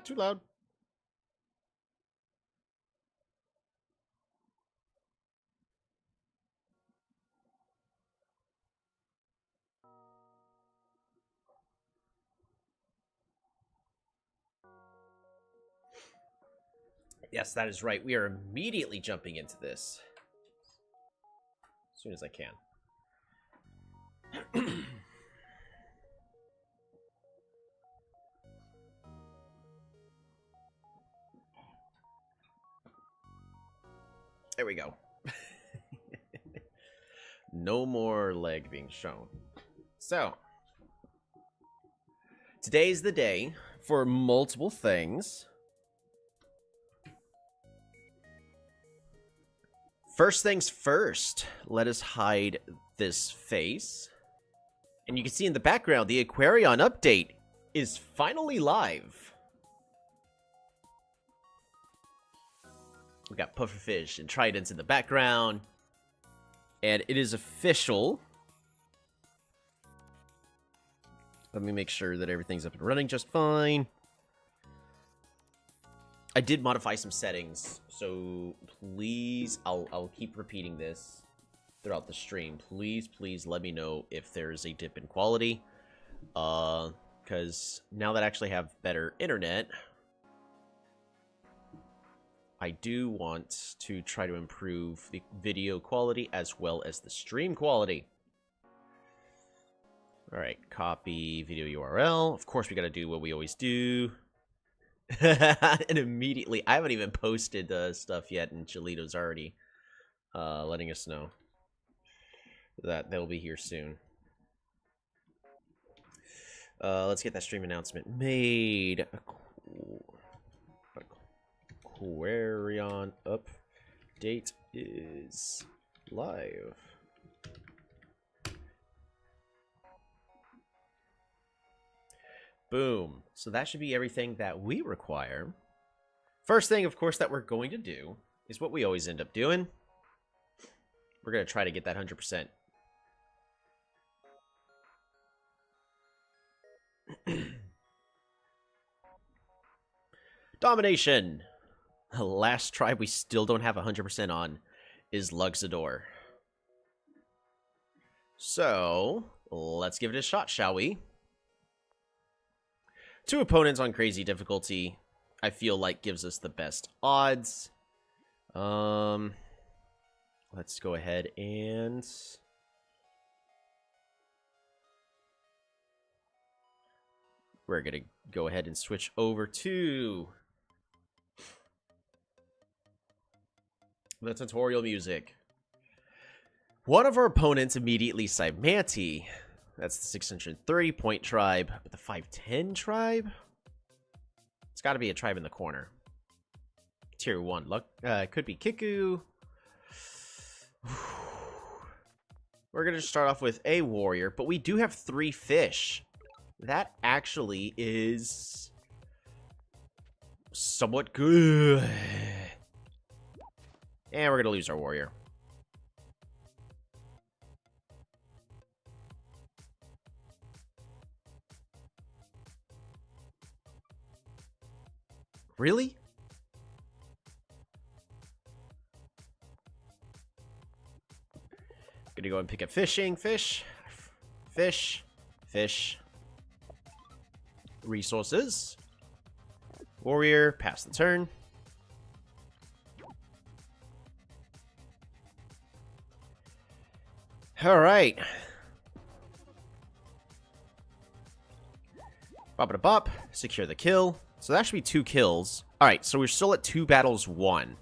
too loud. Yes, that is right. We are immediately jumping into this. As soon as I can. There we go. No more leg being shown. So, today's the day for multiple things. First things first, let us hide this face. And you can see in the background, the Aquarion update is finally live. We got pufferfish and tridents in the background. And it is official. Let me make sure that everything's up and running just fine. I did modify some settings, so please, I'll keep repeating this throughout the stream. Please let me know if there's a dip in quality. Because now that I actually have better internet, I do want to try to improve the video quality as well as the stream quality. Alright, copy video URL. Of course, we gotta do what we always do. And immediately, I haven't even posted stuff yet, and Cholito's already letting us know that they'll be here soon. Let's get that stream announcement made. Aquarion update is live. Boom. So that should be everything that we require. First thing, of course, that we're going to do is what we always end up doing. We're going to try to get that 100%. Domination. The last tribe we still don't have 100% on is Luxador. So, let's give it a shot, shall we? 2 opponents on crazy difficulty, I feel like gives us the best odds. Let's go ahead and we're gonna go ahead and switch over to the tutorial music. One of our opponents immediately Cymanti. That's the 630 point tribe, but the 510 tribe? It's got to be a tribe in the corner. Tier 1. Look, could be Kiku. We're going to start off with a warrior, but we do have 3 fish. That actually is somewhat good. And we're going to lose our warrior. Really? Gonna go and pick up fishing. Fish. Resources. Warrior. Pass the turn. Alright. Bop-a-da-bop. Secure the kill. So that should be 2 kills. Alright, so we're still at 2 battles, 1.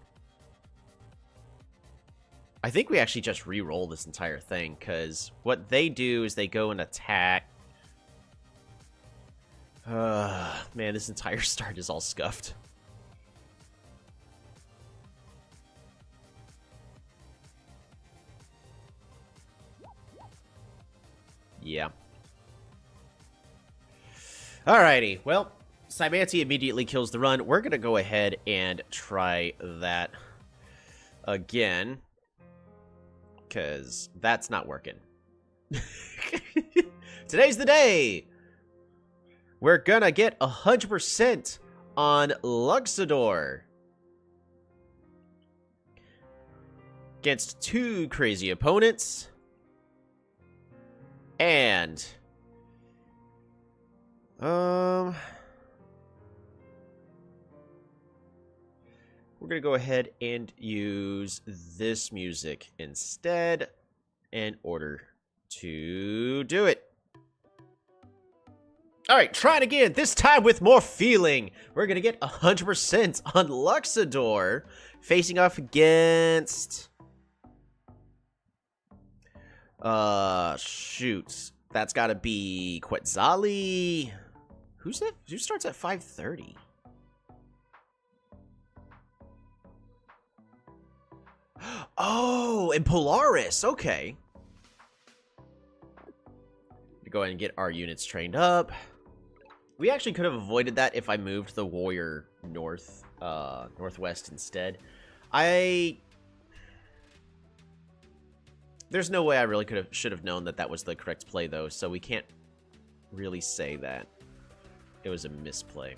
I think we actually just re-roll this entire thing, because what they do is they go and attack. Man, this entire start is all scuffed. Yeah. Alrighty, well, Cymanti immediately kills the run. We're going to go ahead and try that again, because that's not working. Today's the day! We're going to get 100% on Luxador. Against two crazy opponents. And... we're going to go ahead and use this music instead in order to do it. Alright, try it again, this time with more feeling. We're going to get 100% on Luxador, facing off against... shoot. That's got to be Quetzali. Who's that? Who starts at 5:30? Oh, and Polaris. Okay. Go ahead and get our units trained up. We actually could have avoided that if I moved the warrior northwest instead. There's no way I really should have known that that was the correct play, though, so we can't really say that it was a misplay.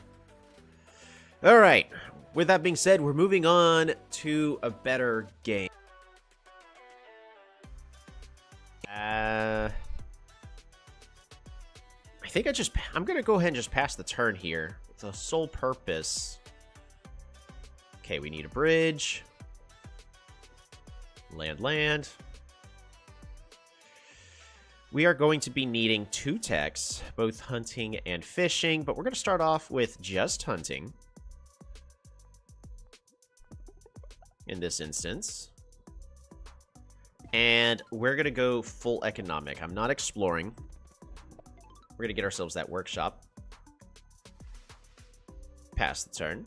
All right. With that being said, we're moving on to a better game. I think I'm going to go ahead and just pass the turn here. It's a sole purpose. Okay, we need a bridge. Land. We are going to be needing 2 techs, both hunting and fishing, but we're going to start off with just hunting. In this instance. And we're going to go full economic. I'm not exploring. We're going to get ourselves that workshop. Pass the turn.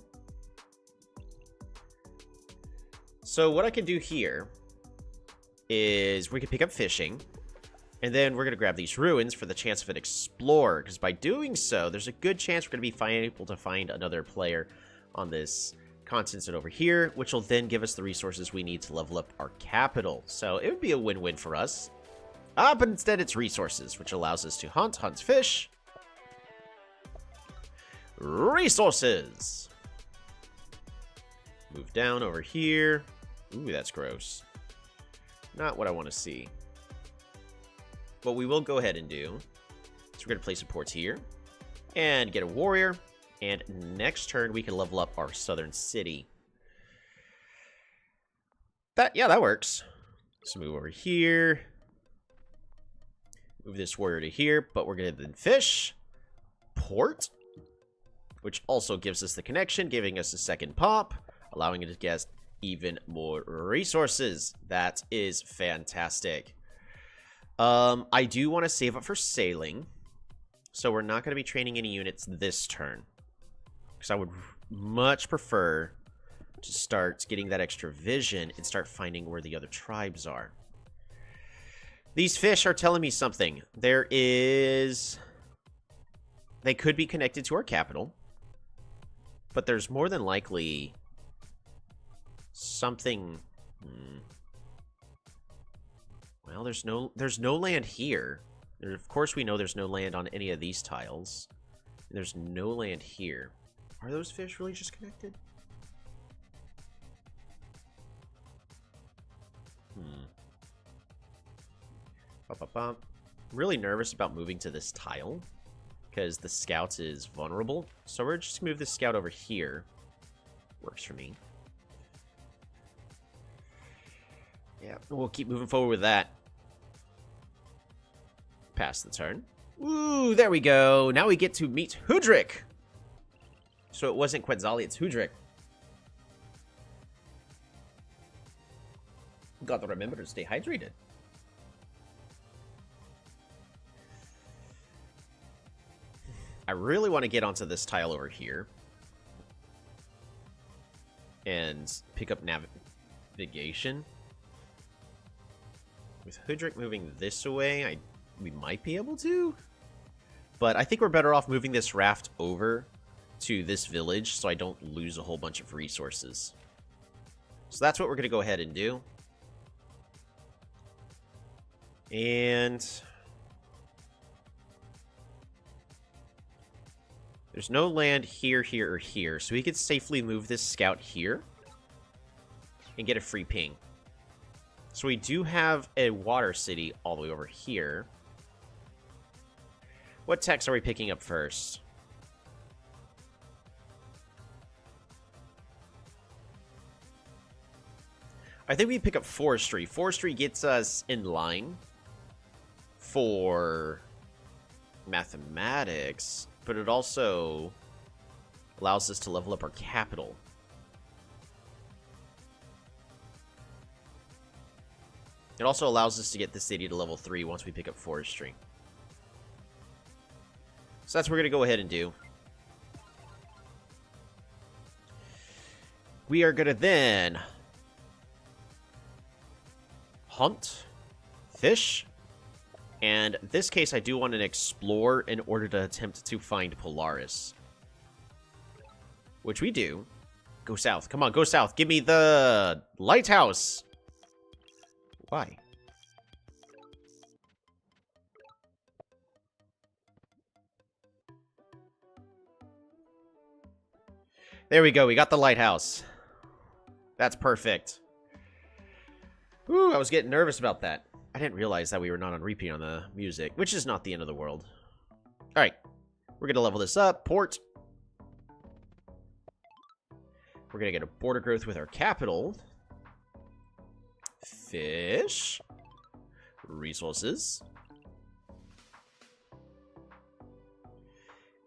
So what I can do here is we can pick up fishing. And then we're going to grab these ruins for the chance of an explorer. Because by doing so, there's a good chance we're going to be able to find another player on this continent over here, which will then give us the resources we need to level up our capital. So it would be a win-win for us. But instead it's resources, which allows us to hunt, fish. Resources. Move down over here. Ooh, that's gross. Not what I want to see. What we will go ahead and do is we're going to place a port here and get a warrior. And next turn, we can level up our southern city. Yeah, that works. So move over here. Move this warrior to here, but we're going to then fish. Port. Which also gives us the connection, giving us a second pop. Allowing it to get even more resources. That is fantastic. I do want to save up for sailing. So we're not going to be training any units this turn. Because I would much prefer to start getting that extra vision and start finding where the other tribes are. These fish are telling me something. They could be connected to our capital. But there's more than likely something... Well, there's no land here. Of course we know there's no land on any of these tiles. There's no land here. Are those fish really just connected? I'm really nervous about moving to this tile because the scouts is vulnerable. So we're just gonna move this scout over here. Works for me. Yeah, we'll keep moving forward with that. Pass the turn. Ooh, there we go. Now we get to meet Hudrick. So it wasn't Quetzali, it's Hudrick. Gotta remember to stay hydrated. I really want to get onto this tile over here. And pick up navigation. With Hudrick moving this away, we might be able to. But I think we're better off moving this raft over to this village so I don't lose a whole bunch of resources. So that's what we're going to go ahead and do. And There's no land here, here, or here. So we could safely move this scout here. And get a free ping. So we do have a water city all the way over here. What text are we picking up first? I think we pick up forestry. Forestry gets us in line for mathematics, but it also allows us to level up our capital. It also allows us to get the city to level 3 once we pick up forestry. So that's what we're going to go ahead and do. We are going to then hunt, fish, and in this case I do want to explore in order to attempt to find Polaris. Which we do. Go south. Come on, go south. Give me the lighthouse. Why? There we go. We got the lighthouse. That's perfect. Ooh, I was getting nervous about that. I didn't realize that we were not on repeat on the music, which is not the end of the world. All right. We're going to level this up. Port. We're going to get a border growth with our capital. Fish. Resources.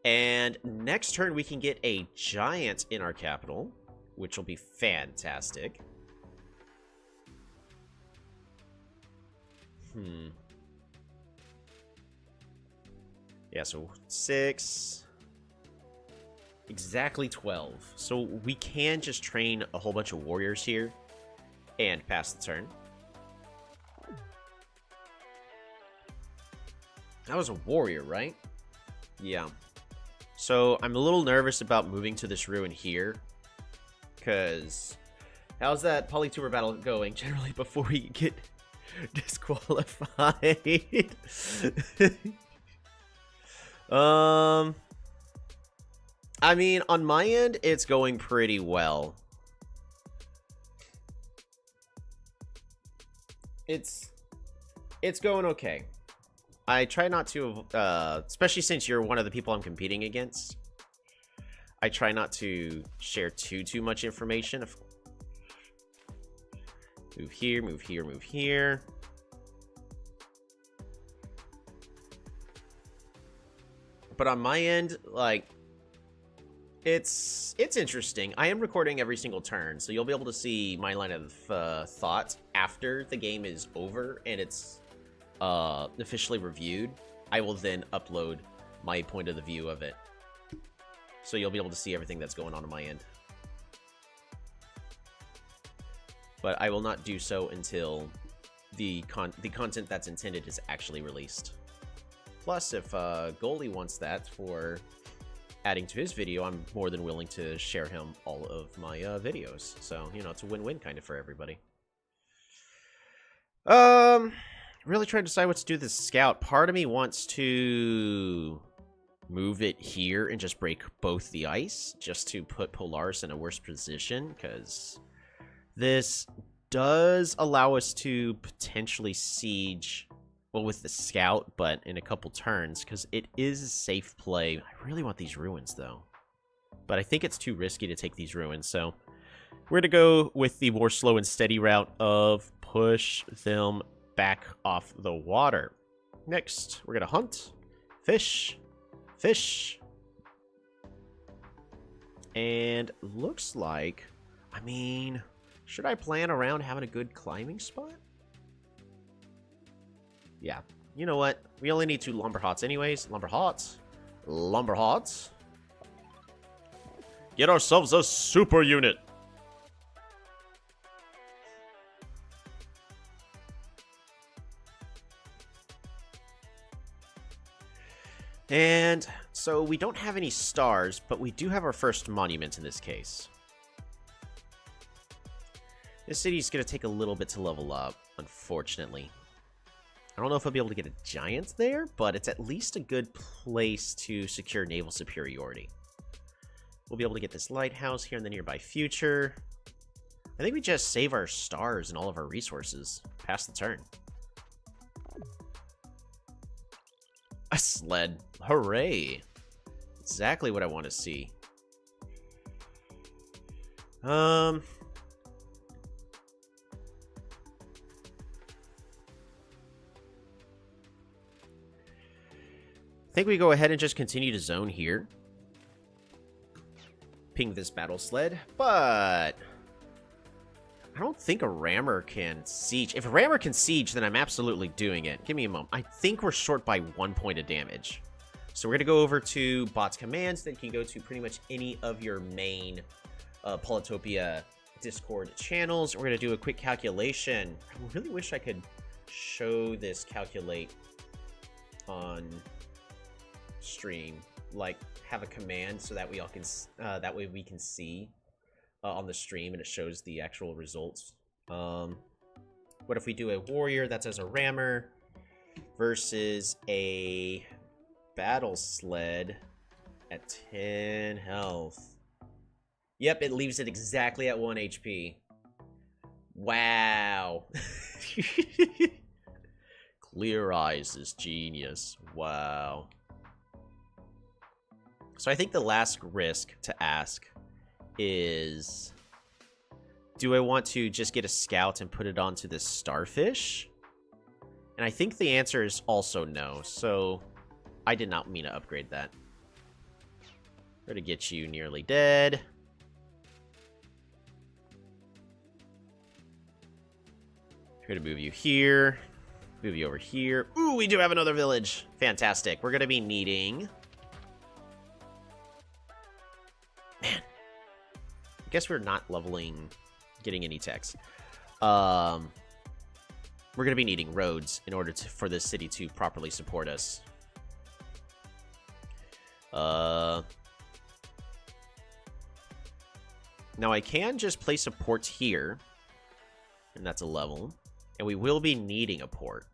And next turn we can get a giant in our capital, which will be fantastic. Yeah, so 6. Exactly 12. So we can just train a whole bunch of warriors here and pass the turn. That was a warrior, right? Yeah. So I'm a little nervous about moving to this ruin here. Because how's that Polytopia battle going generally before we get disqualified? I mean, on my end, it's going pretty well. It's going okay. I try not to, especially since you're one of the people I'm competing against, I try not to share too much information. Move here, move here, move here. But on my end, like, it's interesting. I am recording every single turn, so you'll be able to see my line of thought after the game is over and it's officially reviewed. I will then upload my point of the view of it, so you'll be able to see everything that's going on my end. But I will not do so until the content that's intended is actually released. Plus, if Goalie wants that for adding to his video, I'm more than willing to share him all of my videos. So, you know, it's a win-win kind of for everybody. Really trying to decide what to do with this scout. Part of me wants to move it here and just break both the ice, just to put Polaris in a worse position, because this does allow us to potentially siege, well, with the scout, but in a couple turns, because it is a safe play. I really want these ruins, though. But I think it's too risky to take these ruins, so we're going to go with the more slow and steady route of push them back off the water. Next, we're going to hunt, fish, fish. And looks like, I mean, should I plan around having a good climbing spot? Yeah. You know what? We only need 2 lumber hots anyways. Lumber hots. Lumber hots. Get ourselves a super unit. And so we don't have any stars, but we do have our first monument in this case. This city's going to take a little bit to level up, unfortunately. I don't know if I'll be able to get a giant there, but it's at least a good place to secure naval superiority. We'll be able to get this lighthouse here in the nearby future. I think we just save our stars and all of our resources. Pass the turn. A sled. Hooray. Exactly what I want to see. I think we go ahead and just continue to zone here. Ping this battle sled, but I don't think a rammer can siege. If a rammer can siege, then I'm absolutely doing it. Give me a moment. I think we're short by 1 point of damage. So we're going to go over to bots commands that can go to pretty much any of your main Polytopia Discord channels. We're going to do a quick calculation. I really wish I could show this calculate on stream, like have a command so that we all can that way we can see on the stream and it shows the actual results. What if we do a warrior that's as a rammer versus a battle sled at 10 health? Yep, it leaves it exactly at 1 HP. Wow. Clear eyes is genius. Wow. So I think the last risk to ask is, do I want to just get a scout and put it onto this starfish? And I think the answer is also no, so I did not mean to upgrade that. We're gonna get you nearly dead. We're gonna move you here, move you over here. Ooh, we do have another village. Fantastic. We're gonna be needing... Man, I guess we're not leveling, getting any techs. We're gonna be needing roads in order for this city to properly support us. Now I can just place a port here, and that's a level, and we will be needing a port.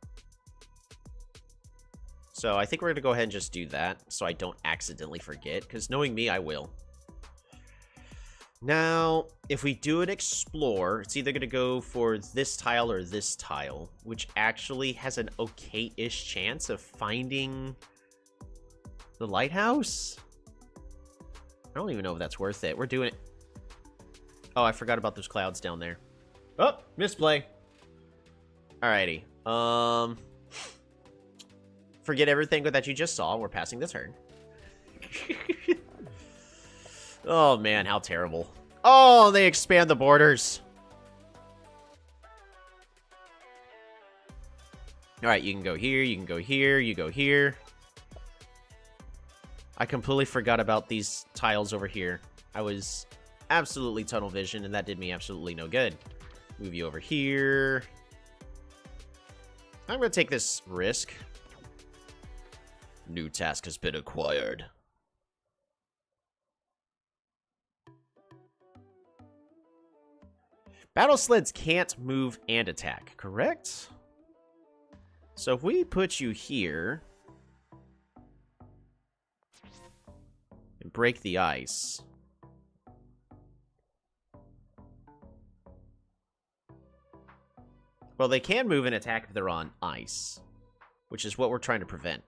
So I think we're gonna go ahead and just do that, so I don't accidentally forget, because knowing me, I will. Now, if we do an explore, it's either going to go for this tile or this tile, which actually has an okay-ish chance of finding the lighthouse. I don't even know if that's worth it. We're doing it. Oh, I forgot about those clouds down there. Oh, misplay. Alrighty. Forget everything that you just saw. We're passing the turn. Oh, man, how terrible. Oh, they expand the borders. All right, you can go here, you can go here, you go here. I completely forgot about these tiles over here. I was absolutely tunnel vision, and that did me absolutely no good. Move you over here. I'm going to take this risk. New task has been acquired. Battle sleds can't move and attack, correct? So if we put you here and break the ice, well, they can move and attack if they're on ice, which is what we're trying to prevent.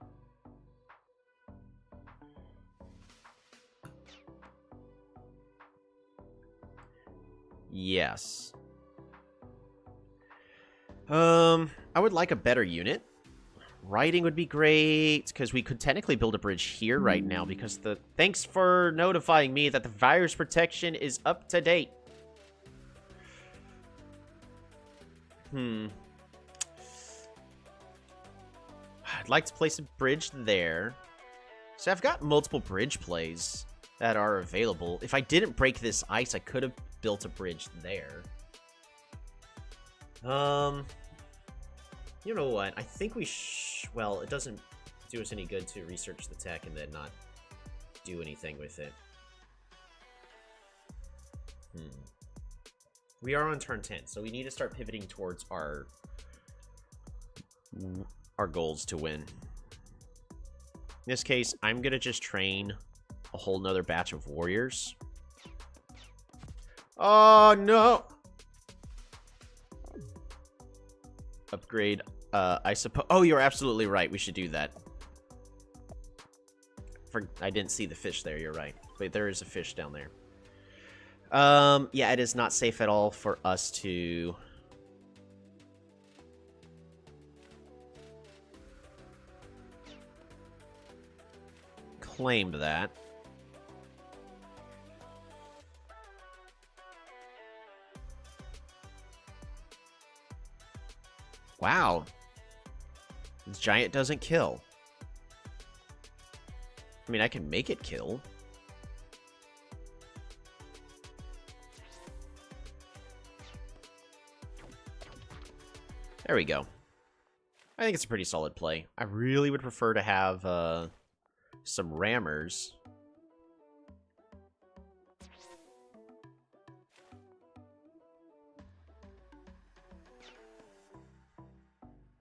Yes. I would like a better unit. Riding would be great, because we could technically build a bridge here right now, because the... Thanks for notifying me that the virus protection is up to date. I'd like to place a bridge there. So I've got multiple bridge plays that are available. If I didn't break this ice, I could have built a bridge there. You know what? I think we well, it doesn't do us any good to research the tech and then not do anything with it. We are on turn 10, so we need to start pivoting towards our our goals to win. In this case, I'm going to just train a whole nother batch of warriors. Oh, no! Upgrade, I suppose... Oh, you're absolutely right. We should do that. I didn't see the fish there. You're right. Wait, there is a fish down there. Yeah, it is not safe at all for us to... claim that. Wow. This giant doesn't kill. I mean, I can make it kill. There we go. I think it's a pretty solid play. I really would prefer to have some rammers.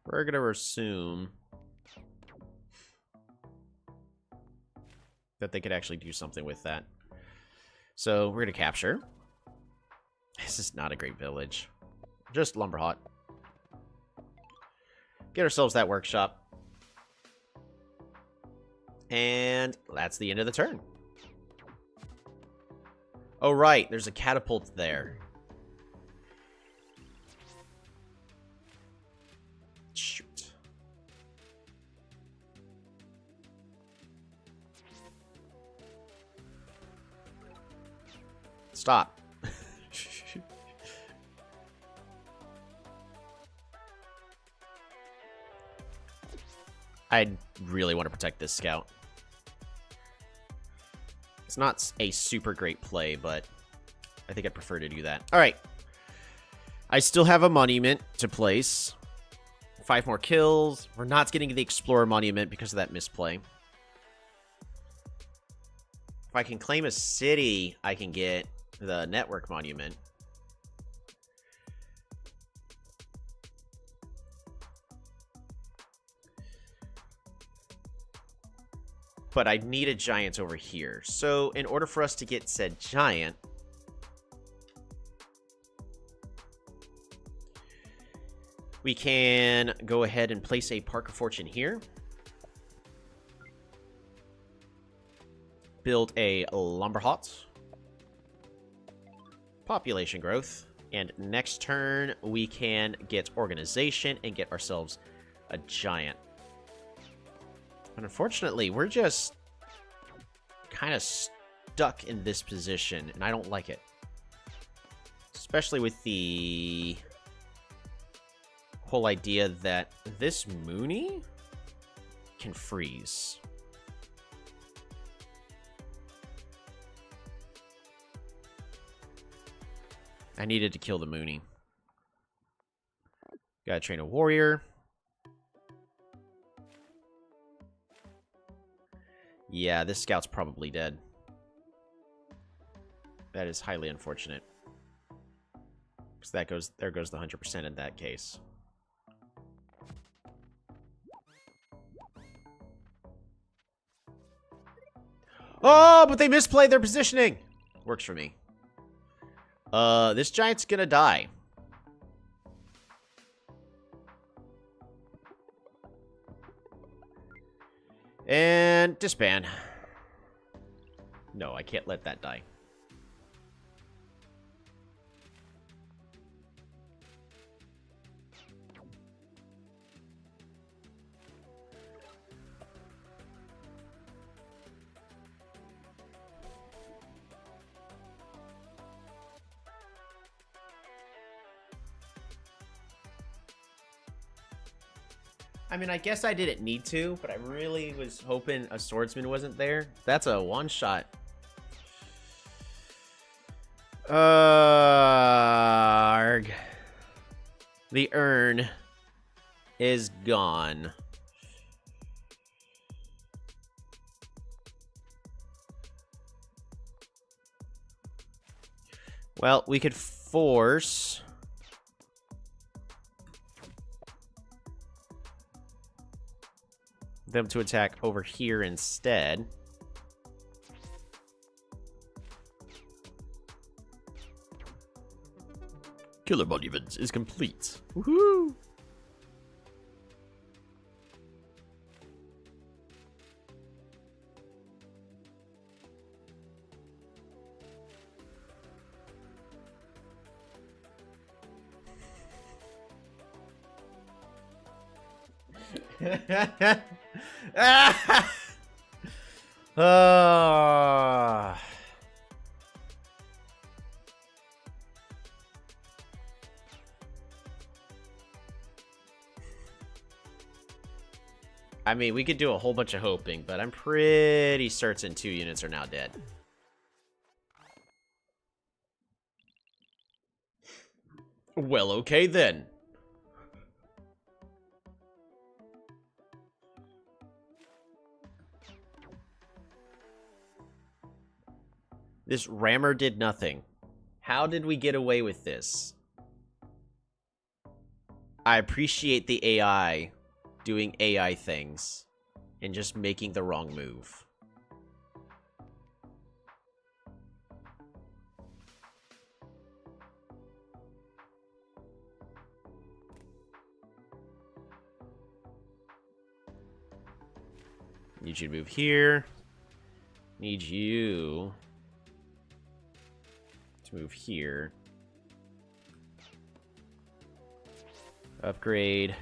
We're going to assume that they could actually do something with that. So we're going to capture. This is not a great village. Just Lumberhot. Get ourselves that workshop. And that's the end of the turn. Oh, right. There's a catapult there. Shoot. Stop. I really want to protect this scout. It's not a super great play, but I think I'd prefer to do that. All right. I still have a monument to place. 5 more kills. We're not getting the Explorer monument because of that misplay. If I can claim a city, I can get the network monument. But I need a giant over here. So in order for us to get said giant, we can go ahead and place a Park of Fortune here. Build a Lumberhot. Population growth. And next turn, we can get organization and get ourselves a giant. But unfortunately, we're just kind of stuck in this position, and I don't like it. Especially with the whole idea that this Mooney can freeze. I needed to kill the Mooney. Gotta train a warrior. Yeah, this scout's probably dead. That is highly unfortunate. Because that goes, there goes the 100% in that case. Oh, but they misplayed their positioning. Works for me. This giant's gonna die. And disband. No, I can't let that die. I mean, I guess I didn't need to, but I really was hoping a swordsman wasn't there. That's a one-shot. Arg. The urn is gone. Well, we could force... them to attack over here instead. Killer Monument is complete. Woohoo! I mean, we could do a whole bunch of hoping, but I'm pretty certain 2 units are now dead. Well, okay then. This rammer did nothing. How did we get away with this? I appreciate the AI doing AI things and just making the wrong move. Need you to move here. Need you to move here. Upgrade.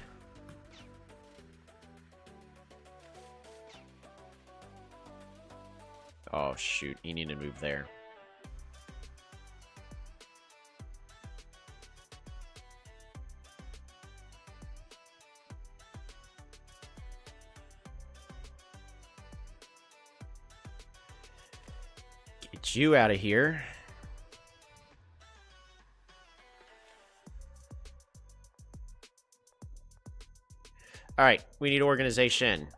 Oh, shoot. You need to move there. Get you out of here. All right. We need organization.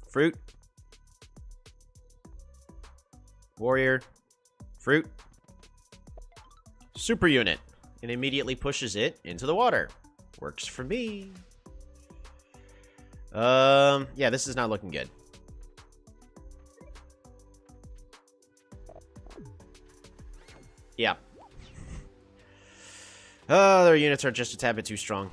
Fruit. Warrior. Fruit. Super unit. And immediately pushes it into the water. Works for me. Yeah, this is not looking good. Yeah. Their units are just a tad bit too strong.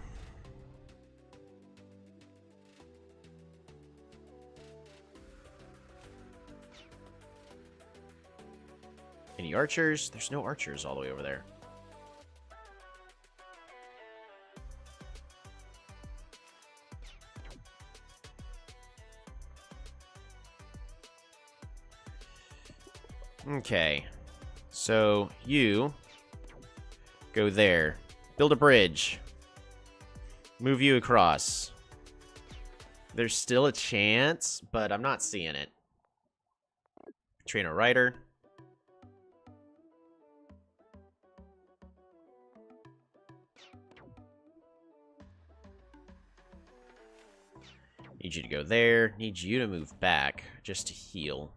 Any archers? There's no archers all the way over there. Okay. So, you go there. Build a bridge. Move you across. There's still a chance, but I'm not seeing it. Train a rider. Need you to go there. Need you to move back just to heal.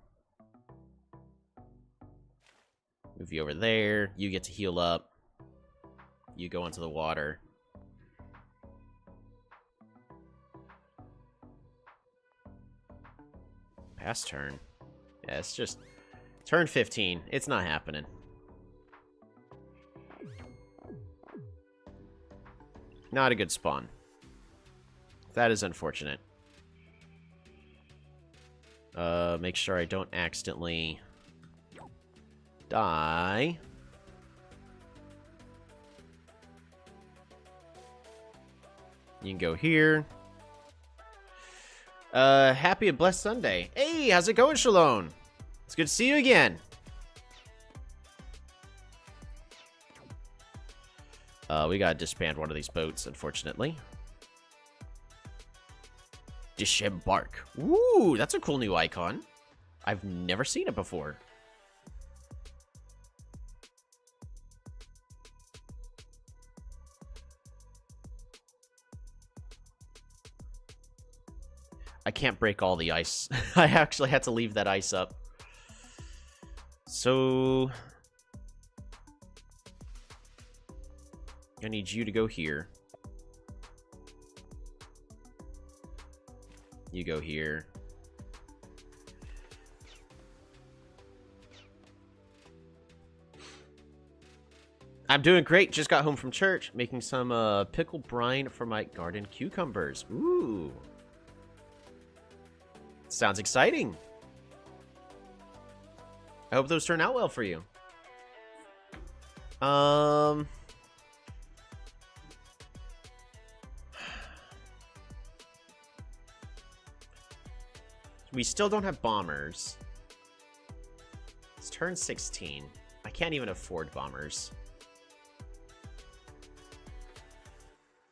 Move you over there. You get to heal up. You go into the water. Past turn. Yeah, it's just turn 15. It's not happening. Not a good spawn. That is unfortunate. Make sure I don't accidentally die. You can go here. Happy and blessed Sunday. Hey, how's it going, Shalom? It's good to see you again. We gotta disband one of these boats, unfortunately. Disembark. Ooh, that's a cool new icon. I've never seen it before. I can't break all the ice. I actually had to leave that ice up. So I need you to go here. You go here. I'm doing great. Just got home from church, making some pickled brine for my garden cucumbers. Ooh. Sounds exciting. I hope those turn out well for you. We still don't have bombers. It's turn 16. I can't even afford bombers.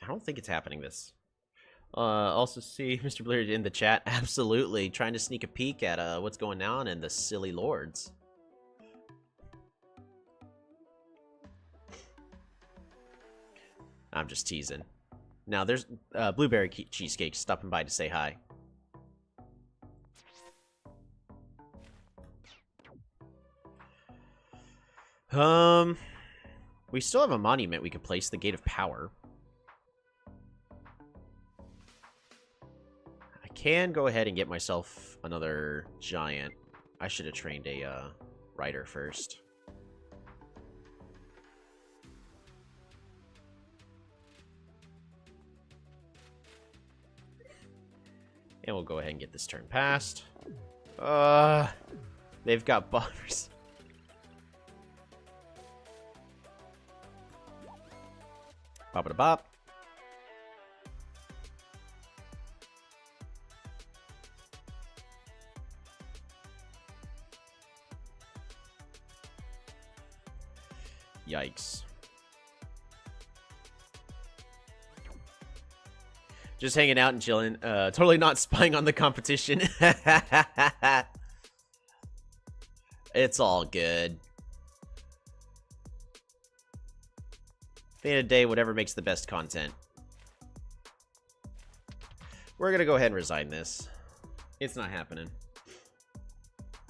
I don't think it's happening this. Also see Mr. Blair in the chat. Absolutely. Trying to sneak a peek at what's going on in the Silly Lords. I'm just teasing. Now there's Blueberry Cheesecake stopping by to say hi. We still have a monument we could place, the Gate of Power. I can go ahead and get myself another giant. I should have trained a rider first. And we'll go ahead and get this turn passed. They've got bombers. Bop it a bop. Yikes. Just hanging out and chilling. Totally not spying on the competition. It's all good. At the end of the day, whatever makes the best content. We're gonna go ahead and resign this. It's not happening.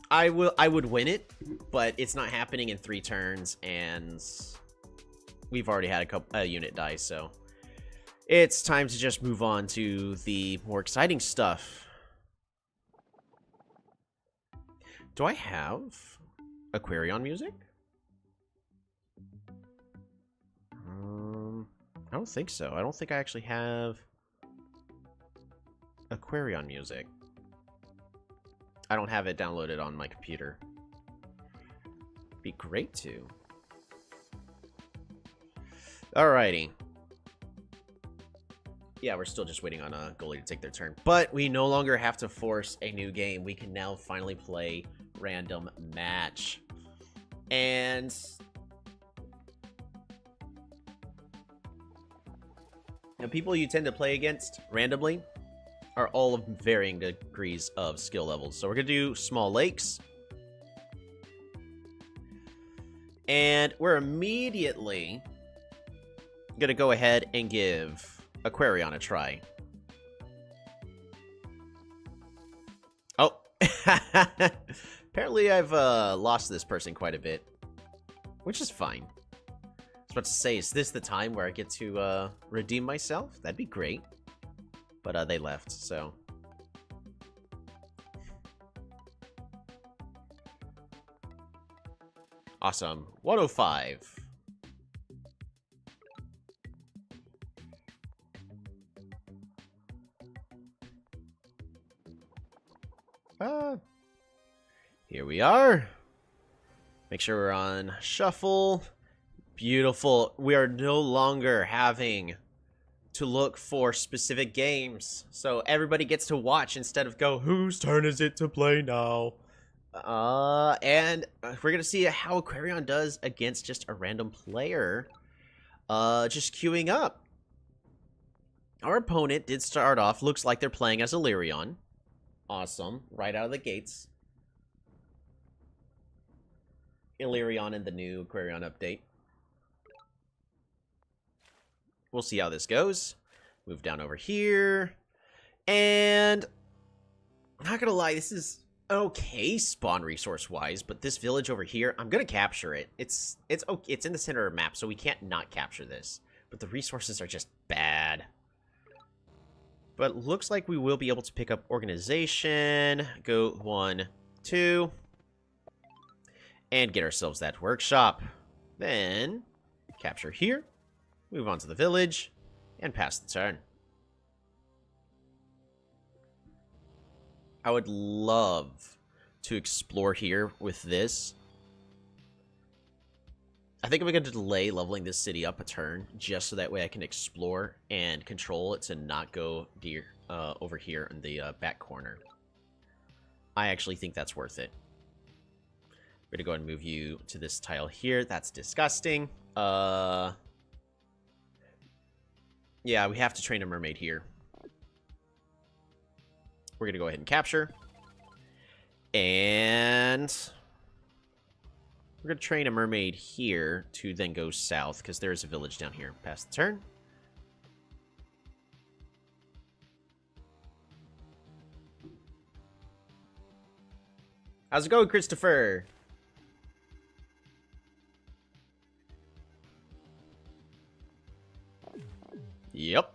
I would win it, but it's not happening in 3 turns, and we've already had a unit die, so it's time to just move on to the more exciting stuff. Do I have Aquarion music? I don't think so. I don't think I actually have Aquarion music. I don't have it downloaded on my computer. Be great to. Alrighty. Yeah, we're still just waiting on a goalie to take their turn. But we no longer have to force a new game. We can now finally play random match. And the people you tend to play against randomly are all of varying degrees of skill levels. So we're going to do small lakes. And we're immediately going to go ahead and give Aquarion a try. Oh. Apparently I've lost this person quite a bit. Which is fine. I was about to say, is this the time where I get to redeem myself? That'd be great. But they left, so. Awesome. 105. Here we are. Make sure we're on shuffle. Beautiful. We are no longer having to look for specific games, so everybody gets to watch instead of go, whose turn is it to play now? And we're gonna see how Aquarion does against just a random player, just queuing up. Our opponent did start off, looks like they're playing as Illyrion. Awesome, right out of the gates. Illyrion in the new Aquarion update. We'll see how this goes. Move down over here. And I'm not gonna lie, this is okay spawn resource-wise, but this village over here, I'm gonna capture it. It's okay, it's in the center of the map, so we can't not capture this. But the resources are just bad. But looks like we will be able to pick up organization. Go 1, 2. And get ourselves that workshop. Then, capture here. Move on to the village. And pass the turn. I would love to explore here with this. I think I'm going to delay leveling this city up a turn, just so that way I can explore and control it to not go over here in the back corner. I actually think that's worth it. We're going to go ahead and move you to this tile here. That's disgusting. Yeah, we have to train a mermaid here. We're going to go ahead and capture. And we're going to train a mermaid here to then go south, because there's a village down here. Pass the turn. How's it going, Christopher? Yep.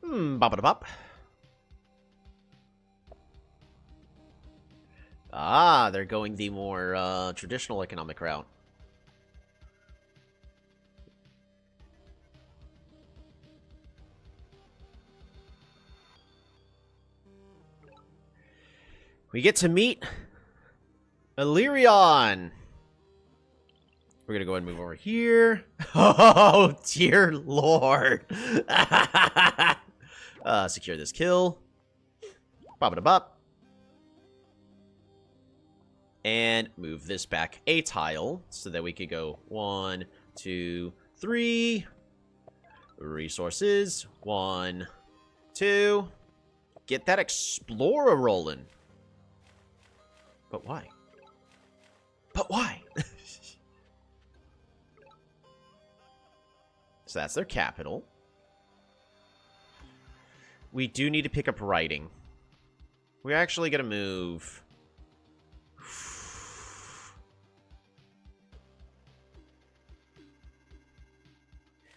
Bop-a-da-bop. Ah, they're going the more traditional economic route. We get to meet Illyrion. We're going to go ahead and move over here. Oh, dear lord. Secure this kill. Bop-a-da-bop. And move this back a tile so that we could go 1, 2, 3. Resources. 1, 2. Get that explorer rolling. But why? But why? So that's their capital. We do need to pick up writing. We're actually going to move...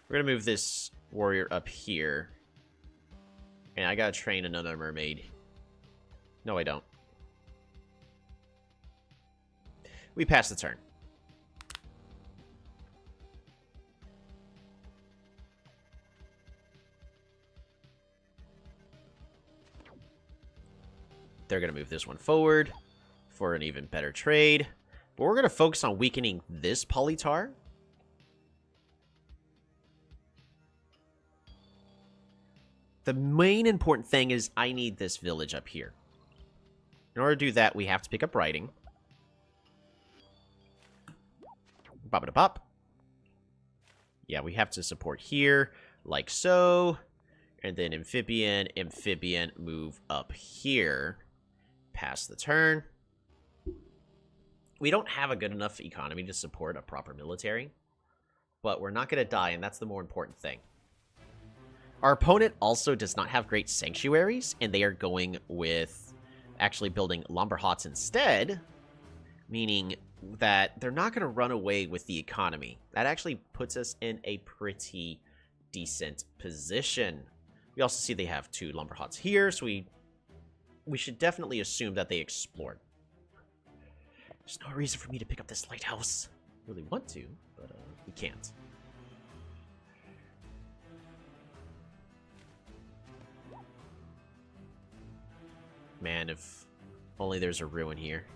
We're going to move this warrior up here. And I got to train another mermaid. No, I don't. We pass the turn. They're going to move this one forward for an even better trade. But we're going to focus on weakening this Polytar. The main important thing is I need this village up here. In order to do that, we have to pick up writing. Bop-a-da-bop. Yeah, we have to support here, like so. And then amphibian, move up here. Pass the turn. We don't have a good enough economy to support a proper military. But we're not going to die, and that's the more important thing. Our opponent also does not have great sanctuaries, and they are going with actually building lumber huts instead, meaning that they're not going to run away with the economy. That actually puts us in a pretty decent position. We also see they have 2 lumber huts here, so we should definitely assume that they explored. There's no reason for me to pick up this lighthouse. I really want to, but we can't. Man, if only there's a ruin here.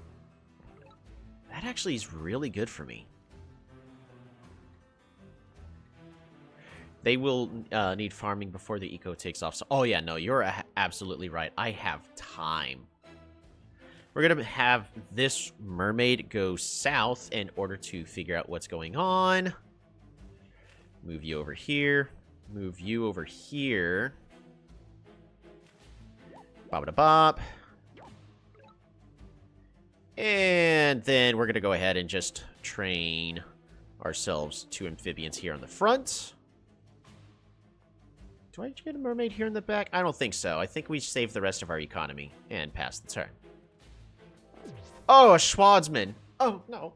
That actually is really good for me. They will need farming before the eco takes off. So, oh yeah, no, you're absolutely right. I have time. We're going to have this mermaid go south in order to figure out what's going on. Move you over here. Move you over here. Bop-a-da-bop. And then we're going to go ahead and just train ourselves 2 amphibians here on the front. Do I get a mermaid here in the back? I don't think so. I think we save the rest of our economy and pass the turn. Oh, a Schwadsman. Oh, no.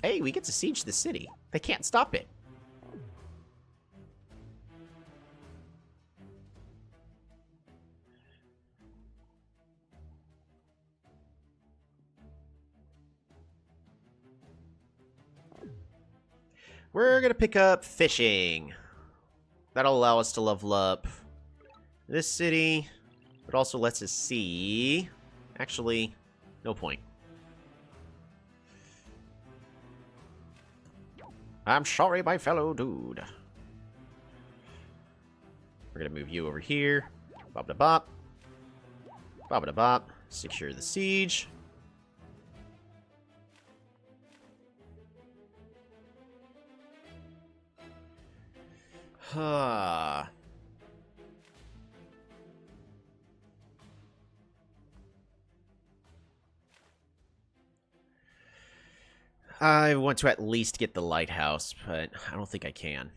Hey, we get to siege the city. They can't stop it. We're going to pick up fishing. That'll allow us to level up this city. But also lets us see... Actually, no point. I'm sorry, my fellow dude. We're going to move you over here. Bop-da-bop. Bop-da-bop. Secure the siege. Huh. I want to at least get the lighthouse, but I don't think I can.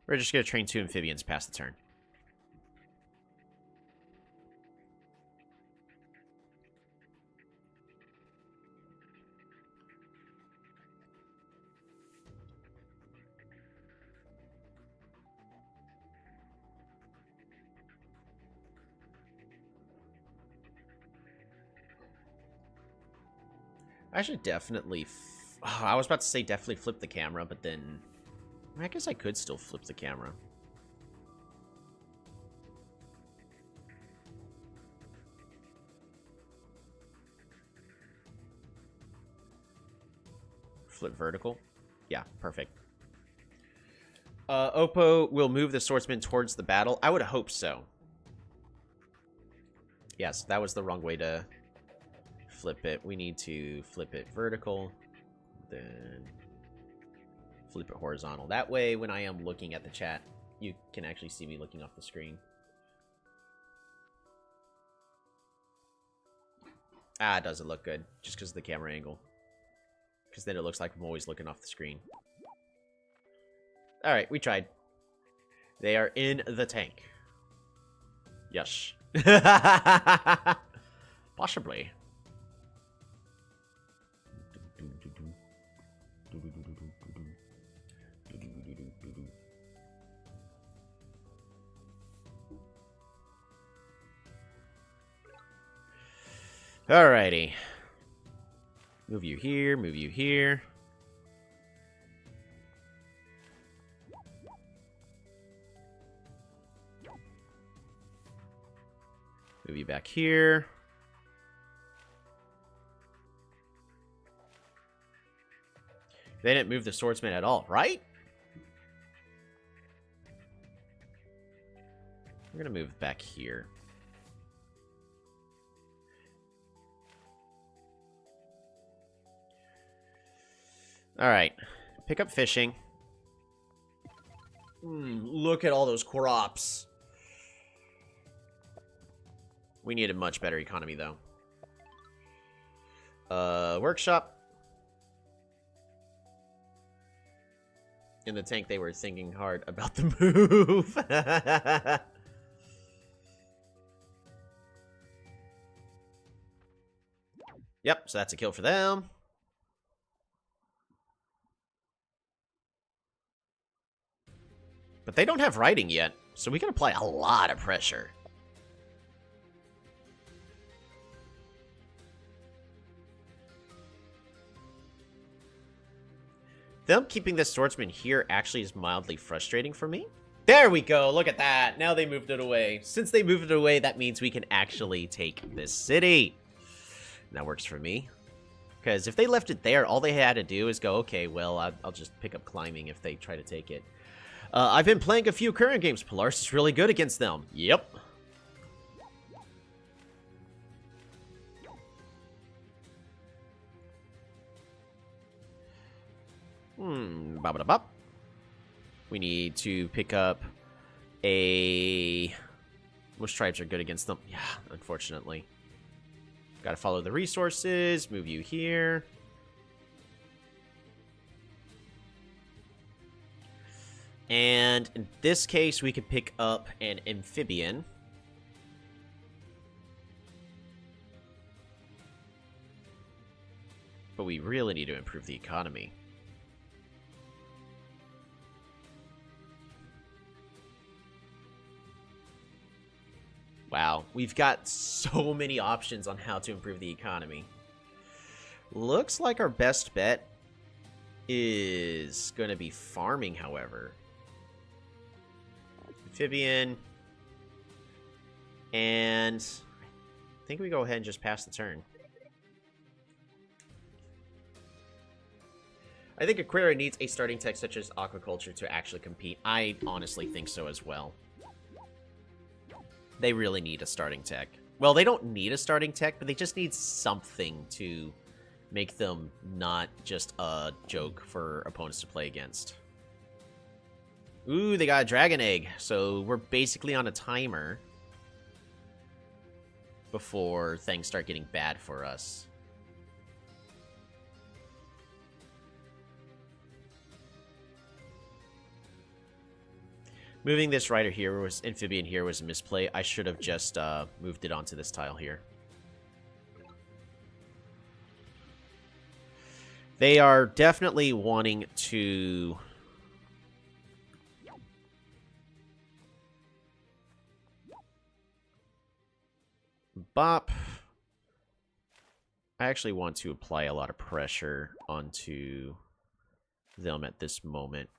We're just going to train 2 amphibians past the turn. I should definitely... I was about to say definitely flip the camera, but then... I guess I could still flip the camera. Flip vertical? Yeah, perfect. Oppo will move the swordsman towards the battle. I would hope so. Yes, that was the wrong way to... flip it. We need to flip it vertical, then flip it horizontal. That way, when I am looking at the chat, you can actually see me looking off the screen. Ah, it doesn't look good, just because of the camera angle. Because then it looks like I'm always looking off the screen. Alright, we tried. They are in the tank. Yes. Possibly. Alrighty. Move you here, move you here. Move you back here. They didn't move the swordsman at all, right? We're gonna move back here. Alright. Pick up fishing. Look at all those crops. We need a much better economy, though. Workshop. In the tank, they were thinking hard about the move. Yep, so that's a kill for them. But they don't have riding yet, so we can apply a lot of pressure. Them keeping this swordsman here actually is mildly frustrating for me. There we go, look at that. Now they moved it away. Since they moved it away, that means we can actually take this city. And that works for me. Because if they left it there, all they had to do is go, okay, well, I'll just pick up climbing if they try to take it. I've been playing a few current games. Polaris is really good against them. Yep. Bop-a-da-bop. We need to pick up a... Most tribes are good against them. Yeah, unfortunately. Gotta follow the resources. Move you here. And in this case, we could pick up an amphibian. But we really need to improve the economy. Wow, we've got so many options on how to improve the economy. Looks like our best bet is going to be farming, however. Amphibian. And I think we go ahead and just pass the turn. I think Aquarion needs a starting tech such as aquaculture to actually compete. I honestly think so as well. They really need a starting tech. Well, they don't need a starting tech, but they just need something to make them not just a joke for opponents to play against. Ooh, they got a dragon egg. So we're basically on a timer before things start getting bad for us. Moving this rider here was amphibian here was a misplay. I should have just moved it onto this tile here. They are definitely wanting to bop. I actually want to apply a lot of pressure onto them at this moment.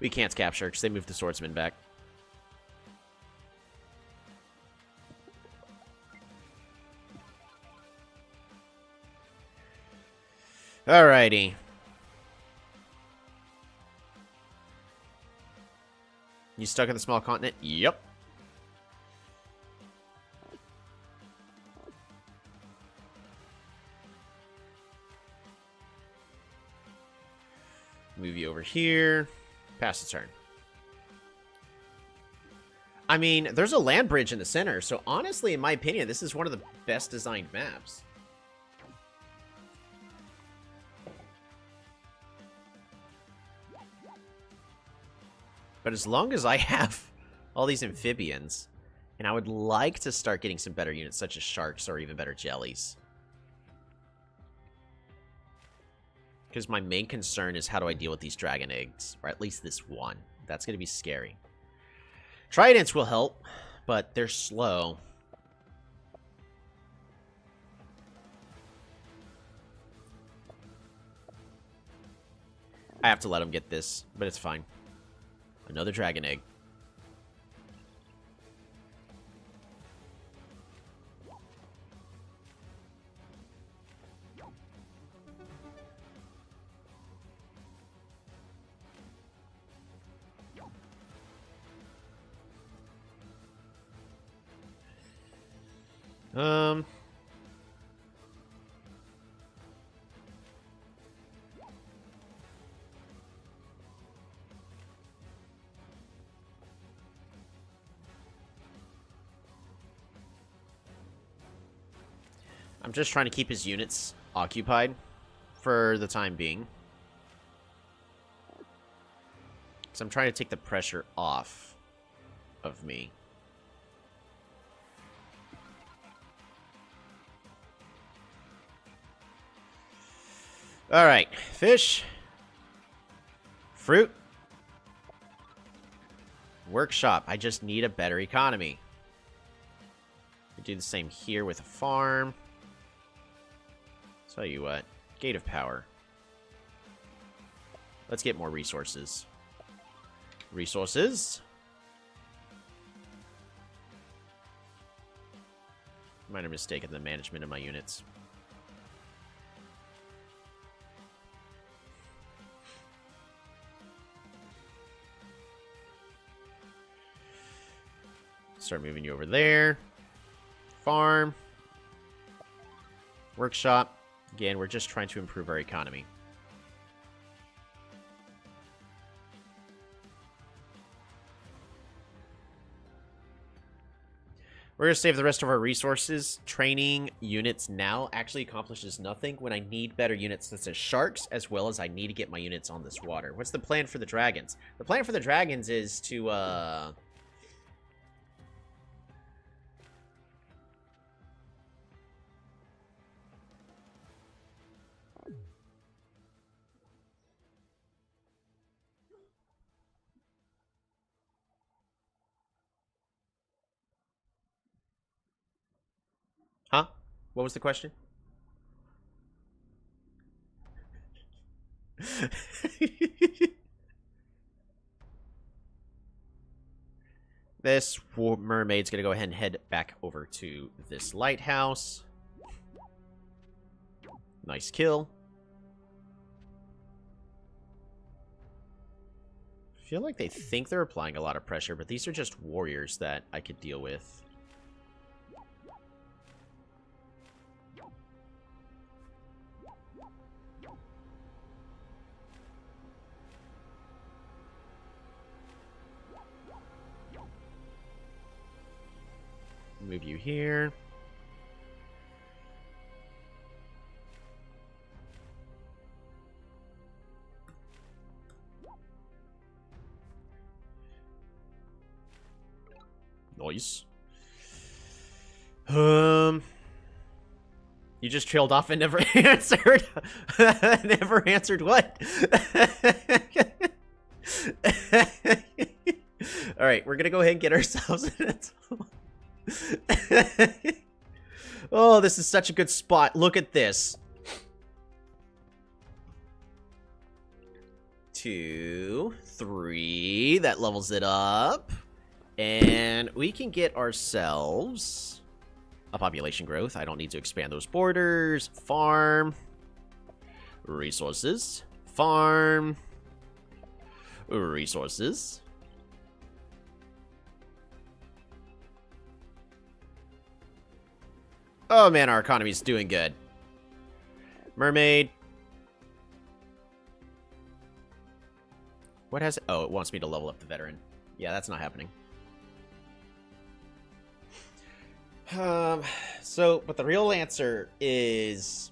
We can't capture because they moved the swordsman back. Alrighty. You stuck in the small continent? Yep. Move you over here. Pass the turn. I mean, there's a land bridge in the center, so honestly, in my opinion, this is one of the best designed maps. But as long as I have all these amphibians, and I would like to start getting some better units, such as sharks or even better jellies. Because my main concern is how do I deal with these dragon eggs, or at least this one. That's going to be scary. Tridents will help, but they're slow. I have to let them get this, but it's fine. Another dragon egg. I'm just trying to keep his units occupied for the time being. So I'm trying to take the pressure off of me. Alright, fish. Fruit. Workshop. I just need a better economy. We do the same here with a farm. Tell you what, Gate of Power. Let's get more resources. Resources. Minor mistake in the management of my units. Start moving you over there. Farm. Workshop. Again, we're just trying to improve our economy. We're going to save the rest of our resources. Training units now actually accomplishes nothing when I need better units such as sharks, as well as I need to get my units on this water. What's the plan for the dragons? The plan for the dragons is to, Huh? What was the question? This mermaid's gonna go ahead and head back over to this lighthouse. Nice kill. I feel like they think they're applying a lot of pressure, but these are just warriors that I could deal with. Move you here. Nice. You just trailed off and never answered. Never answered what? All right, we're gonna go ahead and get ourselves in it. Oh, this is such a good spot. Look at this. 2, 3. That levels it up. And we can get ourselves a population growth. I don't need to expand those borders. Farm. Resources. Farm. Resources. Oh man, our economy's doing good. Mermaid. What has it? Oh, it wants me to level up the veteran. Yeah, that's not happening. But the real answer is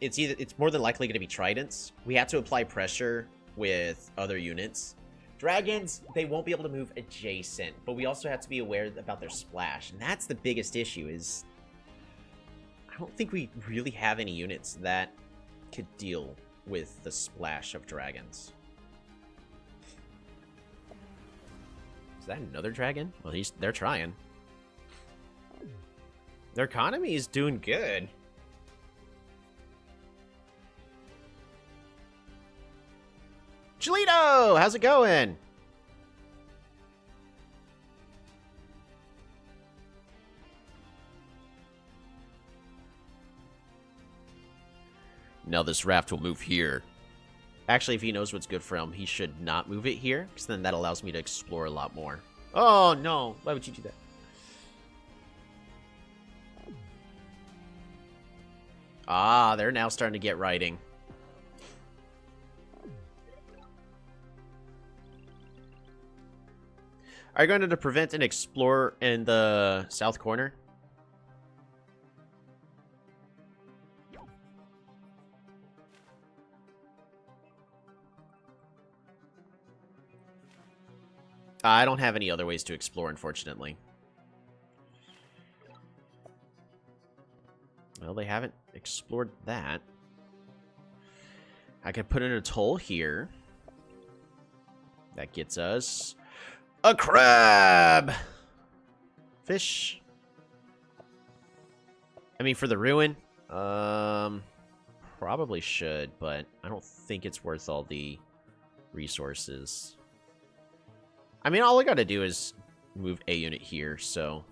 it's more than likely going to be tridents. We have to apply pressure with other units. Dragons, they won't be able to move adjacent, but we also have to be aware about their splash, and that's the biggest issue. Is I don't think we really have any units that could deal with the splash of dragons. Is that another dragon? Well, they're trying. Their economy is doing good. Cholito, how's it going? Now this raft will move here. Actually, if he knows what's good for him, he should not move it here, because then that allows me to explore a lot more. Oh, no. Why would you do that? Ah, they're now starting to get writing. Are you going to prevent and explore in the south corner? I don't have any other ways to explore, unfortunately. Well, they haven't explored that. I could put in a toll here. That gets us a crab! Fish. I mean, for the ruin, probably should, but I don't think it's worth all the resources. I mean, all I gotta do is move a unit here, so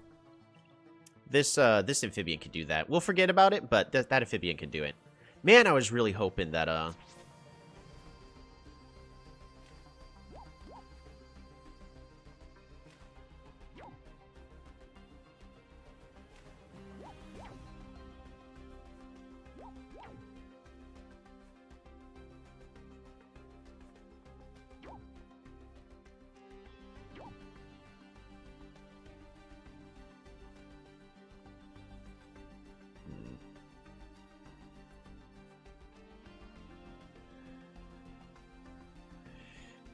this amphibian can do that. We'll forget about it, but that amphibian can do it. Man, I was really hoping that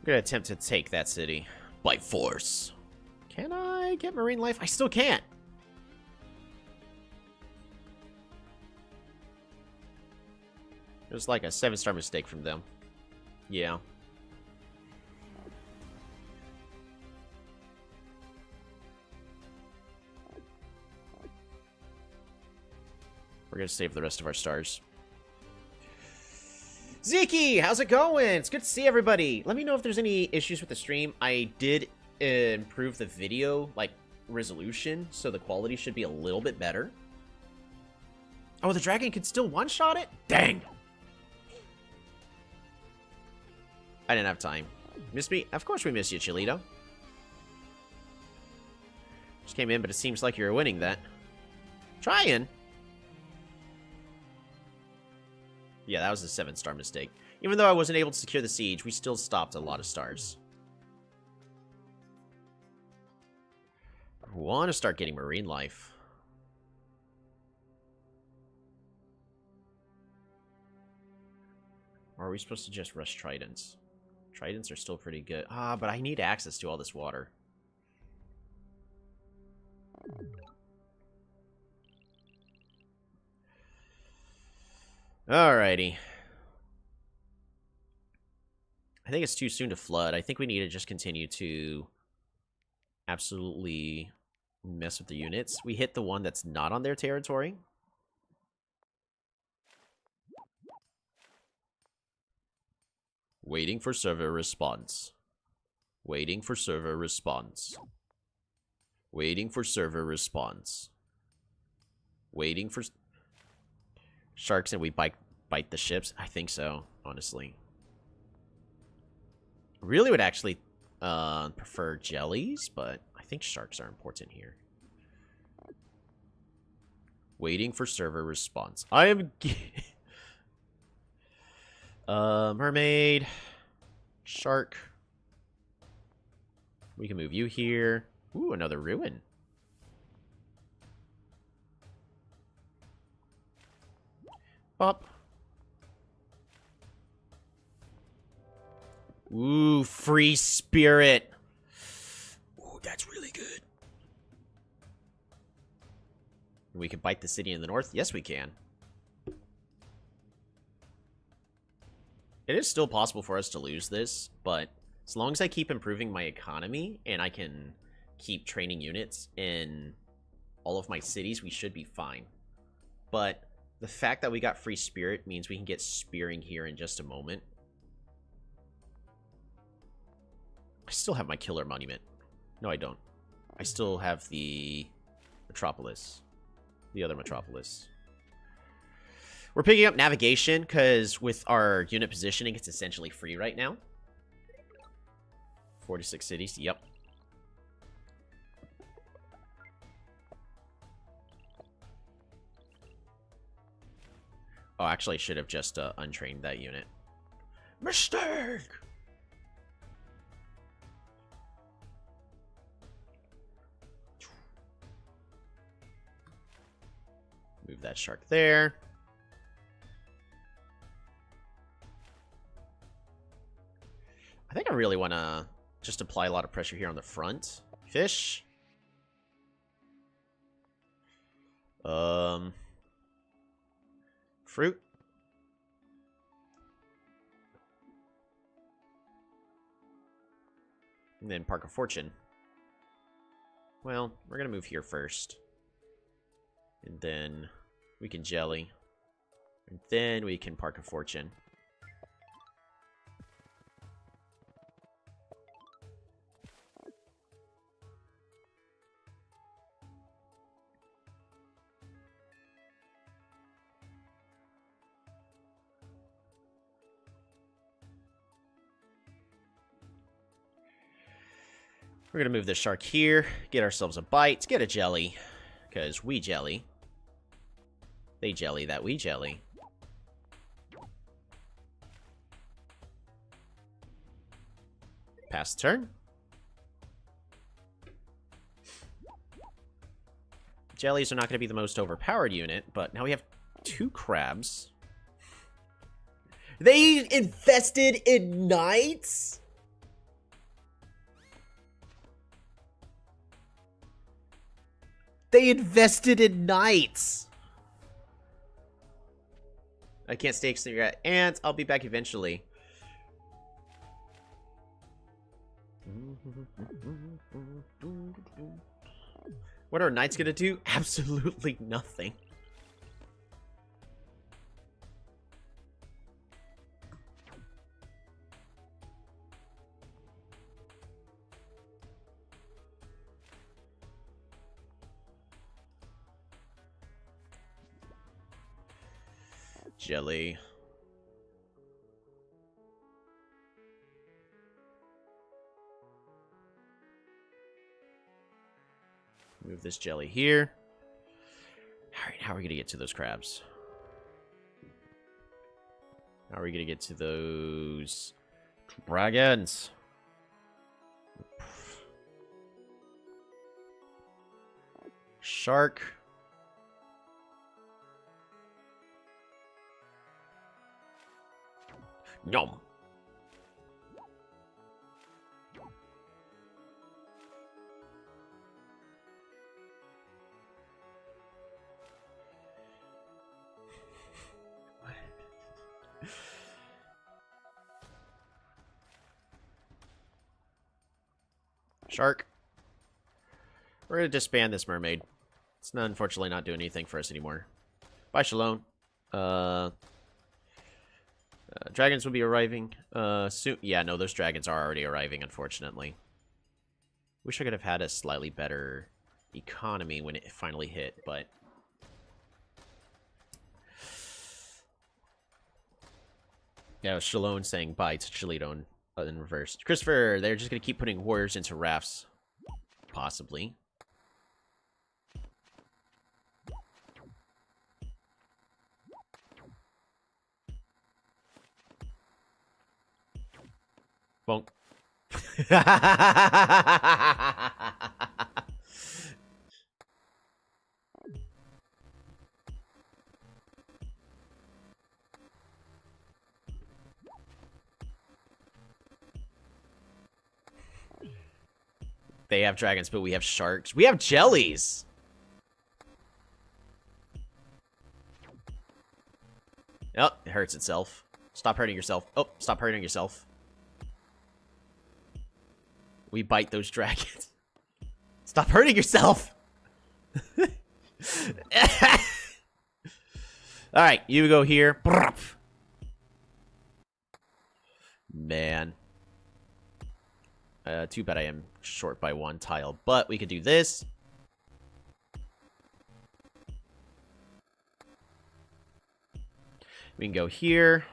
gonna attempt to take that city by force. Can I get marine life? I still can't. It was like a 7-star mistake from them. Yeah. We're gonna save the rest of our stars. Ziki, how's it going? It's good to see everybody. Let me know if there's any issues with the stream. I did improve the video, like, resolution, so the quality should be a little bit better. Oh, the dragon can still one-shot it? Dang! I didn't have time. Miss me? Of course we miss you, Chilito. Just came in, but it seems like you're winning that. Trying. Yeah, that was a 7-star mistake. Even though I wasn't able to secure the siege, we still stopped a lot of stars. I want to start getting marine life. Or are we supposed to just rush tridents? Tridents are still pretty good. Ah, but I need access to all this water. Alrighty. I think it's too soon to flood. I think we need to just continue to absolutely mess with the units. We hit the one that's not on their territory. Waiting for server response. Waiting for server response. Waiting for server response. Waiting for... Sharks and we bite the ships? I think so, honestly. Really would actually prefer jellies, but I think sharks are important here. Waiting for server response. I am... mermaid. Shark. We can move you here. Ooh, another ruin. Up. Ooh, free spirit. Ooh, that's really good. We can bite the city in the north? Yes, we can. It is still possible for us to lose this, but as long as I keep improving my economy and I can keep training units in all of my cities, we should be fine. But the fact that we got free spirit means we can get spearing here in just a moment. I still have my killer monument. No, I don't. I still have the metropolis. The other metropolis. We're picking up navigation because with our unit positioning, it's essentially free right now. 46 cities. Yep. Oh, actually, I should have just untrained that unit. Mistake! Move that shark there. I think I really want to just apply a lot of pressure here on the front. Fish. Fruit. And then Park of Fortune. Well, we're going to move here first. And then we can jelly. And then we can Park of Fortune. We're going to move this shark here, get ourselves a bite, get a jelly, because we jelly. They jelly that we jelly. Pass the turn. Jellies are not going to be the most overpowered unit, but now we have 2 crabs. They invested in knights? They invested in knights. I can't stay extinct, and I'll be back eventually. What are knights gonna do? Absolutely nothing. Jelly. Move this jelly here. Alright, how are we going to get to those crabs? How are we going to get to those dragons? Shark. Yum. Shark. We're going to disband this mermaid. It's not, unfortunately not doing anything for us anymore. Bye, Shalom. Dragons will be arriving soon. Yeah, no, those dragons are already arriving, unfortunately. Wish I could have had a slightly better economy when it finally hit, but... Yeah, Shalom saying bye to Chalito in reverse. Christopher, they're just going to keep putting warriors into rafts. Possibly. Bonk. They have dragons, but we have sharks. We have jellies! Oh, it hurts itself. Stop hurting yourself. Oh, stop hurting yourself. We bite those dragons. Stop hurting yourself! Alright, you go here. Man. Too bad I am short by one tile, but we could do this. We can go here.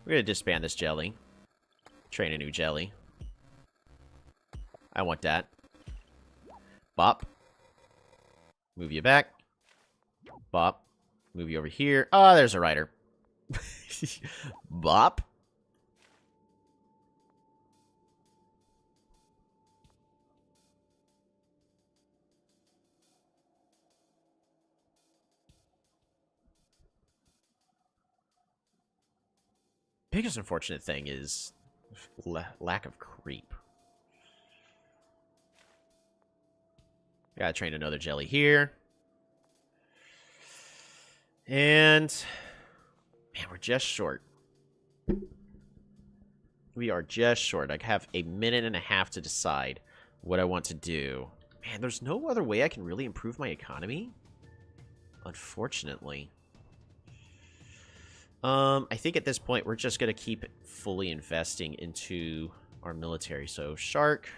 We're going to disband this jelly. Train a new jelly. I want that. Bop. Move you back. Bop. Move you over here. Oh, there's a rider. Bop. Biggest unfortunate thing is lack of creep. Gotta train another jelly here. And... man, we're just short. We are just short. I have a minute and a half to decide what I want to do. Man, there's no other way I can really improve my economy. Unfortunately. I think at this point we're just going to keep fully investing into our military. So, Shark.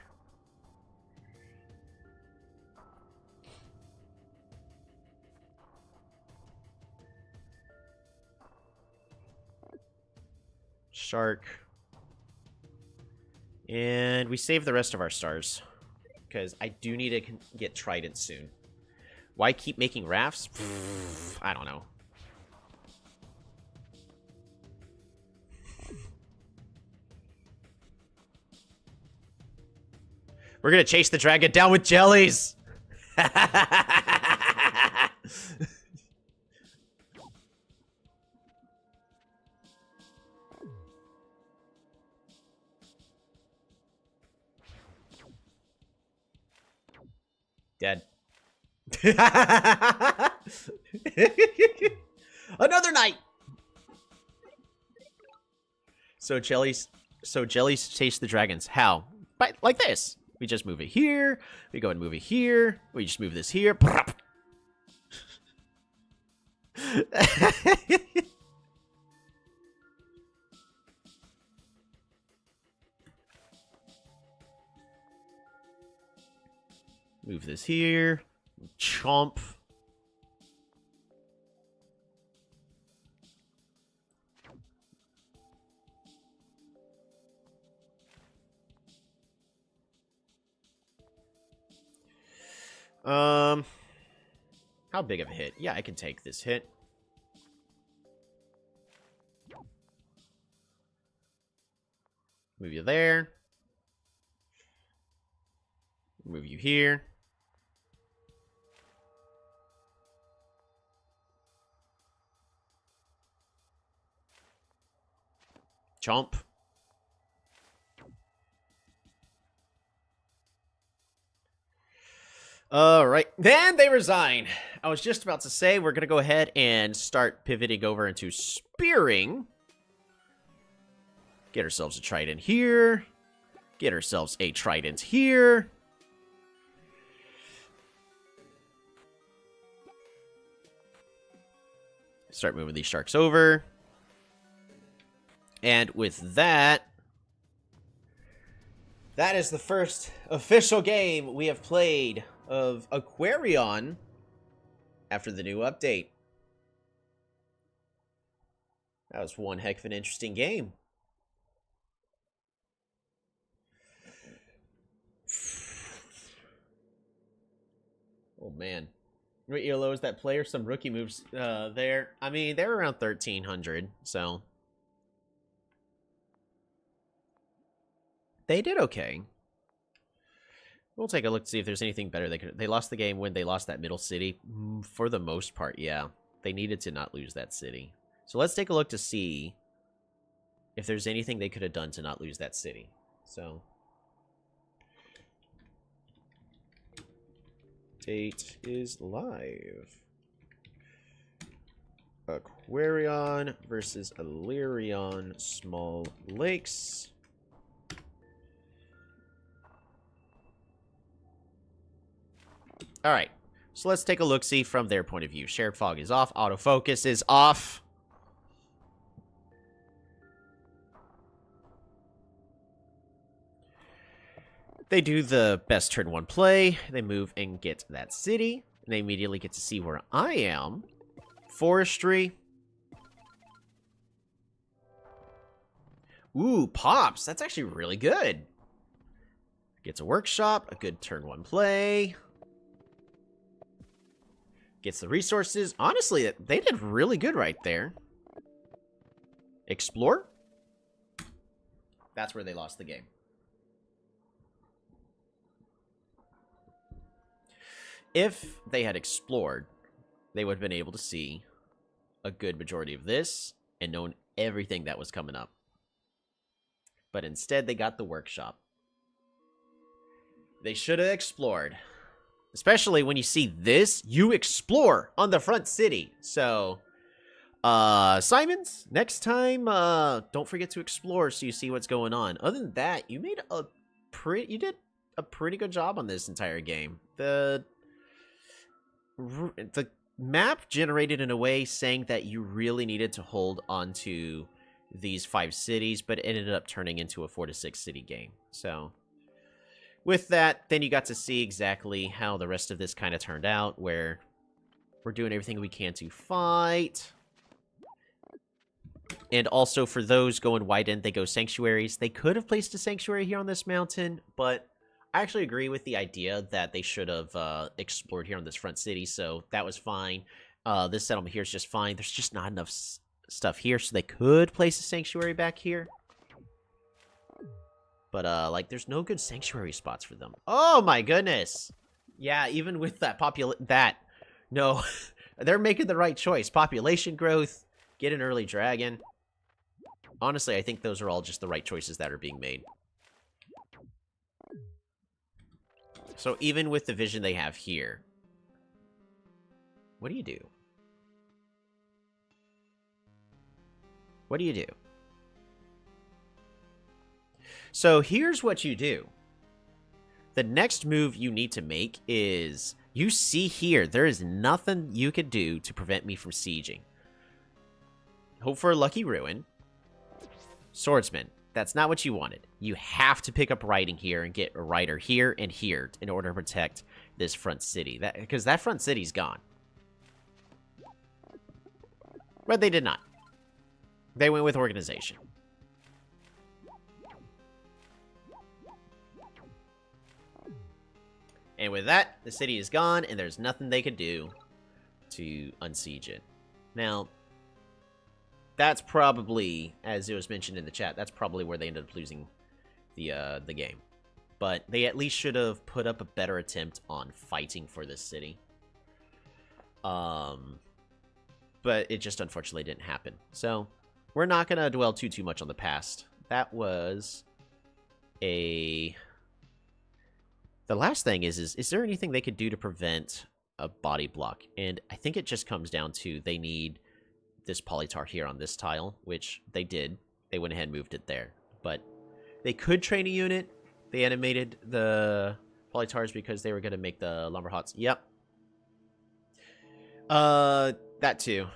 Shark. And we save the rest of our stars. Because I do need to get Trident soon. Why keep making rafts? I don't know. We're gonna chase the dragon down with jellies! Dead. Another night. So jellies chase the dragons. How? By like this. We just move it here. We go and move it here. We just move this here. Move this here. Chomp. How big of a hit? Yeah, I can take this hit. Move you there. Move you here. Chomp. Alright, then they resign. I was just about to say we're going to go ahead and start pivoting over into spearing. Get ourselves a trident here. Get ourselves a trident here. Start moving these sharks over. And with that, that is the first official game we have played of Aquarion after the new update. That was one heck of an interesting game. Oh, man. What ELO is that player? Some rookie moves there. I mean, they're around 1,300, so... They did okay. We'll take a look to see if there's anything better they could... They lost the game when they lost that middle city. For the most part, yeah. They needed to not lose that city. So let's take a look to see if there's anything they could have done to not lose that city. So... Date is live. Aquarion versus Illyrion Small Lakes. Alright, so let's take a look-see from their point of view. Shared fog is off. Autofocus is off. They do the best turn one play. They move and get that city. And they immediately get to see where I am. Forestry. Ooh, pops. That's actually really good. Gets a workshop. A good turn one play. Gets the resources. Honestly, they did really good right there. Explore. That's where they lost the game. If they had explored, they would have been able to see a good majority of this and known everything that was coming up. But instead, they got the workshop. They should have explored. Especially when you see this, you explore on the front city. So, Simons, next time, don't forget to explore so you see what's going on. Other than that, you did a pretty good job on this entire game. The map generated in a way saying that you really needed to hold on to these 5 cities, but it ended up turning into a 4 to 6 city game. So, with that, then you got to see exactly how the rest of this kind of turned out, where we're doing everything we can to fight. And also, for those going wide end, they go sanctuaries. They could have placed a sanctuary here on this mountain, but I actually agree with the idea that they should have explored here on this front city, so that was fine. This settlement here is just fine. There's just not enough stuff here, so they could place a sanctuary back here. But, like, there's no good sanctuary spots for them. Oh, my goodness! Yeah, even with that no, they're making the right choice. Population growth, get an early dragon. Honestly, I think those are all just the right choices that are being made. So even with the vision they have here, what do you do? What do you do? So here's what you do. The next move you need to make is, you see here, there is nothing you could do to prevent me from sieging. Hope for a lucky ruin. Swordsman. That's not what you wanted. You have to pick up riding here and get a rider here and here in order to protect this front city. Because that front city's gone. But they did not. They went with organization. And with that, the city is gone, and there's nothing they could do to unsiege it. Now, that's probably, as it was mentioned in the chat, that's probably where they ended up losing the game. But they at least should have put up a better attempt on fighting for this city. But it just unfortunately didn't happen. So, we're not going to dwell too much on the past. That was a... The last thing is there anything they could do to prevent a body block? And I think it just comes down to they need this polytar here on this tile, which they did. They went ahead and moved it there. But they could train a unit. They animated the polytars because they were going to make the lumber hots. Yep. That too.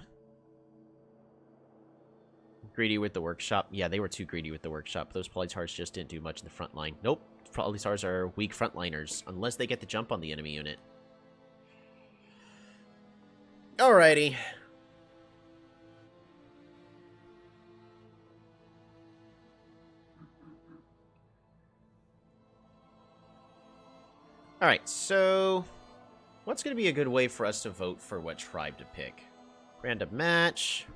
Greedy with the workshop. Yeah, they were too greedy with the workshop. Those polytars just didn't do much in the front line. Nope. Polytars are weak frontliners, unless they get the jump on the enemy unit. Alrighty. Alright, so... what's going to be a good way for us to vote for what tribe to pick? Random match...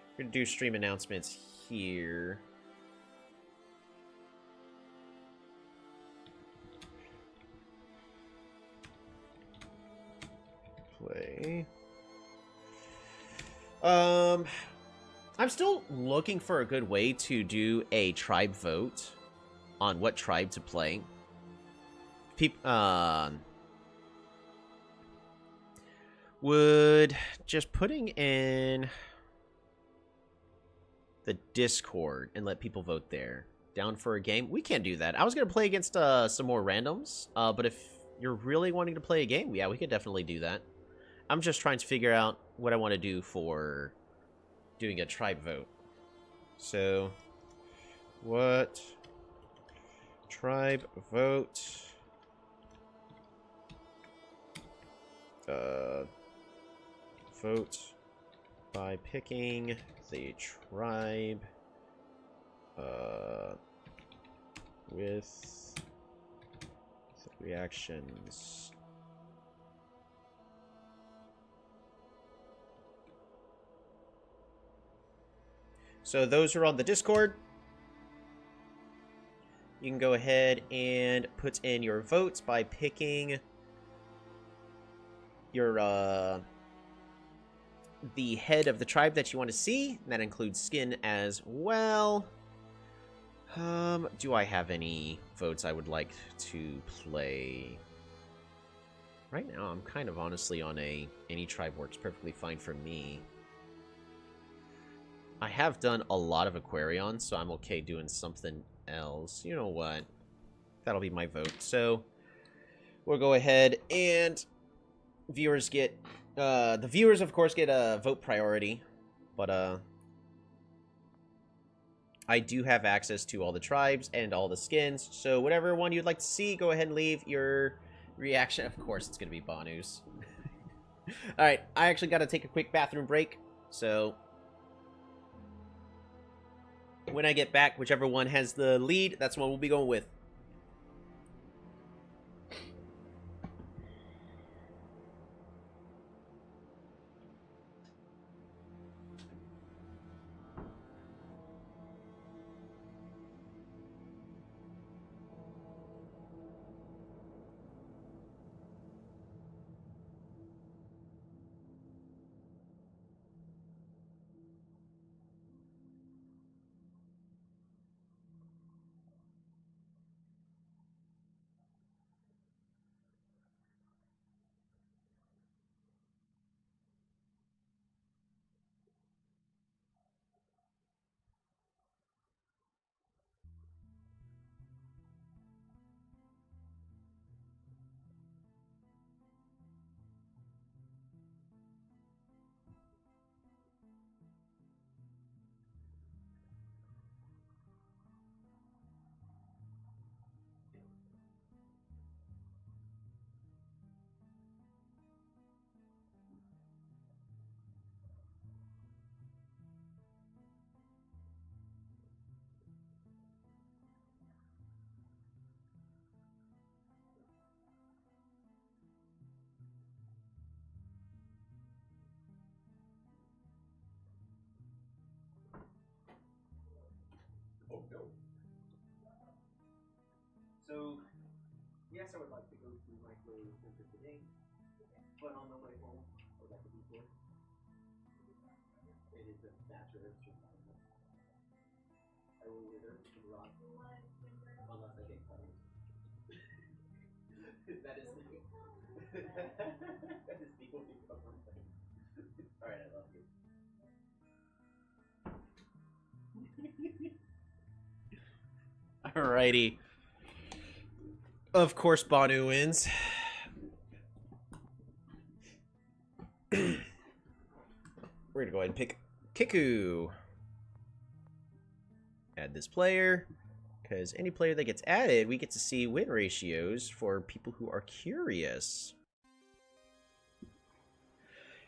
We're going to do stream announcements here. Play. I'm still looking for a good way to do a tribe vote on what tribe to play. Would just putting in the Discord and let people vote there. Down for a game? We can't do that. I was going to play against some more randoms, but if you're really wanting to play a game, yeah, we could definitely do that. I'm just trying to figure out what I want to do for doing a tribe vote. So, what tribe vote? Vote by picking the tribe with reactions. So those are on the Discord. You can go ahead and put in your votes by picking your the head of the tribe that you want to see. And that includes skin as well. Do I have any votes I would like to play? Right now, I'm kind of honestly on any tribe works perfectly fine for me. I have done a lot of Aquarion, so I'm okay doing something else. You know what? That'll be my vote. So, we'll go ahead and viewers get... the viewers, of course, get a vote priority. But, I do have access to all the tribes and all the skins. So, whatever one you'd like to see, go ahead and leave your reaction. Of course, it's going to be Banu's. Alright, I actually got to take a quick bathroom break. So... when I get back, whichever one has the lead, that's the one we'll be going with. So, yes, I would like to go to my play center today, but on the way home, I would like to be there. It is a matter of survival. I will wither and rot unless I get caught. That is that is the only problem. Alright, I love you. Alrighty. Of course, Banu wins. We're gonna go ahead and pick Kiku. Add this player, because any player that gets added, we get to see win ratios for people who are curious.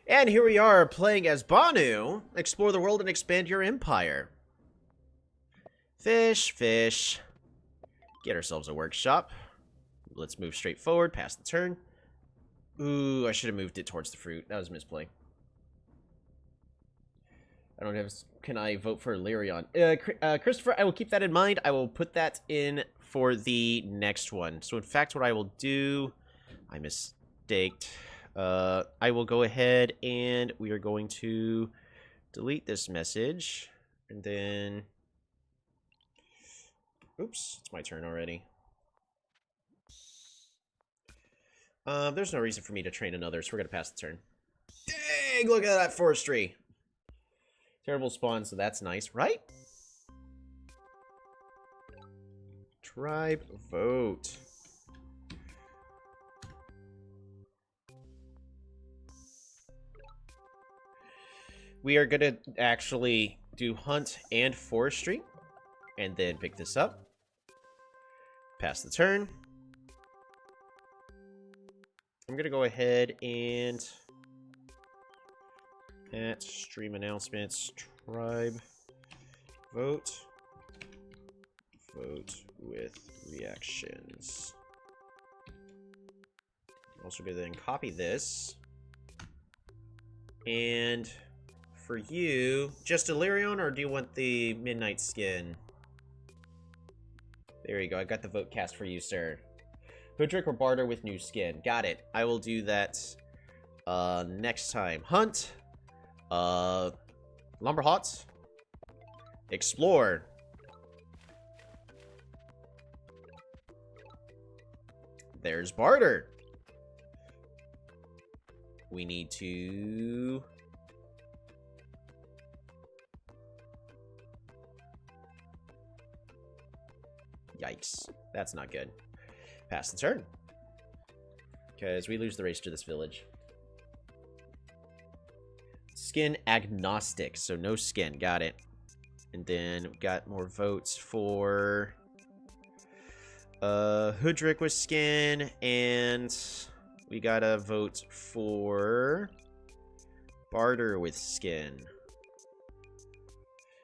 And here we are playing as Banu. Explore the world and expand your empire. Fish, fish. Get ourselves a workshop. Let's move straight forward, past the turn. Ooh, I should have moved it towards the fruit. That was a misplay. I don't have... Can I vote for Lyrion? Christopher, I will keep that in mind. I will put that in for the next one. So, in fact, what I will do... I mistaked. I will go ahead and we are going to delete this message. And then... Oops, it's my turn already. There's no reason for me to train another, so we're going to pass the turn. Dang, look at that forestry. Terrible spawn, so that's nice, right? Tribe vote. We are going to actually do hunt and forestry, and then pick this up. Pass the turn. I'm going to go ahead and at stream announcements, tribe, vote with reactions. I'm also going to then copy this. And for you, just Illyrion, or do you want the Midnight Skin? There you go. I got the vote cast for you, sir. Hoodrick or barter with new skin. Got it. I will do that next time. Hunt. Lumberhots. Explore. There's barter. We need to... Yikes. That's not good. Pass the turn. Because we lose the race to this village. Skin agnostic. So no skin. Got it. And then we got more votes for... Hoodrick with skin. And we got a vote for... barter with skin.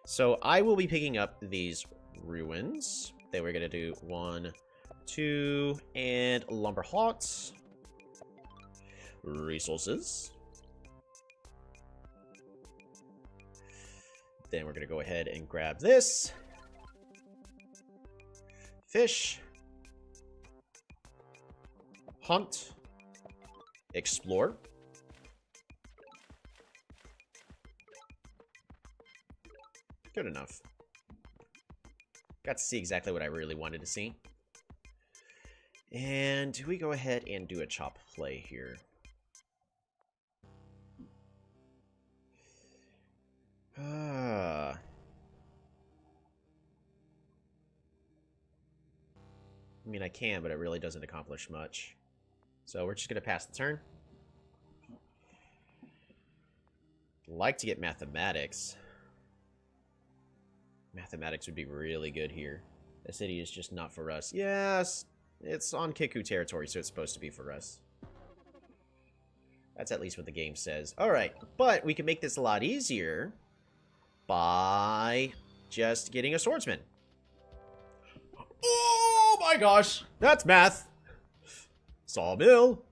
So I will be picking up these ruins. Then we're going to do 1, 2, and Lumberhots. Resources. Then we're going to go ahead and grab this. Fish. Hunt. Explore. Good enough. Got to see exactly what I really wanted to see. And we go ahead and do a chop play here. I mean, I can, but it really doesn't accomplish much. So we're just going to pass the turn. Like to get mathematics. Mathematics would be really good here. The city is just not for us. Yes, it's on Kiku territory, so it's supposed to be for us. That's at least what the game says. Alright, but we can make this a lot easier by just getting a swordsman. Oh my gosh, that's math. Sawmill.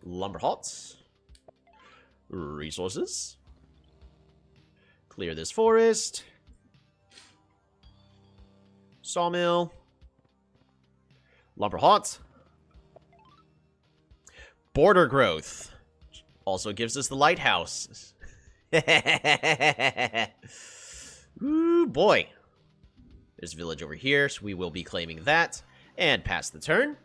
Lumberhots. Resources. Clear this forest. Sawmill. Lumberhaunt. Border growth. Also gives us the lighthouse. Ooh, boy. There's a village over here, so we will be claiming that. And pass the turn.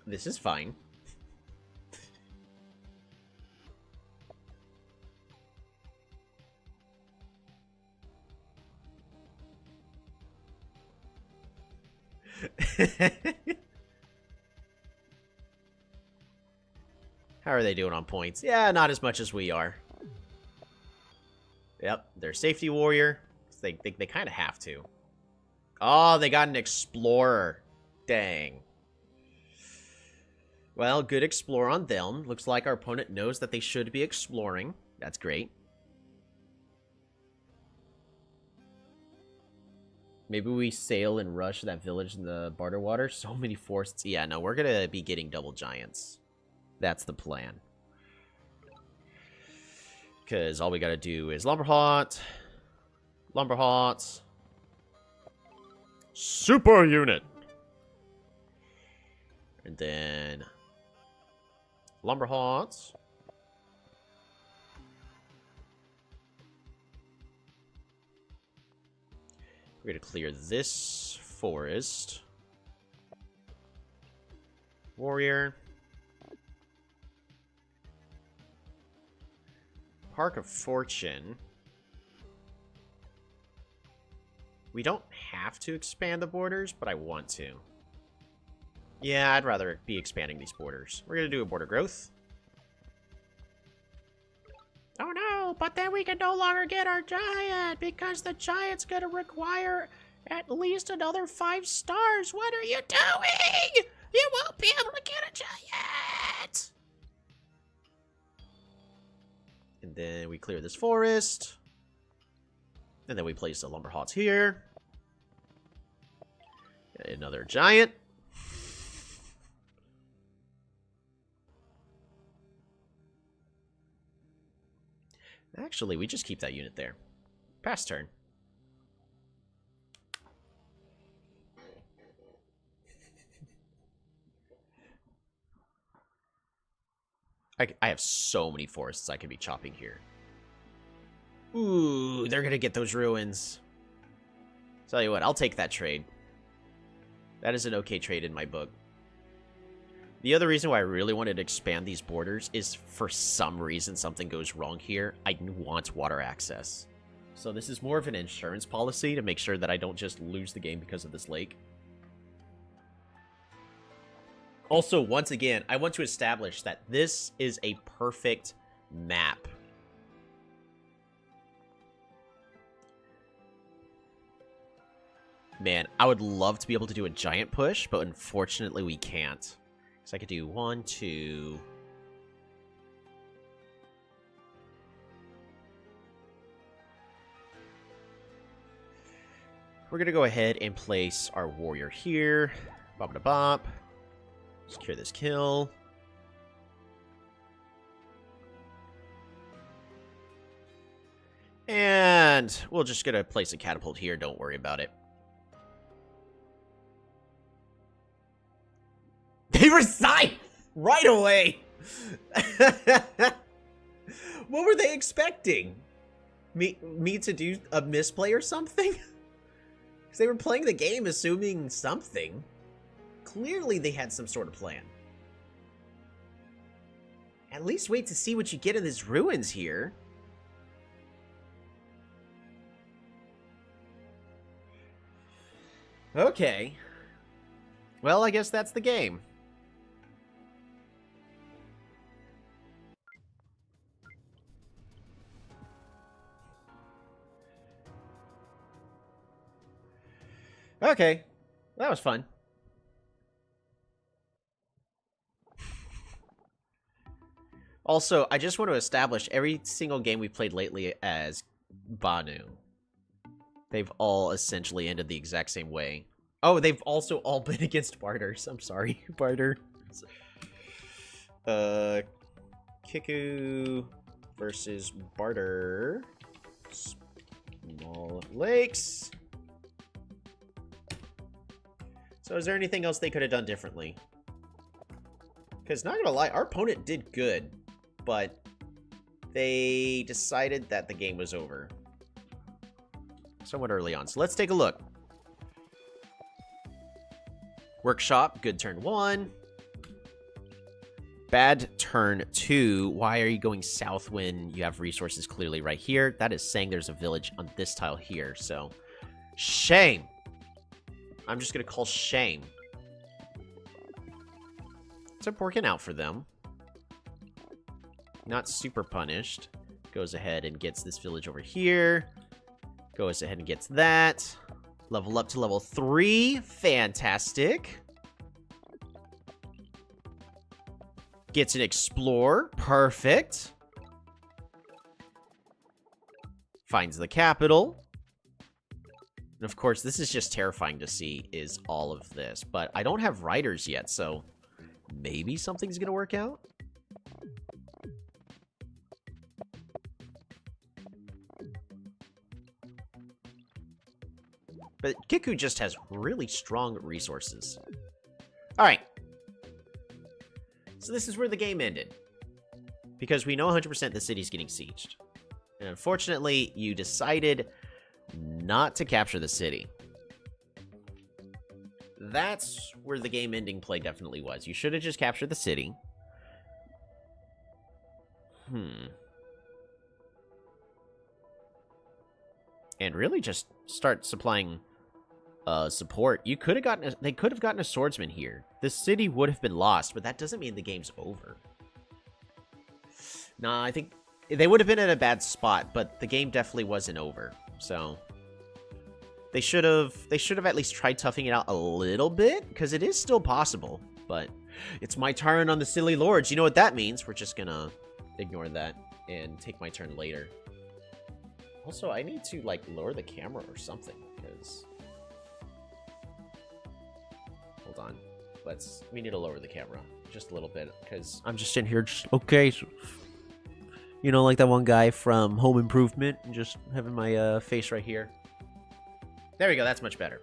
This is fine. How are they doing on points? Yeah, not as much as we are. Yep, they're safety warrior. They kind of have to. Oh, they got an explorer. Dang. Well, good explore on them. Looks like our opponent knows that they should be exploring. That's great. Maybe we sail and rush that village in the barter water. So many forests. Yeah, no, we're going to be getting double giants. That's the plan. Because all we got to do is Lumberhaunt. Lumberhaunt. Super unit. And then Lumberhaunt. We're going to clear this forest. Warrior. Park of Fortune. We don't have to expand the borders, but I want to. Yeah, I'd rather be expanding these borders. We're going to do a border growth. Oh no, but then we can no longer get our giant because the giant's going to require at least another 5 stars. What are you doing? You won't be able to get a giant. And then we clear this forest. And then we place the Lumberhaunt here. Another giant. Actually, we just keep that unit there. Pass turn. I have so many forests I could be chopping here. Ooh, they're going to get those ruins. Tell you what, I'll take that trade. That is an okay trade in my book. The other reason why I really wanted to expand these borders is for some reason something goes wrong here. I want water access. So this is more of an insurance policy to make sure that I don't just lose the game because of this lake. Also, once again, I want to establish that this is a perfect map. Man, I would love to be able to do a giant push, but unfortunately we can't. So I could do 1, 2... We're going to go ahead and place our warrior here. Bop-da-bop. Secure this kill. And we're just going to place a catapult here. Don't worry about it. They resign right away. What were they expecting? Me to do a misplay or something? Because they were playing the game assuming something. Clearly they had some sort of plan. At least wait to see what you get in these ruins here. Okay. Well, I guess that's the game. Okay. That was fun. Also, I just want to establish every single game we played lately as Banu. They've all essentially ended the exact same way. Oh, they've also all been against barters. I'm sorry, barter. Kiku versus Barter. Small lakes. So is there anything else they could have done differently? Because not gonna lie, our opponent did good, but they decided that the game was over somewhat early on. So let's take a look. Workshop, good turn 1. Bad turn 2. Why are you going south when you have resources clearly right here? That is saying there's a village on this tile here, so shame. I'm just gonna call shame. It's working out for them. Not super punished. Goes ahead and gets this village over here. Goes ahead and gets that. Level up to level 3. Fantastic. Gets an explorer. Perfect. Finds the capital. And of course, this is just terrifying to see, is all of this. But I don't have riders yet, so maybe something's going to work out. But Kiku just has really strong resources. Alright. So this is where the game ended. Because we know 100% the city's getting sieged. And unfortunately, you decided not to capture the city. That's where the game ending play definitely was. You should have just captured the city. And really just start supplying support. You could have gotten they could have gotten a swordsman here. The city would have been lost, but that doesn't mean the game's over. Nah, I think they would have been in a bad spot, but the game definitely wasn't over. So they should have at least tried toughing it out a little bit, because it is still possible. But it's my turn on the silly lords. You know what that means? We're just gonna ignore that and take my turn later. Also, I need to like lower the camera or something, because hold on. We need to lower the camera just a little bit, because I'm just in here just okay. So, you know, like that one guy from Home Improvement, just having my face right here. There we go, that's much better.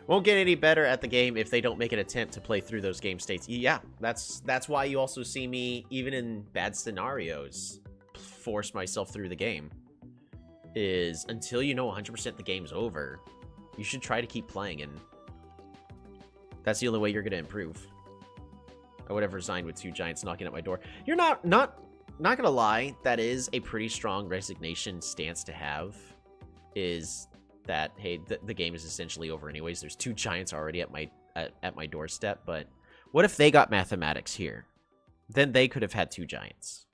Won't get any better at the game if they don't make an attempt to play through those game states. Yeah, that's why you also see me, even in bad scenarios, force myself through the game. Is until you know 100% the game's over, you should try to keep playing, and that's the only way you're going to improve. I would have resigned with 2 giants knocking at my door. You're not gonna lie, that is a pretty strong resignation stance to have. Is that, hey, the game is essentially over anyways. There's 2 giants already at my doorstep, but what if they got mathematics here? Then they could have had 2 giants.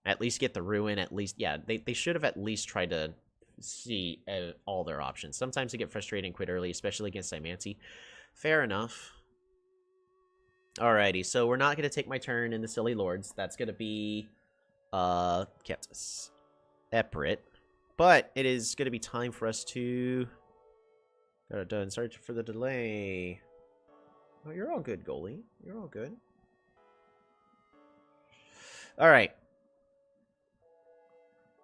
At least get the ruin, at least, yeah, they should have at least tried to see all their options. Sometimes they get frustrated and quit early, especially against Simanti. Fair enough. Alrighty, so we're not going to take my turn in the Silly Lords. That's going to be, Keptis. Eprit. But it is going to be time for us to... Got it done. Sorry for the delay. Oh, you're all good, goalie. You're all good. Alright.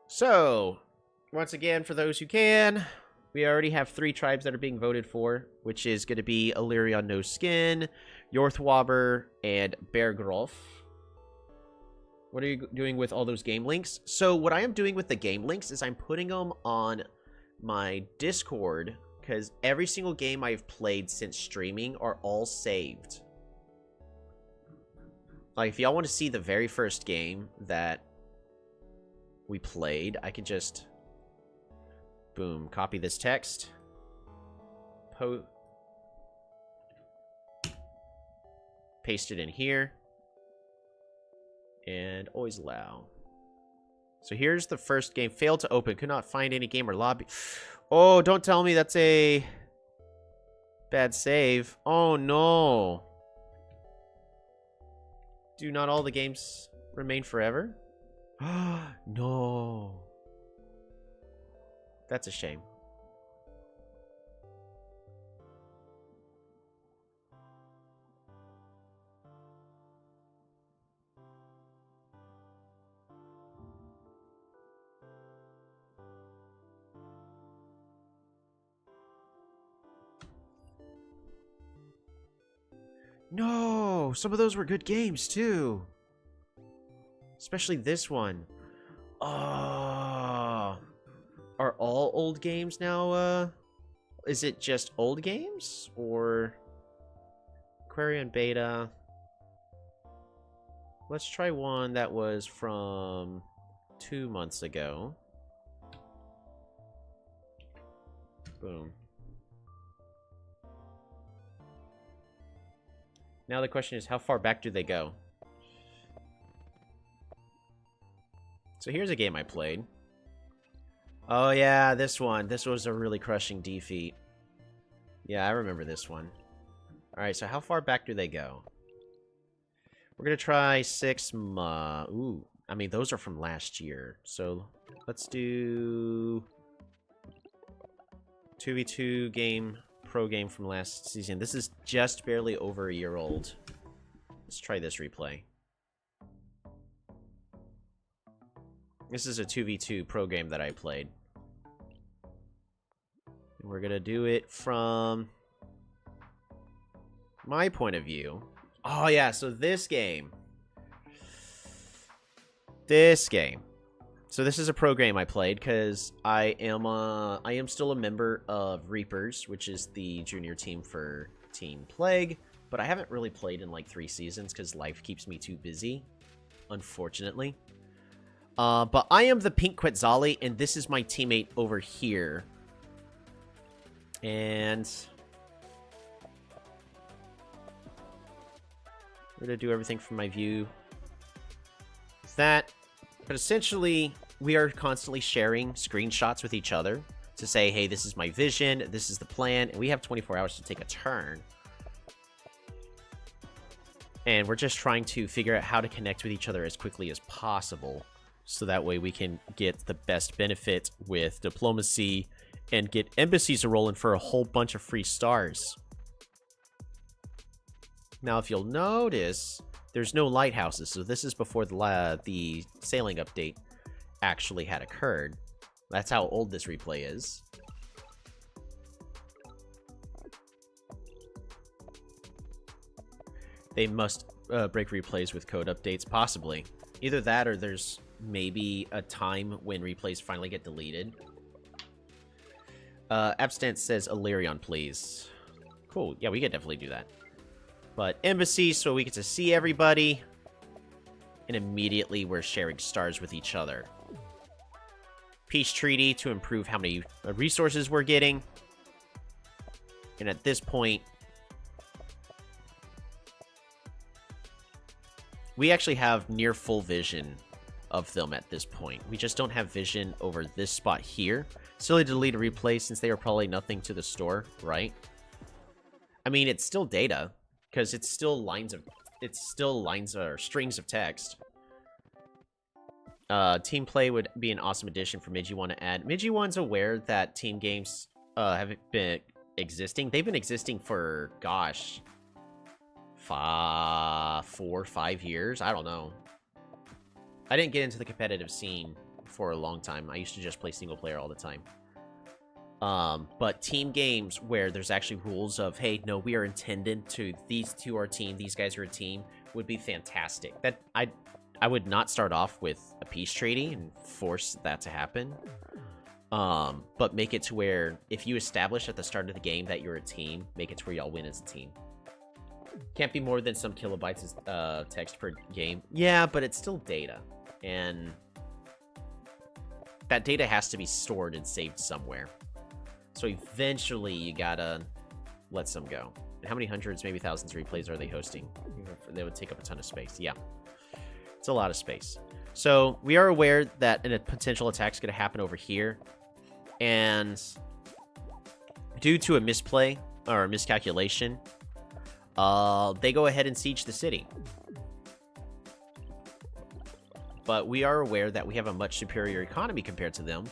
So, once again, for those who can, we already have 3 tribes that are being voted for, which is going to be Illyrian No Skin, Yorthwobber, and Beargrolf. What are you doing with all those game links? So what I am doing with the game links is I'm putting them on my Discord, because every single game I've played since streaming are all saved. Like, if y'all want to see the very first game that we played, I can just, boom, copy this text, paste it in here, and always allow. So here's the first game. Failed to open. Could not find any game or lobby. Oh, don't tell me that's a bad save. Oh, no. Do not all the games remain forever? No. That's a shame. No! Some of those were good games, too. Especially this one. Oh. Are all old games now, is it just old games? Or... Aquarion Beta... Let's try one that was from 2 months ago. Boom. Now the question is, how far back do they go? So here's a game I played. Oh yeah, this one. This was a really crushing defeat. Yeah, I remember this one. Alright, so how far back do they go? We're gonna try 6 months. Ooh, I mean, those are from last year. So let's do 2v2 game, pro game from last season. This is just barely over a year old. Let's try this replay. This is a 2v2 pro game that I played. And we're gonna do it from my point of view. Oh yeah, so this game. So this is a pro game I played because I am still a member of Reapers, which is the junior team for Team Plague, but I haven't really played in like 3 seasons because life keeps me too busy, unfortunately. But I am the Pink Quetzali, and this is my teammate over here. And we're gonna do everything from my view. That, but essentially, we are constantly sharing screenshots with each other to say, hey, this is my vision, this is the plan, and we have 24 hours to take a turn. And we're just trying to figure out how to connect with each other as quickly as possible, so that way we can get the best benefit with diplomacy and get embassies rolling for a whole bunch of free stars. Now, if you'll notice, there's no lighthouses, so this is before the sailing update actually had occurred. That's how old this replay is. They must break replays with code updates, possibly. Either that or there's maybe a time when replays finally get deleted. Abstinence says Illyrion, please. Cool, yeah, we could definitely do that. But embassy, so we get to see everybody. And immediately we're sharing stars with each other. Peace treaty to improve how many resources we're getting. And at this point, we actually have near full vision of them at this point. We just don't have vision over this spot here. Silly to delete a replay since they are probably nothing to the store, right? I mean, it's still data. Because it's still lines or strings of text. Team play would be an awesome addition for Midgie One to add. Midgie One's aware that team games have been existing. They've been existing for, gosh, 4 or 5 years. I don't know. I didn't get into the competitive scene for a long time. I used to just play single player all the time. But team games where there's actually rules of, hey, no, we are intended to, these two are a team, these guys are a team, would be fantastic. That I would not start off with a peace treaty and force that to happen. But make it to where if you establish at the start of the game that you're a team, make it to where y'all win as a team. Can't be more than some kilobytes of text per game. Yeah, but it's still data. And that data has to be stored and saved somewhere. So eventually, you gotta let some go. And how many hundreds, maybe thousands of replays are they hosting? They would take up a ton of space. Yeah. It's a lot of space. So we are aware that a potential attack is going to happen over here. And due to a misplay or a miscalculation, they go ahead and siege the city. But we are aware that we have a much superior economy compared to them.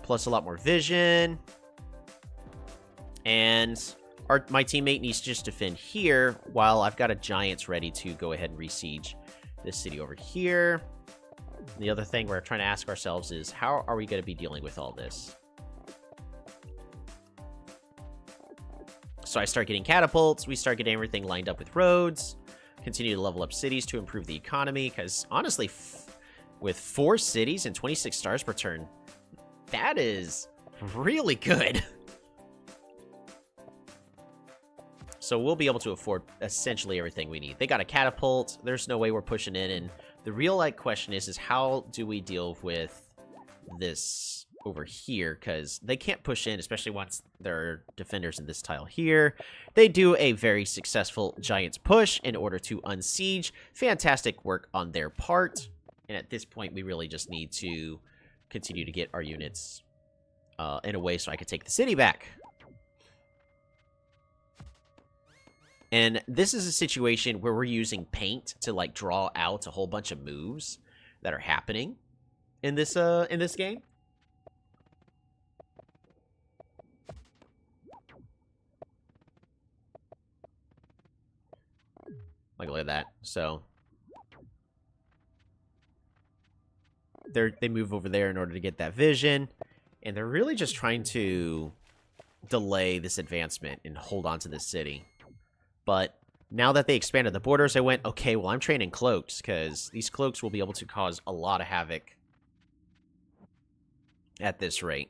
Plus a lot more vision. And my teammate needs to just defend here while I've got a Giants ready to go ahead and re-siege this city over here. The other thing we're trying to ask ourselves is, how are we going to be dealing with all this? So I start getting catapults. We start getting everything lined up with roads. Continue to level up cities to improve the economy. Because honestly, with 4 cities and 26 stars per turn, that is really good. So we'll be able to afford essentially everything we need. They got a catapult. There's no way we're pushing in. And the real question is how do we deal with this over here? Because they can't push in, especially once there are defenders in this tile here. They do a very successful Giants push in order to unsiege. Fantastic work on their part. And at this point, we really just need to continue to get our units in a way so I can take the city back. And this is a situation where we're using paint to, like, draw out a whole bunch of moves that are happening in this game. Like, look at that. So they move over there in order to get that vision, and they're really just trying to delay this advancement and hold on to this city. But now that they expanded the borders, I went, okay, well, I'm training cloaks, because these cloaks will be able to cause a lot of havoc at this rate.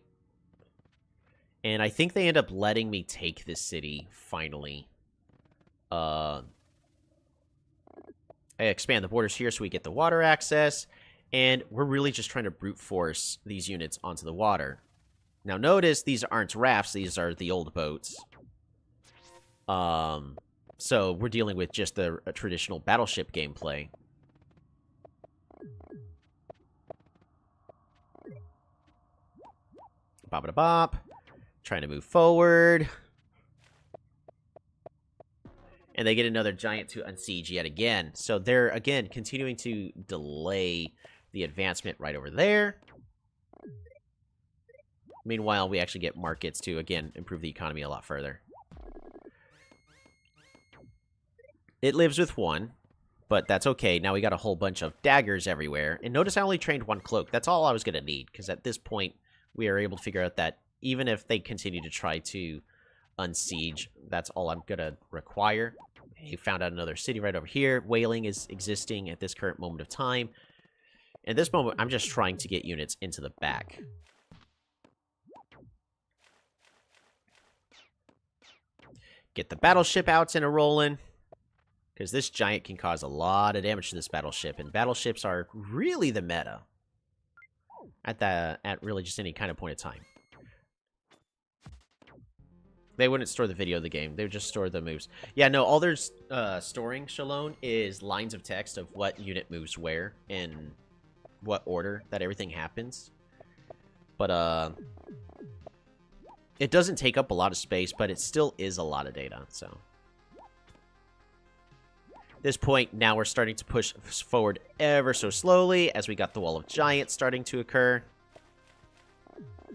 And I think they end up letting me take this city, finally. I expand the borders here so we get the water access, and we're really just trying to brute force these units onto the water. Now, notice these aren't rafts, these are the old boats. So we're dealing with just the traditional battleship gameplay. Bop-a-da-bop. Trying to move forward. And they get another giant to unsiege yet again. So they're, again, continuing to delay the advancement right over there. Meanwhile, we actually get markets to, again, improve the economy a lot further. It lives with 1, but that's okay. Now we got a whole bunch of daggers everywhere. And notice I only trained 1 cloak. That's all I was going to need, because at this point, we are able to figure out that even if they continue to try to unsiege, that's all I'm going to require. He found out another city right over here. Whaling is existing at this current moment of time. At this moment, I'm just trying to get units into the back. Get the battleship out and a-rolling. Because this giant can cause a lot of damage to this battleship. And battleships are really the meta. At really just any kind of point of time. They wouldn't store the video of the game. They would just store the moves. Yeah, no, all there's storing, Shalone, is lines of text of what unit moves where in what order that everything happens. But, it doesn't take up a lot of space, but it still is a lot of data, so. At this point, now we're starting to push forward ever so slowly as we got the Wall of Giants starting to occur.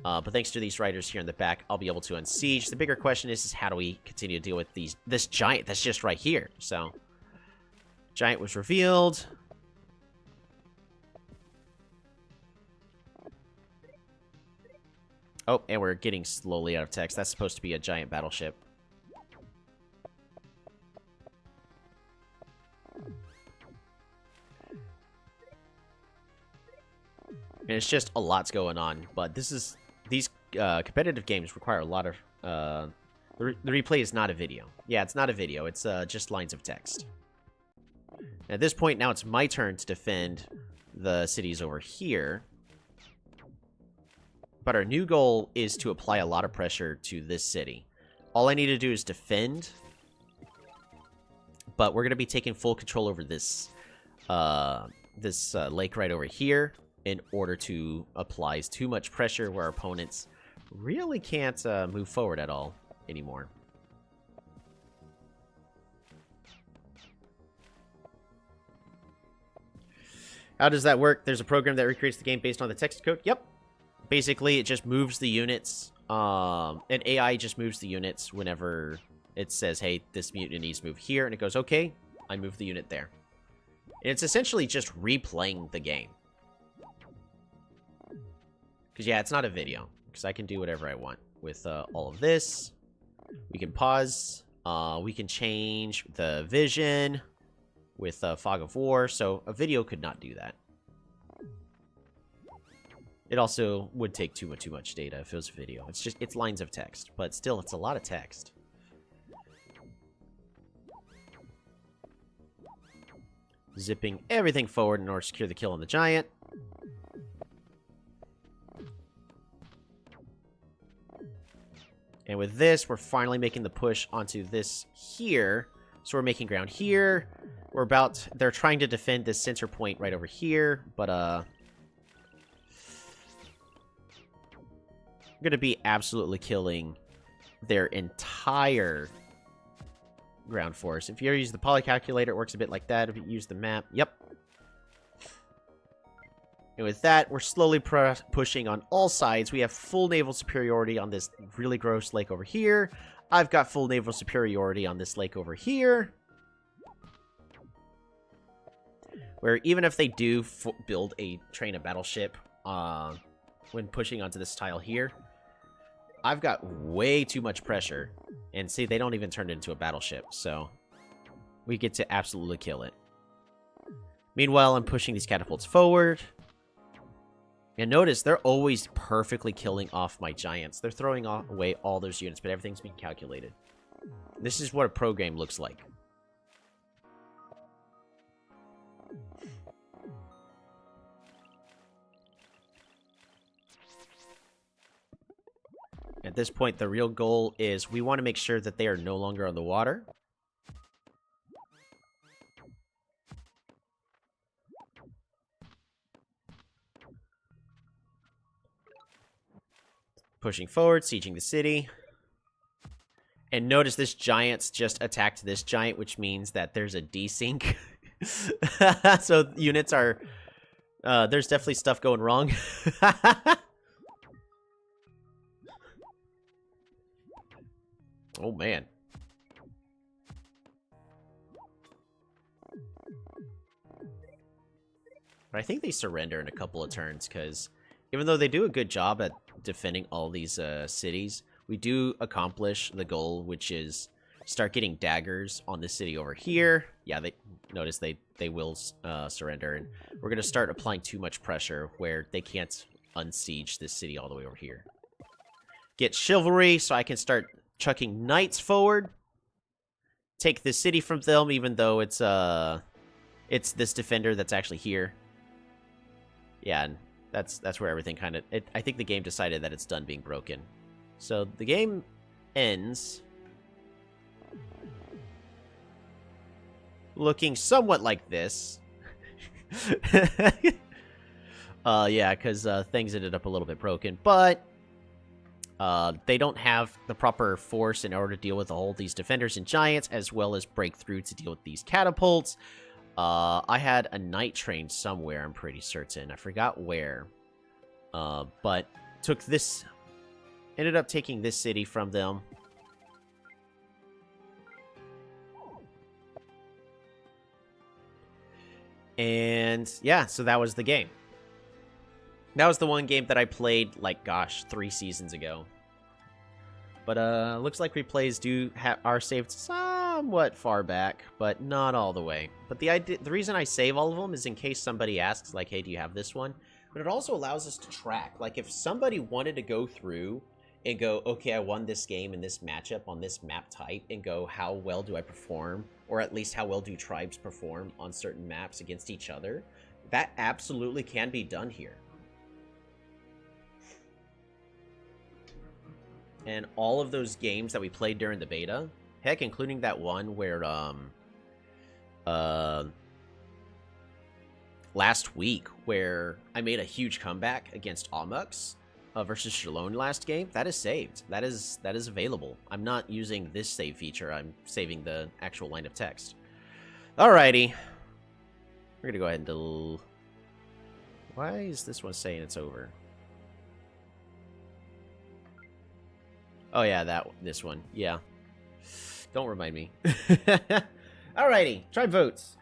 But thanks to these riders here in the back, I'll be able to unsiege. The bigger question is how do we continue to deal with this giant that's just right here? So, giant was revealed. Oh, and we're getting slowly out of text. That's supposed to be a giant battleship. And it's just a lot's going on, but these competitive games require a lot of the replay is not a video. Yeah, it's not a video. It's just lines of text. At this point, now it's my turn to defend the cities over here. But our new goal is to apply a lot of pressure to this city. All I need to do is defend. But we're going to be taking full control over this lake right over here in order to apply too much pressure where our opponents really can't move forward at all anymore. How does that work? There's a program that recreates the game based on the text code. Yep. Basically, it just moves the units. And AI just moves the units whenever it says, hey, this unit needs to move here. And it goes, okay, I move the unit there. And it's essentially just replaying the game. Because, yeah, it's not a video. Because I can do whatever I want with all of this. We can pause. We can change the vision with Fog of War, so a video could not do that. It also would take too much data if it was a video. It's lines of text, but still, it's a lot of text. Zipping everything forward in order to secure the kill on the giant. And with this, we're finally making the push onto this here. So we're making ground here. They're trying to defend this center point right over here, but I'm going to be absolutely killing their entire ground force. If you use the poly calculator, it works a bit like that. If you use the map, yep. And with that, we're slowly pushing on all sides. We have full naval superiority on this really gross lake over here. I've got full naval superiority on this lake over here. Where even if they do build a train of battleship when pushing onto this tile here, I've got way too much pressure. And see, they don't even turn it into a battleship, so we get to absolutely kill it. Meanwhile, I'm pushing these catapults forward. And notice, they're always perfectly killing off my giants. They're throwing away all those units, but everything's being calculated. This is what a pro game looks like. At this point, the real goal is we want to make sure that they are no longer on the water. Pushing forward, sieging the city. And notice this giant's just attacked this giant, which means that there's a desync. So units are... there's definitely stuff going wrong. Oh, man. But I think they surrender in a couple of turns, because even though they do a good job at defending all these cities, we do accomplish the goal, which is start getting daggers on this city over here. Yeah, notice they will surrender, and we're going to start applying too much pressure where they can't unsiege this city all the way over here. Get chivalry so I can start chucking knights forward. Take the city from them, even though it's this defender that's actually here. Yeah, and that's where everything kind of... I think the game decided that it's done being broken. So the game ends looking somewhat like this. Yeah, because things ended up a little bit broken, but they don't have the proper force in order to deal with all these defenders and giants, as well as break through to deal with these catapults. I had a night train somewhere, I'm pretty certain. I forgot where. But took this... Ended up taking this city from them. And, yeah, so that was the game. That was the one game that I played, like, gosh, 3 seasons ago. But, looks like replays are saved somewhat far back, but not all the way. But the reason I save all of them is in case somebody asks, like, hey, do you have this one? But it also allows us to track. Like, if somebody wanted to go through and go, okay, I won this game in this matchup on this map type, and go, how well do I perform? Or at least how well do tribes perform on certain maps against each other? That absolutely can be done here. And all of those games that we played during the beta, heck, including that one where, last week, where I made a huge comeback against Amux versus Shalone last game, that is saved. That is available. I'm not using this save feature. I'm saving the actual line of text. Alrighty. We're going to go ahead and delete. Why is this one saying it's over? Oh, yeah, this one. Yeah. Don't remind me. Alrighty. Tribe votes.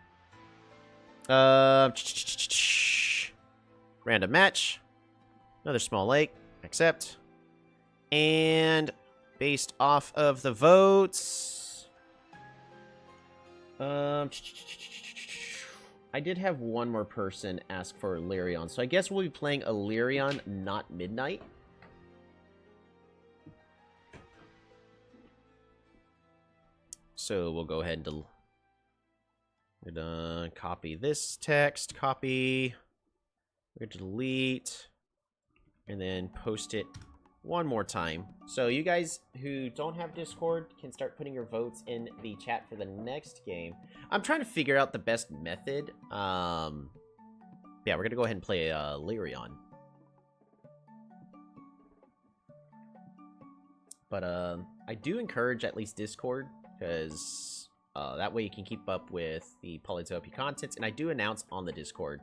Random match. Another small lake. Accept. And Based off of the votes. I did have one more person ask for Lyrion, so I guess we'll be playing a Lyrion, not Midnight. So we'll go ahead and copy this text, copy, we're gonna delete, and then post it one more time. So you guys who don't have Discord can start putting your votes in the chat for the next game. I'm trying to figure out the best method. Yeah, we're gonna go ahead and play Lyrion. But I do encourage at least Discord, because that way you can keep up with the Polytopia contents, and I do announce on the Discord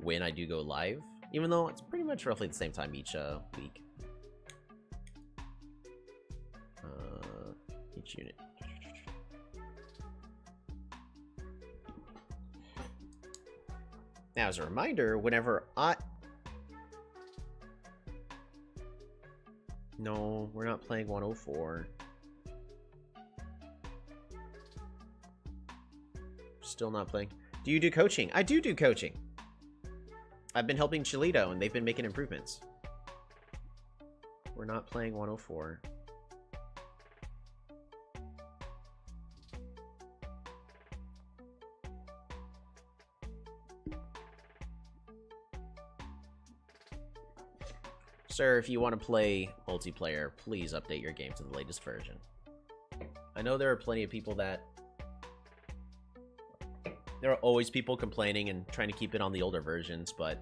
when I do go live, even though it's pretty much roughly the same time each week. Each unit. Now, as a reminder, whenever No, we're not playing 104. Still not playing. Do you do coaching? I do coaching. I've been helping Chilito, and they've been making improvements. We're not playing 104. Sir, if you want to play multiplayer, please update your game to the latest version. I know there are plenty of people that... There are always people complaining and trying to keep it on the older versions, but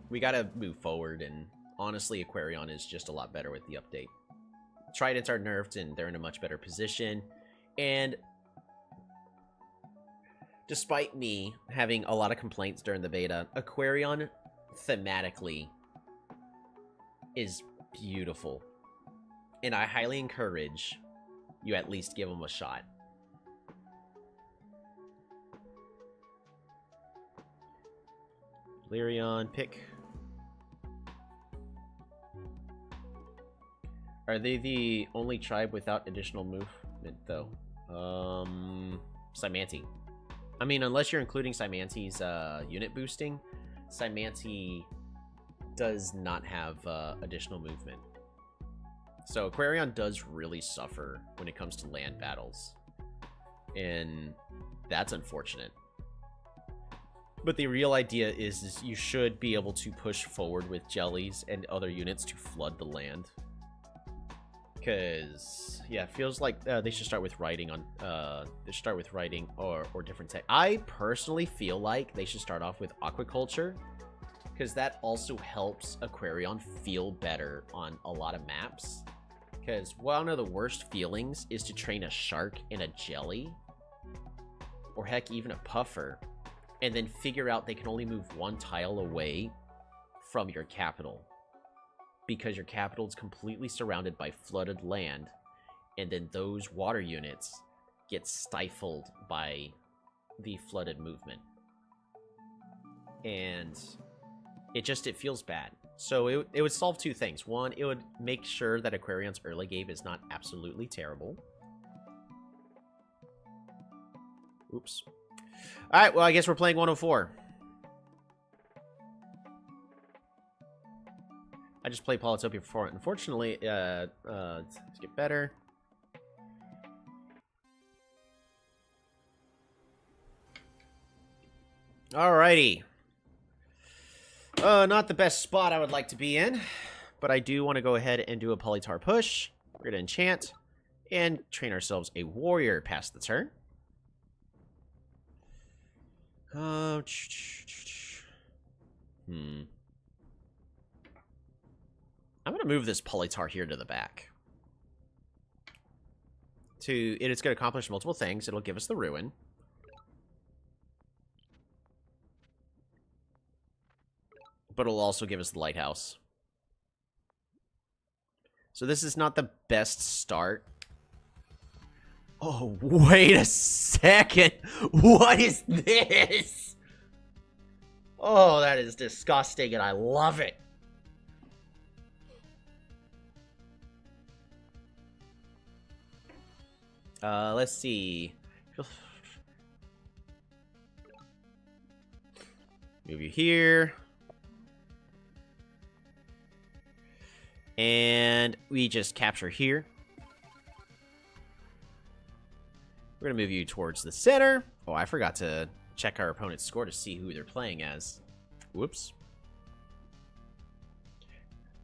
we gotta move forward, and honestly, Aquarion is just a lot better with the update. Tridents are nerfed, and they're in a much better position, and despite me having a lot of complaints during the beta, Aquarion, thematically, is beautiful, and I highly encourage you at least give them a shot. Lyrion, pick. Are they the only tribe without additional movement, though? Cymanti. I mean, unless you're including Cymanti's unit boosting, Cymanti does not have additional movement. So Aquarion does really suffer when it comes to land battles, and that's unfortunate. But the real idea is you should be able to push forward with jellies and other units to flood the land. Because, yeah, it feels like they should start with writing on, they should start with writing or different tech. I personally feel like they should start off with aquaculture, because that also helps Aquarion feel better on a lot of maps. Because one of the worst feelings is to train a shark in a jelly, or heck, even a puffer, and then figure out they can only move one tile away from your capital, because your capital is completely surrounded by flooded land, and then those water units get stifled by the flooded movement. And it feels bad. So it would solve two things. One, it would make sure that Aquarion's early game is not absolutely terrible. Oops. Alright, well, I guess we're playing 104. I just played Polytopia before. Unfortunately, let's get better. Alrighty. Not the best spot I would like to be in, but I do want to go ahead and do a Polytar push. We're going to enchant and train ourselves a warrior past the turn. I'm going to move this Polytar here to the back. It's going to accomplish multiple things. It'll give us the ruin. But it'll also give us the lighthouse. So this is not the best start. Oh, wait a second. What is this? Oh, that is disgusting, and I love it. Let's see. Move you here. And we just capture here. We're going to move you towards the center. Oh, I forgot to check our opponent's score to see who they're playing as. Whoops.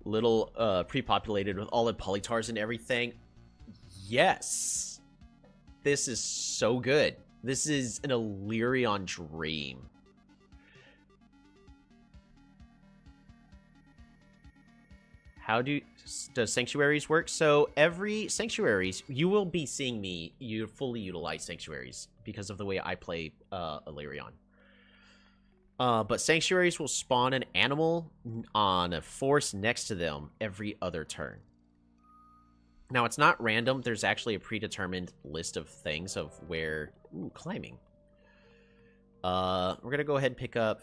Little pre-populated with all the polytars and everything. Yes. This is so good. This is an Illyrion dream. Does Sanctuaries work? So every Sanctuaries, you will be seeing me fully utilize Sanctuaries because of the way I play Illyrion. But Sanctuaries will spawn an animal on a force next to them every other turn. Now, it's not random. There's actually a predetermined list of things of where... Ooh, climbing. We're going to go ahead and pick up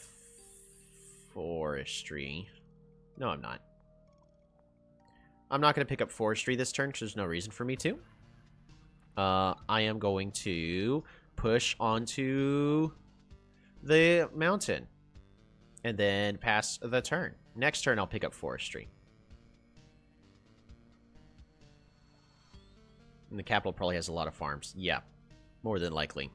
Forestry. No, I'm not. I'm not going to pick up Forestry this turn because there's no reason for me to. I am going to push onto the mountain and then pass the turn. Next turn, I'll pick up Forestry. And the capital probably has a lot of farms. Yeah, more than likely.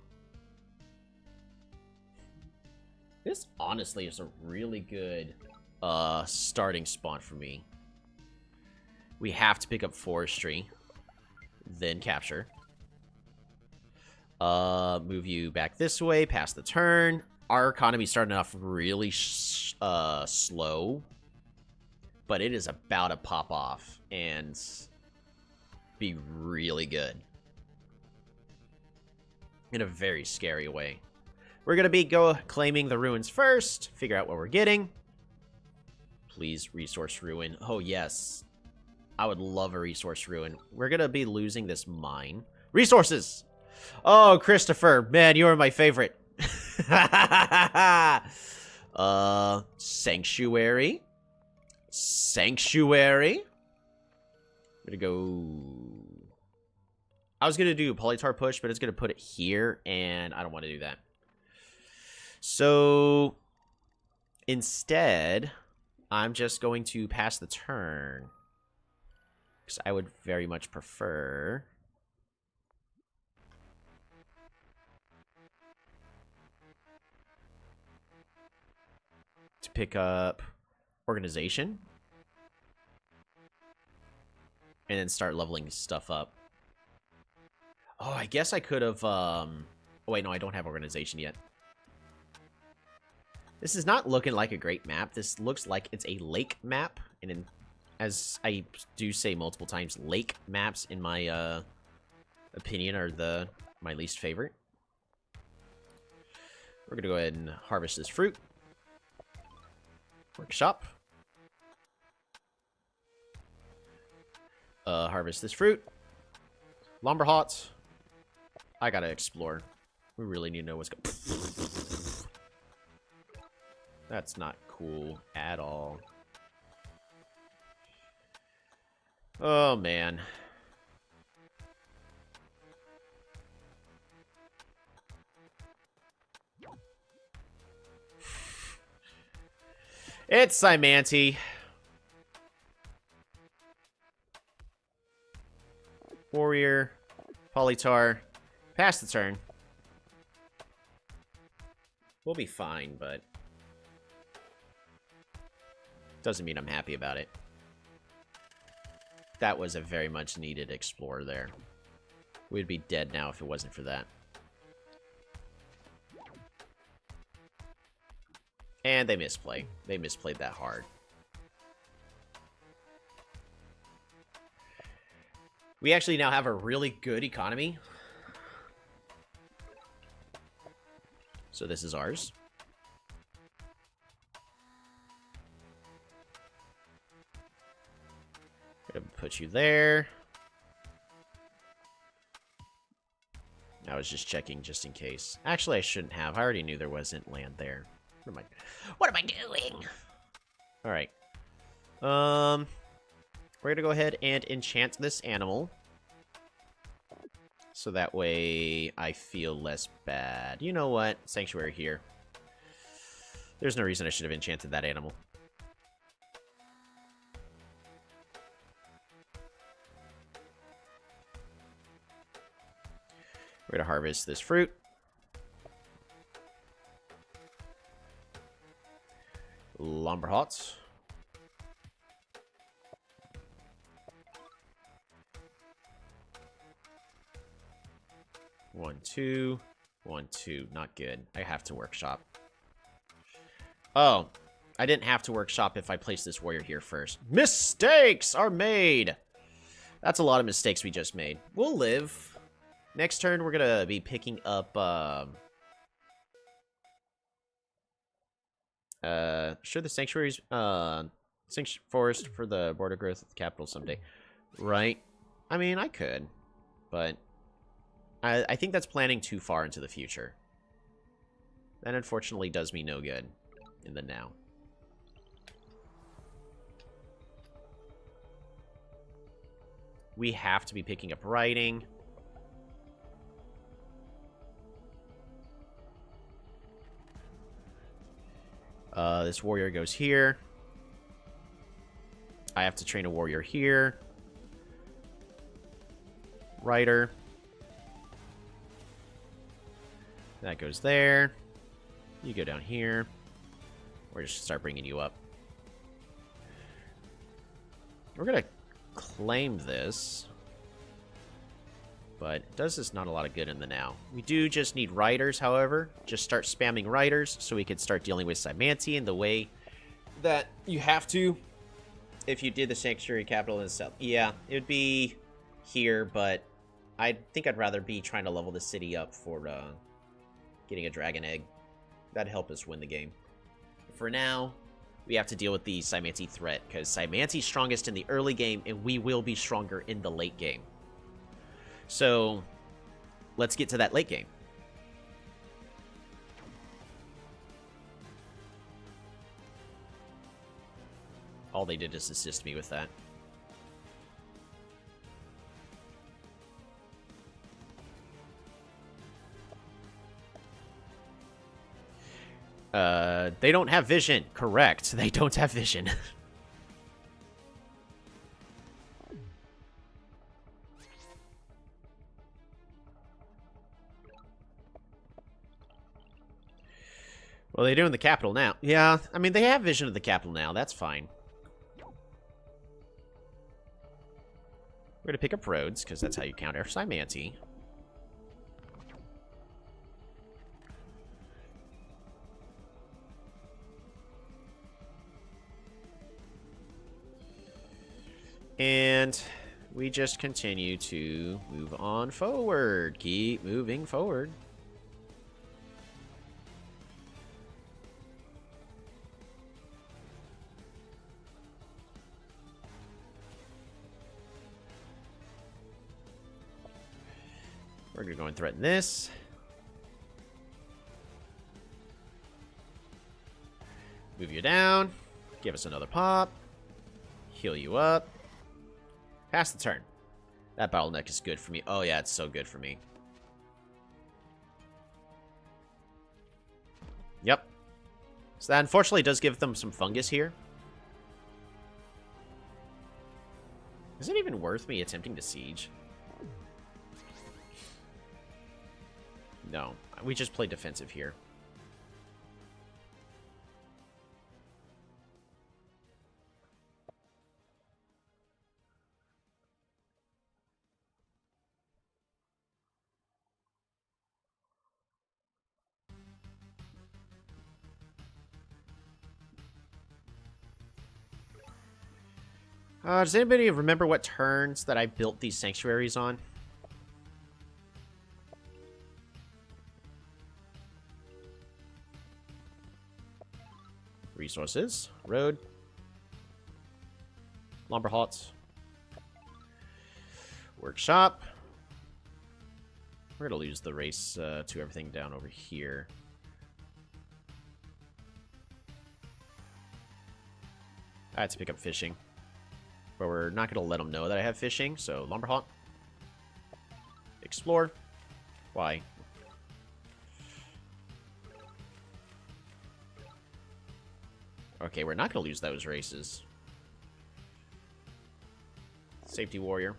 This honestly is a really good starting spawn for me. We have to pick up Forestry, then capture. Move you back this way, past the turn. Our economy's starting off really slow, but it is about to pop off and be really good in a very scary way. We're gonna be claiming the ruins first, figure out what we're getting. Please, resource ruin. Oh yes, I would love a resource ruin. We're gonna be losing this mine. Resources. Oh, Christopher, man, you are my favorite. Sanctuary. Sanctuary. I'm gonna go... I was gonna do a Polytar push, but it's gonna put it here, and I don't want to do that. So, instead, I'm just going to pass the turn. Because I would very much prefer... to pick up Organization. And then start leveling stuff up. Oh, I guess I could have... Oh, wait, no, I don't have Organization yet. This is not looking like a great map. This looks like it's a lake map. And in, as I do say multiple times, lake maps, in my opinion, are my least favorite. We're going to go ahead and harvest this fruit. Workshop. Harvest this fruit. Lumberhot. I gotta explore. We really need to know what's going on. That's not cool at all. Oh, man. It's Simanti. Warrior. Polytar. Pass the turn. We'll be fine, but... doesn't mean I'm happy about it. That was a very much needed explorer there. We'd be dead now if it wasn't for that. And they misplay. They misplayed that hard. We actually now have a really good economy. So this is ours. Gonna put you there. I was just checking just in case. Actually, I shouldn't have. I already knew there wasn't land there. What am I doing? All right. We're gonna go ahead and enchant this animal. So that way I feel less bad. You know what? Sanctuary here. There's no reason I should have enchanted that animal. We're going to harvest this fruit. Lumber huts. One, two. 1, 2. Not good. I have to workshop. Oh, I didn't have to workshop if I placed this warrior here first. Mistakes are made! That's a lot of mistakes we just made. We'll live. Next turn, we're going to be picking up... sure, the sanctuaries... forest for the border growth of the capital someday. Right? I mean, I could. But... I think that's planning too far into the future. That unfortunately does me no good in the now. We have to be picking up writing. This warrior goes here. I have to train a warrior here. Writer. That goes there. You go down here. We're just start bringing you up. We're going to claim this. But it does us not a lot of good in the now. We do just need writers, however. Just start spamming writers so we can start dealing with Cymanti in the way that you have to if you did the Sanctuary Capital in the south. Yeah, it would be here, but I think I'd rather be trying to level the city up for getting a dragon egg. That'd help us win the game. For now, we have to deal with the Cymanti threat, because Cymanti's strongest in the early game, and we will be stronger in the late game. So, let's get to that late game. All they did is assist me with that. They don't have vision. Correct. They don't have vision. Well, they do in the capital now. Yeah, I mean, they have vision of the capital now. That's fine. We're going to pick up roads, because that's how you counter Cymanti. And we just continue to move on forward. Keep moving forward. We're going to go and threaten this. Move you down. Give us another pop. Heal you up. Pass the turn. That bottleneck is good for me. Oh, yeah, it's so good for me. Yep. So that unfortunately does give them some fungus here. Is it even worth me attempting to siege? No. We just play defensive here. Does anybody remember what turns that I built these sanctuaries on? Resources. Road. Lumber huts. Workshop. We're going to lose the race to everything down over here. I had to pick up fishing. But we're not going to let them know that I have fishing, so lumber hut. Explore. Why? Okay, we're not going to lose those races. Safety warrior.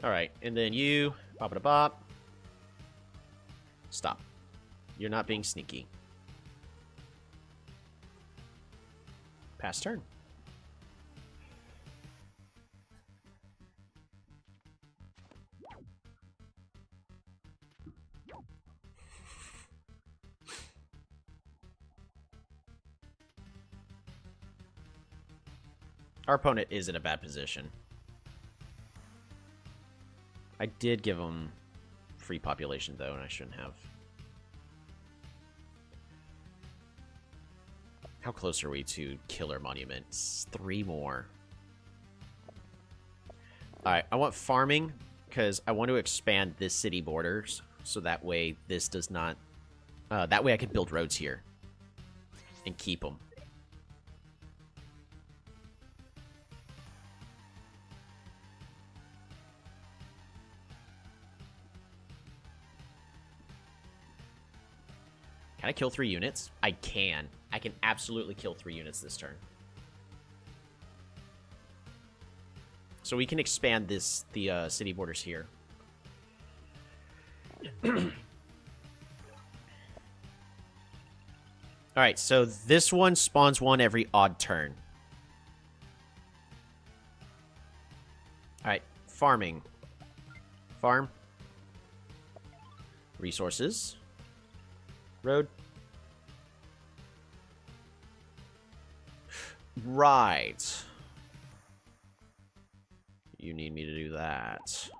Alright, and then you, bop-a-da-bop. Stop. You're not being sneaky. Pass turn. Our opponent is in a bad position. I did give him free population, though, and I shouldn't have. How close are we to Killer Monuments? 3 more. Alright, I want farming, because I want to expand this city borders, so that way this does not... that way I can build roads here. And keep them. Can I kill 3 units? I can. I can absolutely kill 3 units this turn. So we can expand the city borders here. Alright, so this one spawns 1 every odd turn. Alright, farming. Farm. Resources. Road. Right. You need me to do that.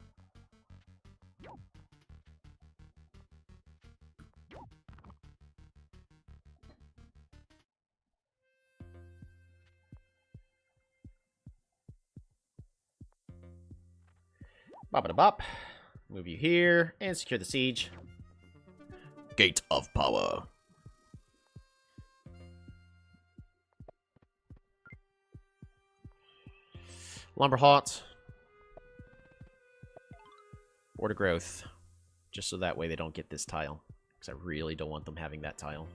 Bop-a-da-bop. Move you here and secure the siege. Gate of Power. Lumberhot. Order growth. Just so that way they don't get this tile. Because I really don't want them having that tile.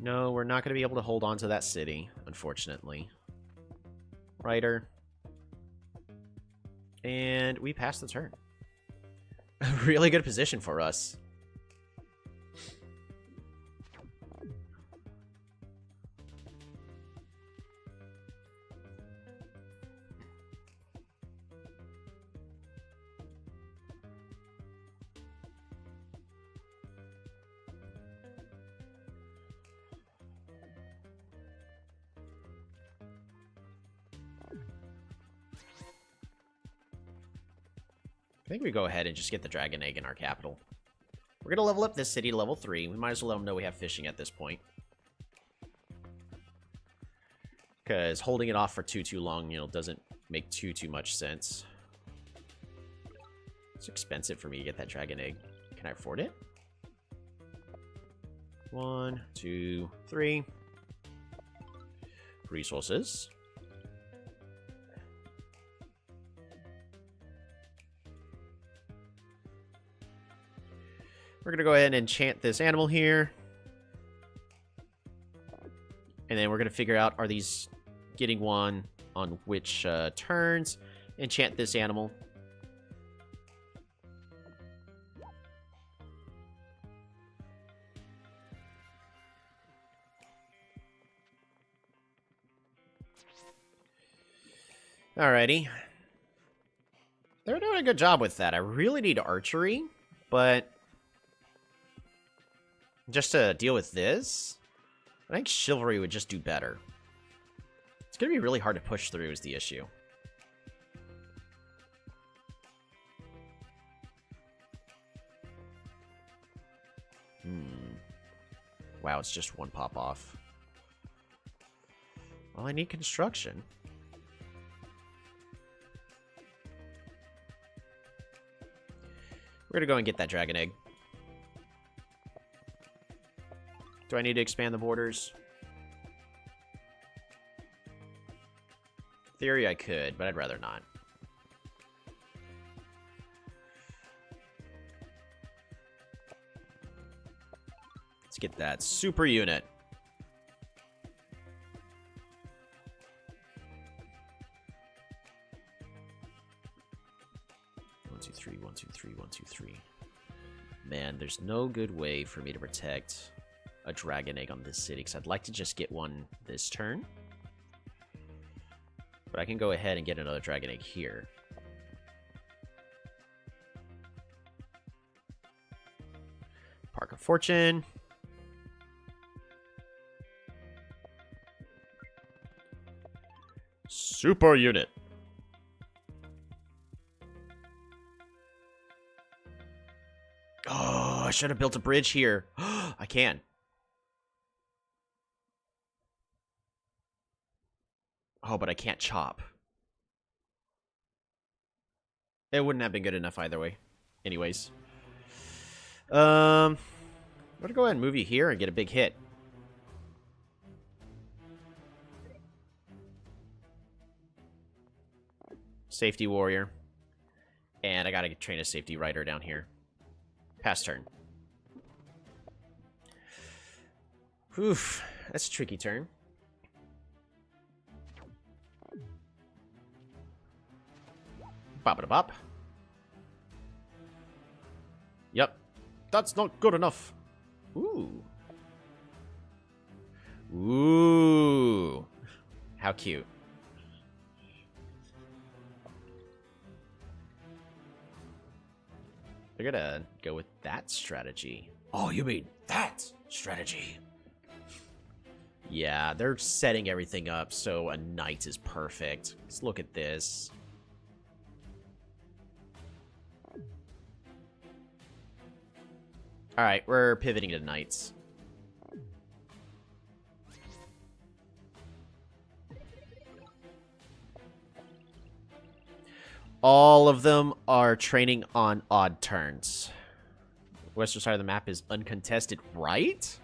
No, we're not going to be able to hold on to that city, unfortunately. Rider. And we pass the turn. A really good position for us. I think we go ahead and just get the Dragon Egg in our capital. We're going to level up this city to level 3. We might as well let them know we have fishing at this point. Because holding it off for too long, you know, doesn't make too much sense. It's expensive for me to get that Dragon Egg. Can I afford it? 1, 2, 3. Resources. We're going to go ahead and enchant this animal here. And then we're going to figure out, are these getting one on which turns? Enchant this animal. Alrighty. They're doing a good job with that. I really need archery, but... just to deal with this, I think chivalry would just do better. It's going to be really hard to push through is the issue. Wow, it's just 1 pop off. Well, I need construction. We're gonna go and get that dragon egg. Do I need to expand the borders? In theory, I could, but I'd rather not. Let's get that super unit. One, two, three, one, two, three, one, two, three. Man, there's no good way for me to protect a dragon egg on this city, because I'd like to just get one this turn. But I can go ahead and get another dragon egg here. Park of Fortune. Super unit. Oh, I should have built a bridge here. I can. Oh, but I can't chop. It wouldn't have been good enough either way. Anyways. I'm gonna go ahead and move you here and get a big hit. Safety warrior. And I gotta train a safety rider down here. Pass turn. Oof. That's a tricky turn. Bop-a-da-bop. Yep. That's not good enough. Ooh. Ooh. How cute. They're gonna go with that strategy. Oh, you mean that strategy? Yeah, they're setting everything up so a knight is perfect. Let's look at this. Alright, we're pivoting to knights. All of them are training on odd turns. Western side of the map is uncontested, right?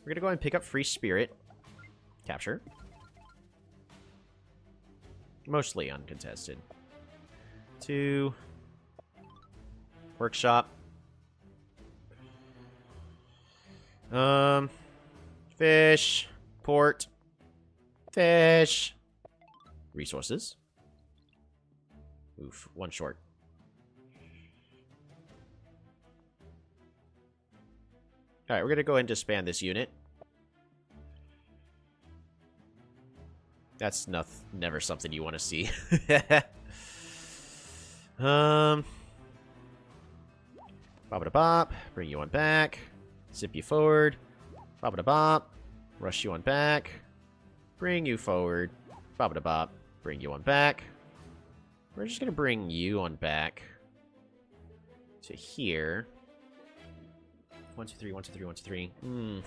We're gonna go ahead and pick up Free Spirit. Capture. Mostly uncontested. 2. Workshop. Fish. Port. Fish. Resources. Oof, one short. Alright, we're gonna go ahead and disband this unit. That's never something you want to see. Bop-a-da-bop. Bring you on back. Zip you forward. Bop-a-da-bop. Rush you on back. Bring you forward. Bop-a-da-bop. Bring you on back. We're just gonna bring you on back to here. 1, 2, 3, 1, 2, 3, 1, 2, 3.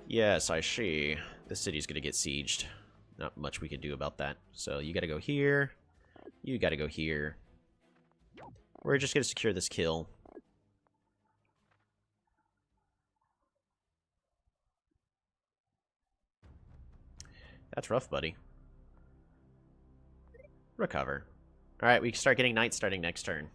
Yes, I see. The city's gonna get sieged. Not much we can do about that. So you gotta go here. You gotta go here. We're just gonna secure this kill. That's rough, buddy. Recover. Alright, we can start getting knights starting next turn.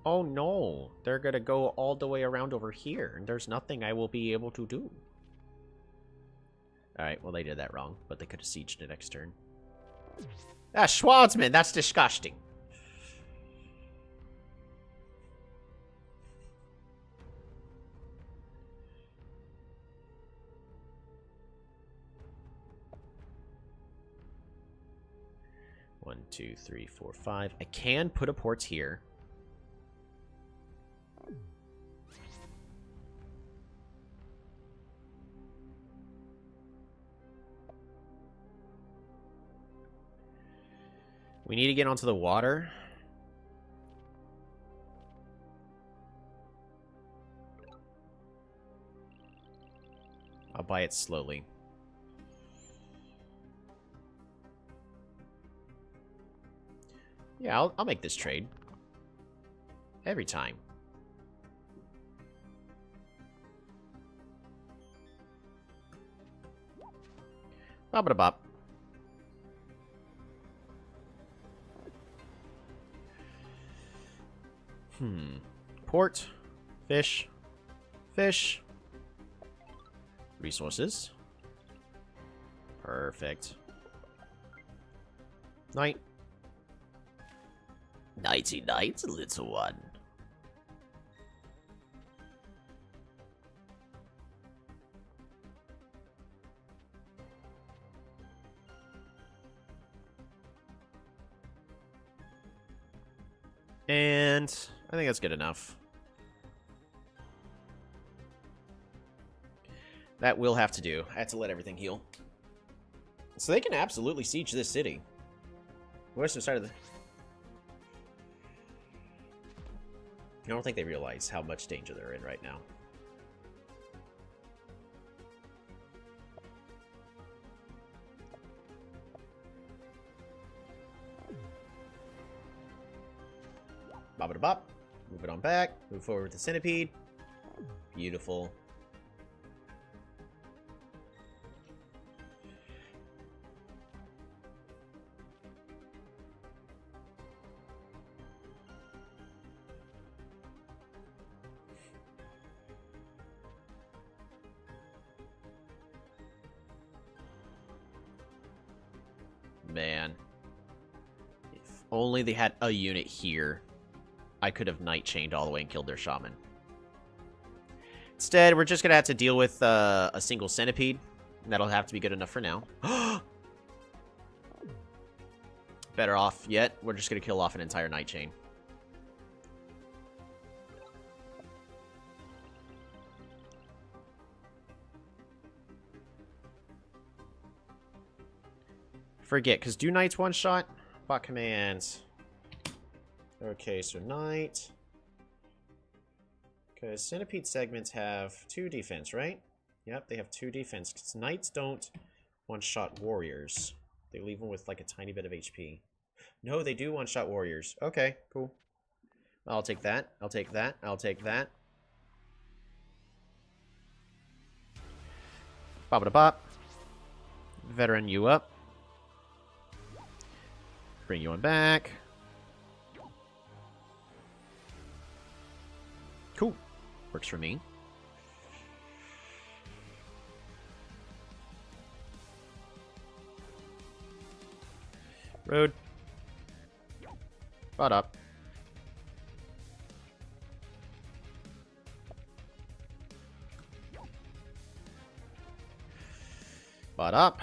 Oh no, they're gonna go all the way around over here, and there's nothing I will be able to do. Alright, well they did that wrong, but they could have sieged the next turn. Ah, Schwarzman, that's disgusting. One, 2, 3, 4, 5. I can put a port here. We need to get onto the water. buy it slowly. Yeah, I'll make this trade. Every time. Bop-a-da-bop. Port. Fish. Fish. Resources. Perfect. Night. Nighty night, little one. And I think that's good enough. That will have to do. I have to let everything heal. So they can absolutely siege this city. Where's the start of the... I don't think they realize how much danger they're in right now. Bop-a-da-bop. Move it on back. Move forward with the centipede. Beautiful. Man. If only they had a unit here, I could have night chained all the way and killed their shaman. Instead, we're just going to have to deal with a single centipede. And that'll have to be good enough for now. Better off yet. We're just going to kill off an entire night chain. Forget, because do knights one shot? Bot commands. Okay, so knight. Because centipede segments have 2 defense, right? Yep, they have 2 defense. Because knights don't one-shot warriors. They leave them with like a tiny bit of HP. No, they do one-shot warriors. Okay, cool. I'll take that. I'll take that. I'll take that. Bop-a-da-bop. Veteran you up. Bring you on back. Cool. Works for me. Road. Bot up. Bot up.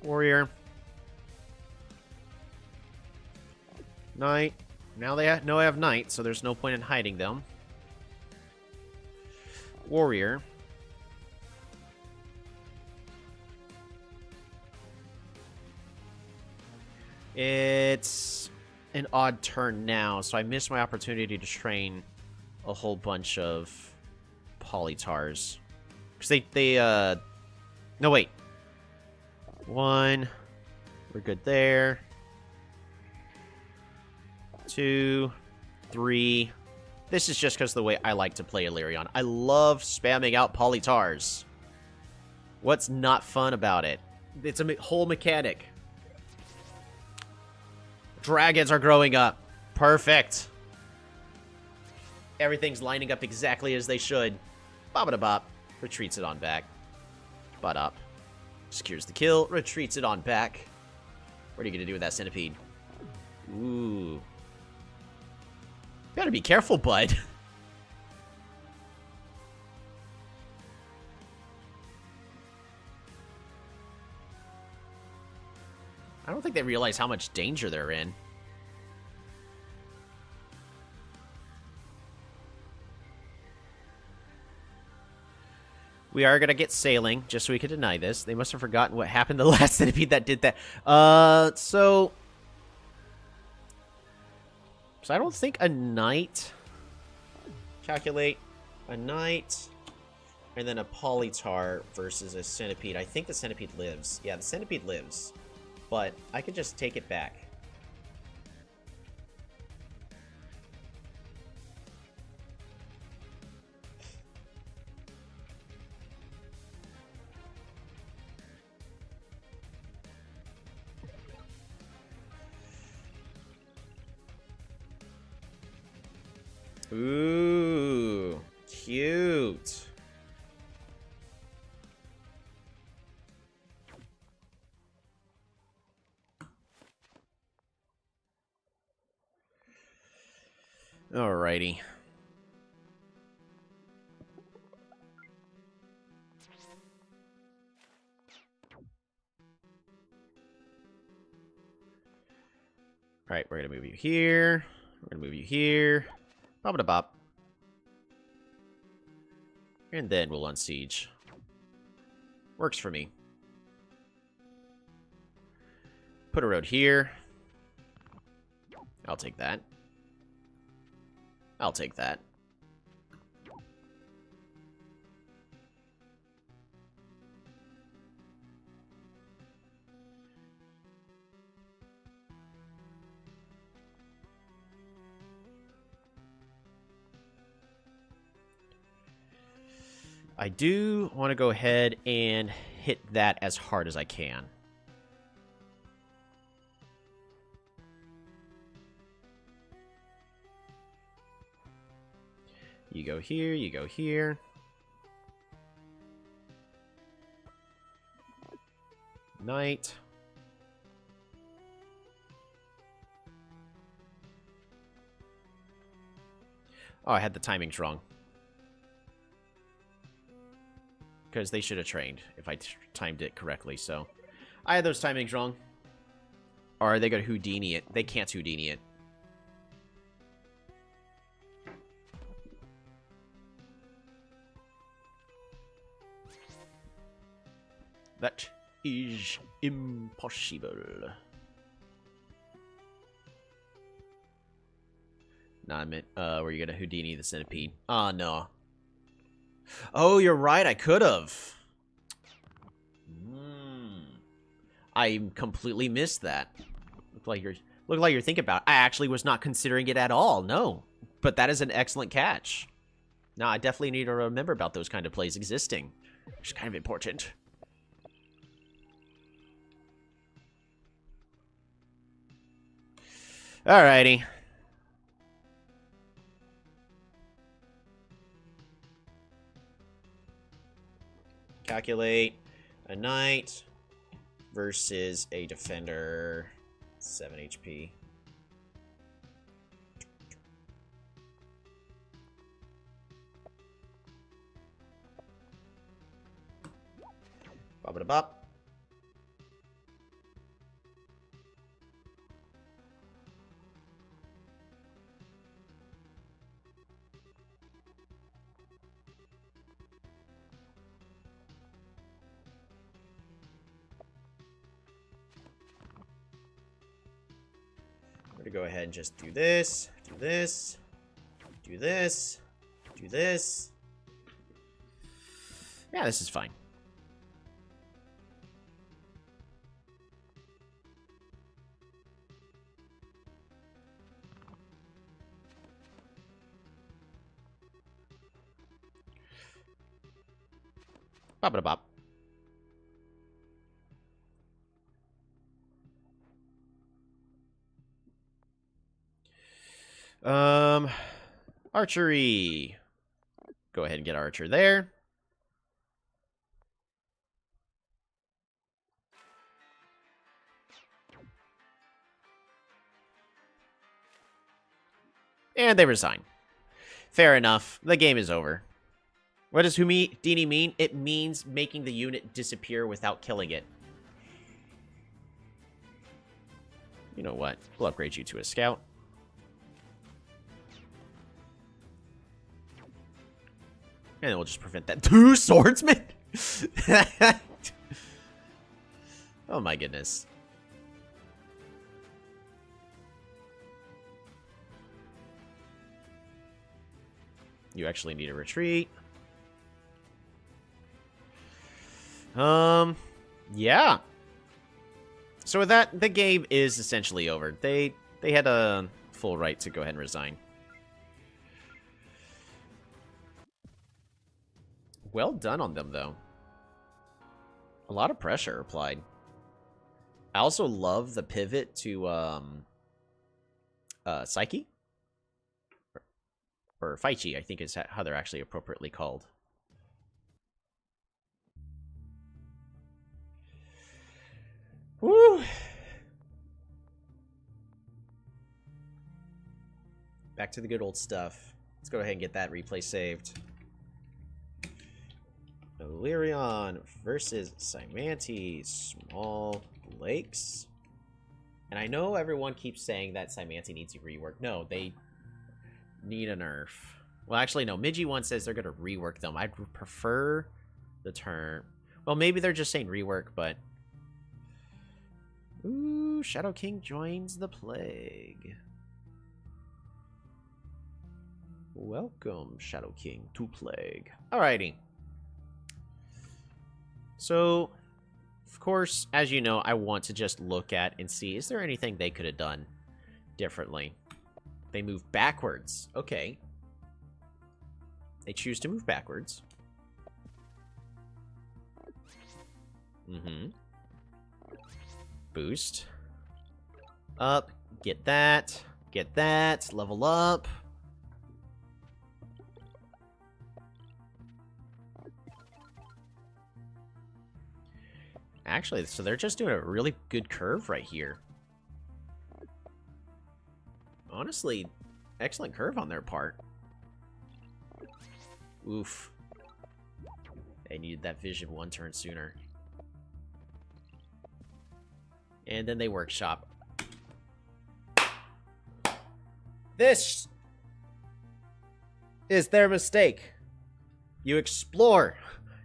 Warrior. Knight. Now they know I have knight, so there's no point in hiding them. Warrior. It's an odd turn now, so I missed my opportunity to train a whole bunch of Polytars. Because no, wait. 1. We're good there. 2. 3. This is just because of the way I like to play Illyrion. I love spamming out Polytars. What's not fun about it? It's a whole mechanic. Dragons are growing up. Perfect. Everything's lining up exactly as they should. Bop-a-da-bop. Retreats it on back. Butt up. Secures the kill. Retreats it on back. What are you going to do with that centipede? Ooh. Better be careful, bud. I don't think they realize how much danger they're in. We are going to get sailing, just so we can deny this. They must have forgotten what happened the last centipede that did that. So, So I don't think a knight... Calculate a knight... And then a Polytar versus a Centipede. I think the Centipede lives. Yeah, the Centipede lives. But I could just take it back. Ooh, cute. Alrighty. Alright, we're gonna move you here. We're gonna move you here. Bop-a-da-bop. And then we'll unsiege. Works for me. Put a road here. I'll take that. I'll take that. I do want to go ahead and hit that as hard as I can. You go here, you go here. Knight. Oh, I had the timings wrong. Because they should have trained if I timed it correctly, so. I had those timings wrong. Or they got Houdini it. They can't Houdini it. That is impossible. Nah, I meant, were you gonna Houdini the Centipede? Ah, no. Oh, you're right, I could've. I completely missed that. Look like you're thinking about it. I actually was not considering it at all, no. But that is an excellent catch. Now, I definitely need to remember about those kind of plays existing. Which is kind of important. Alrighty. Calculate a knight versus a defender. 7 HP. Bop-a-da-bop. I'm gonna go ahead and just do this, do this, do this, do this. Yeah, this is fine. Bop-a-da-bop. Archery. Go ahead and get Archer there. And they resign. Fair enough. The game is over. What does Houdini mean? It means making the unit disappear without killing it. You know what? We'll upgrade you to a scout. And then we'll just prevent that. 2 swordsmen? Oh my goodness. You actually need a retreat. Yeah. So with that, the game is essentially over. They had a full right to go ahead and resign. Well done on them, though. A lot of pressure applied. I also love the pivot to Psyche. Or Faichi, I think is how they're actually appropriately called. Woo! Back to the good old stuff. Let's go ahead and get that replay saved. Illyrion versus Cymanti. Small lakes. And I know everyone keeps saying that Cymanti needs a rework. No, they need a nerf. Well, actually, no. Migi1 says they're going to rework them. I'd prefer the term. Well, maybe they're just saying rework, but... Ooh, Shadow King joins the Plague. Welcome, Shadow King, to Plague. Alrighty. So, of course, as you know, I want to just look at and see, is there anything they could have done differently? They move backwards. Okay. They choose to move backwards. Mm-hmm. Boost. Up. Get that. Get that. Level up. Actually, so they're just doing a really good curve right here. Honestly, excellent curve on their part. Oof. They needed that vision one turn sooner. And then they workshop. This is their mistake. You explore.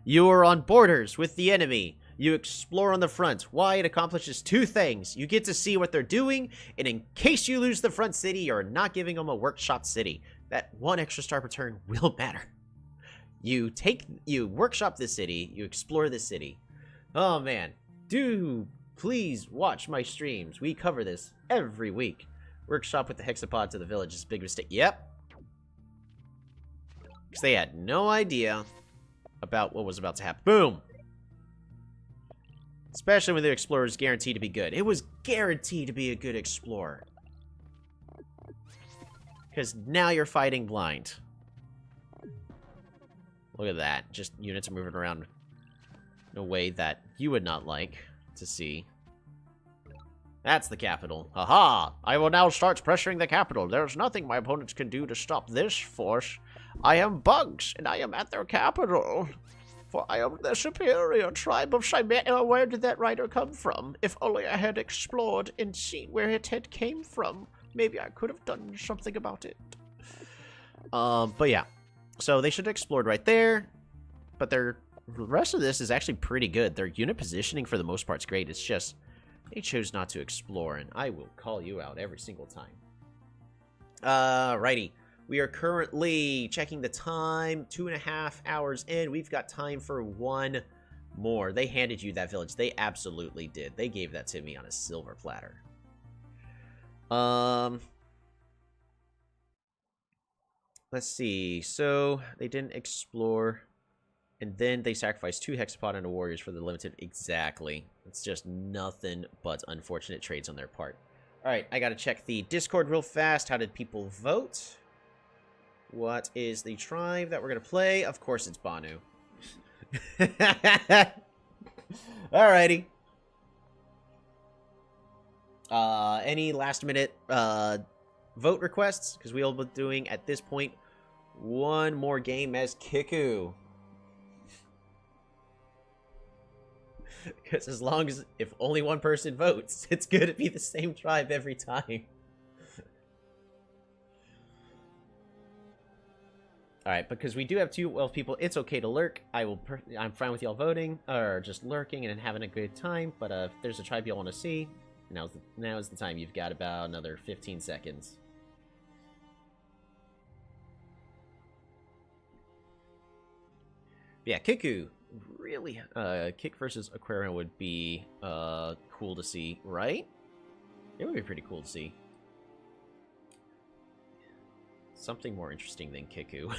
You are on borders with the enemy. You explore on the front. Why? It accomplishes two things. You get to see what they're doing, and in case you lose the front city, you're not giving them a workshop city. That one extra star per turn will matter. You workshop the city, you explore the city. Oh man, do please watch my streams. We cover this every week. Workshop with the hexapod to the village is a big mistake. Yep. Because they had no idea about what was about to happen. Boom! Especially when the explorer is guaranteed to be good. It was guaranteed to be a good explorer. Because now you're fighting blind. Look at that. Just units are moving around in a way that you would not like to see. That's the capital. Haha! I will now start pressuring the capital. There's nothing my opponents can do to stop this force. I am Bugs, and I am at their capital. For I am the superior tribe of Chimera. Where did that rider come from? If only I had explored and seen where it had came from. Maybe I could have done something about it. But yeah. So they should have explored right there. But the rest of this is actually pretty good. Their unit positioning for the most part is great. It's just they chose not to explore, and I will call you out every single time. Righty. We are currently checking the time, 2.5 hours in. We've got time for one more. They handed you that village. They absolutely did. They gave that to me on a silver platter. Let's see. So they didn't explore, and then they sacrificed 2 hexapod and a warriors for the limited. Exactly. It's just nothing but unfortunate trades on their part. All right, I got to check the Discord real fast. How did people vote? What is the tribe that we're going to play? Of course, it's Banu. Alrighty. Any last-minute vote requests? Because we'll be doing, at this point, one more game as Kiku. Because as long as, if only one person votes, it's going to be the same tribe every time. Alright, because we do have 2 people, it's okay to lurk. I'm fine with y'all voting, or just lurking and having a good time, but if there's a tribe y'all want to see, now's the time. You've got about another 15 seconds. Yeah, Kiku. Really, Kick versus Aquarion would be cool to see, right? It would be pretty cool to see. Something more interesting than Kiku.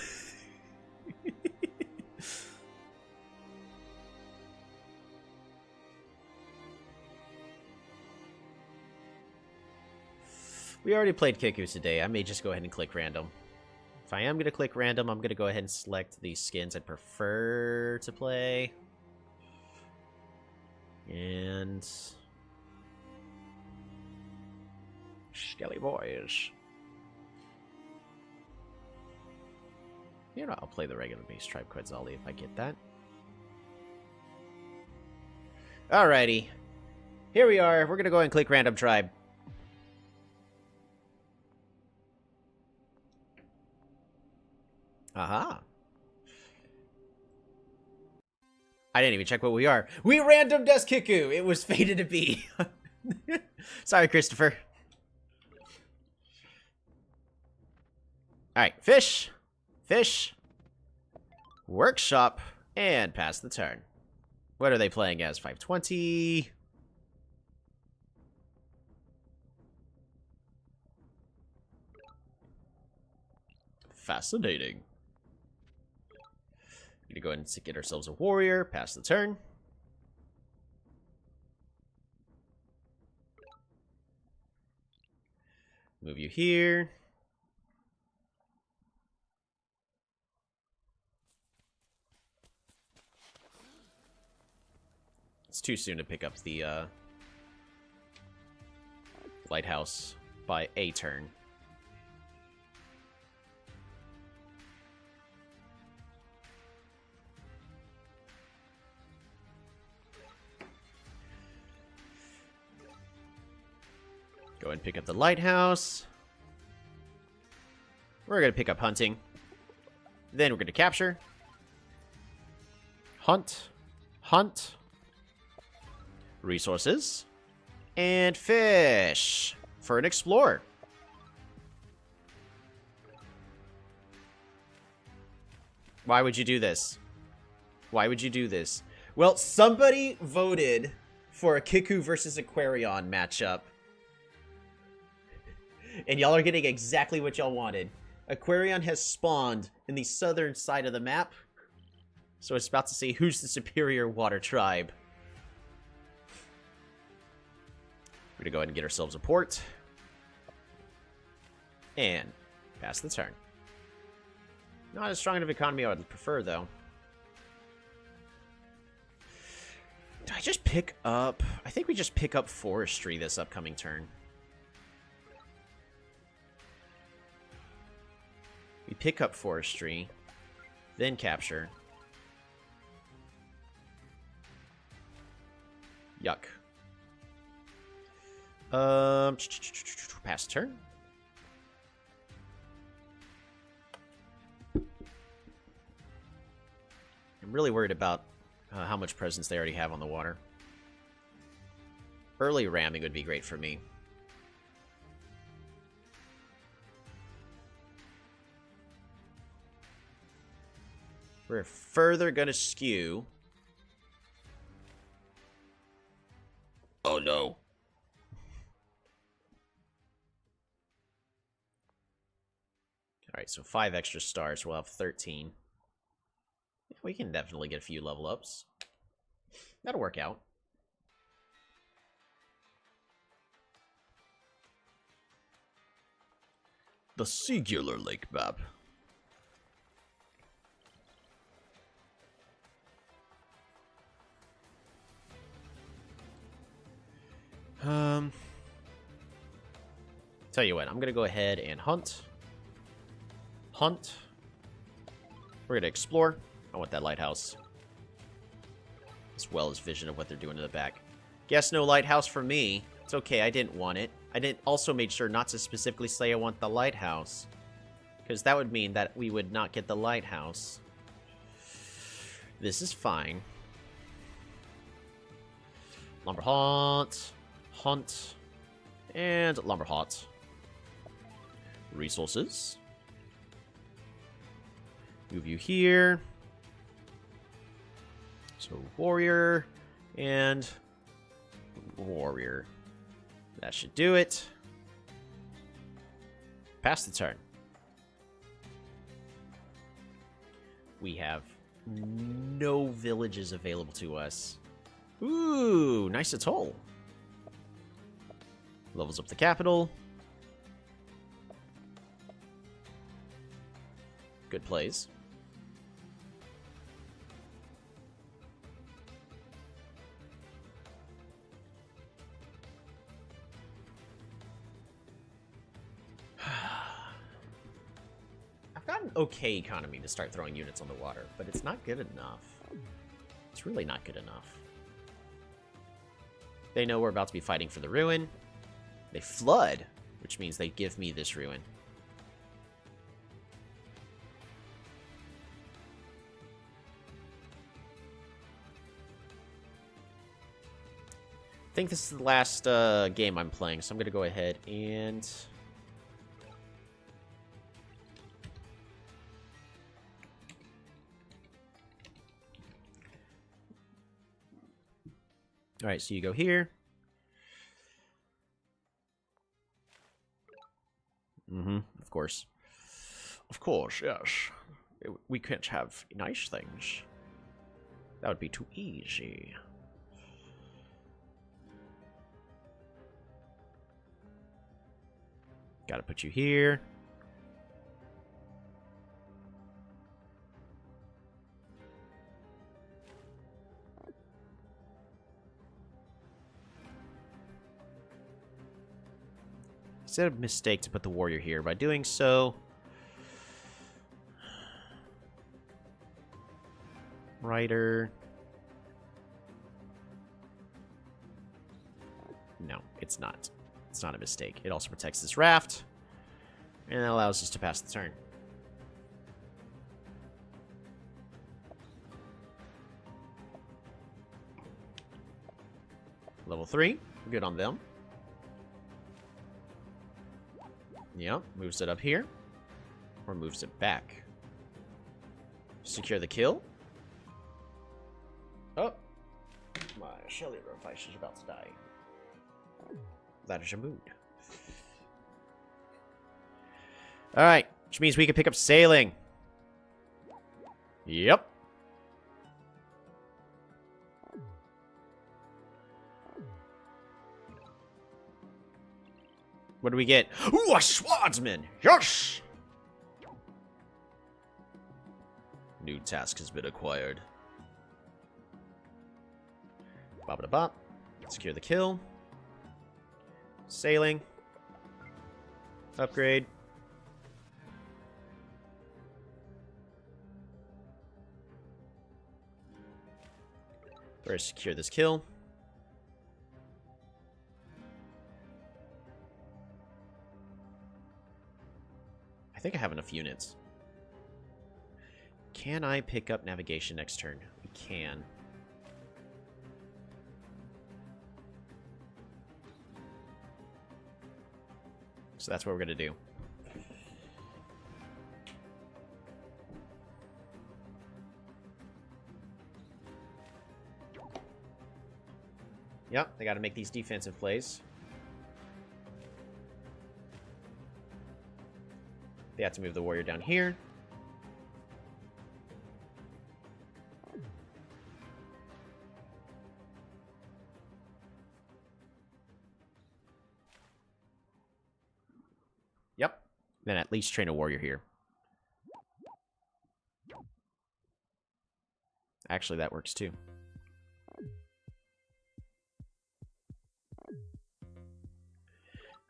We already played Kiku today. I may just go ahead and click random. If I am going to click random, I'm going to go ahead and select the skins I'd prefer to play. And... Skelly boys. You know, I'll play the regular base Tribe Quetzali if I get that. Alrighty. Here we are. We're going to go ahead and click random tribe. Aha. I didn't even check what we are. We randomed as Kiku. It was fated to be. Sorry, Christopher. Alright, fish. Fish. Workshop. And pass the turn. What are they playing as? 520. Fascinating. We're gonna go ahead and get ourselves a warrior. Pass the turn. Move you here. It's too soon to pick up the lighthouse by a turn. Go ahead and pick up the lighthouse. We're going to pick up hunting. Then we're going to capture. Hunt. Hunt. Resources. And fish. For an explorer. Why would you do this? Why would you do this? Well, somebody voted for a Kiku versus Aquarion matchup. And y'all are getting exactly what y'all wanted. Aquarion has spawned in the southern side of the map. So it's about to see who's the superior water tribe. We're going to go ahead and get ourselves a port. And pass the turn. Not as strong of an economy I would prefer, though. Did I just pick up... I think we just pick up forestry this upcoming turn. We pick up forestry, then capture. Yuck. Pass turn. I'm really worried about how much presence they already have on the water. Early ramming would be great for me. We're further gonna skew. Oh no. Alright, so 5 extra stars. We'll have 13. Yeah, we can definitely get a few level ups. That'll work out. The Singular Lake map. Tell you what, I'm gonna go ahead and hunt. Hunt. We're gonna explore. I want that lighthouse. As well as vision of what they're doing in the back. Guess no lighthouse for me. It's okay, I didn't want it. I didn't also made sure not to specifically say I want the lighthouse. Because that would mean that we would not get the lighthouse. This is fine. Lumber hunt. Hunt. And lumber hunt. Resources. Move you here. So warrior and warrior. That should do it. Pass the turn. We have no villages available to us. Ooh, nice atoll. Levels up the capital. Good plays. I've got an okay economy to start throwing units on the water, but it's not good enough. It's really not good enough. They know we're about to be fighting for the ruin. They flood, which means they give me this ruin. I think this is the last game I'm playing, so I'm going to go ahead and... Alright, so you go here. Of course. Of course, yes. We can't have nice things. That would be too easy. Gotta put you here. It's a mistake to put the warrior here. By doing so... Rider... No, it's not. It's not a mistake. It also protects this raft. And that allows us to pass the turn. Level 3. Good on them. Yep, moves it up here. Or moves it back. Secure the kill. Oh. My Shelly Rofish is about to die. That is your mood. Alright, which means we can pick up sailing. Yep. What do we get? Ooh, a swordsman! Yes! New task has been acquired. Bop-a-da-bop. Secure the kill. Sailing. Upgrade. First, secure this kill. I think I have enough units. Can I pick up navigation next turn? We can. So that's what we're going to do. Yep, they got to make these defensive plays. They have to move the warrior down here. Yep. Then at least train a warrior here. Actually, that works too.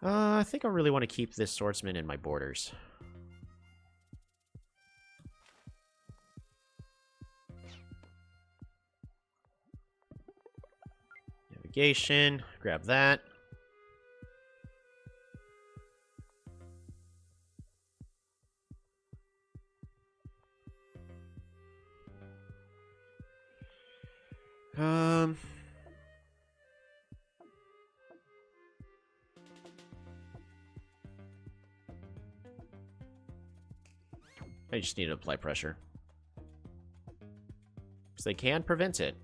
I think I really want to keep this swordsman in my borders. Navigation, grab that. I just need to apply pressure. Because they can prevent it.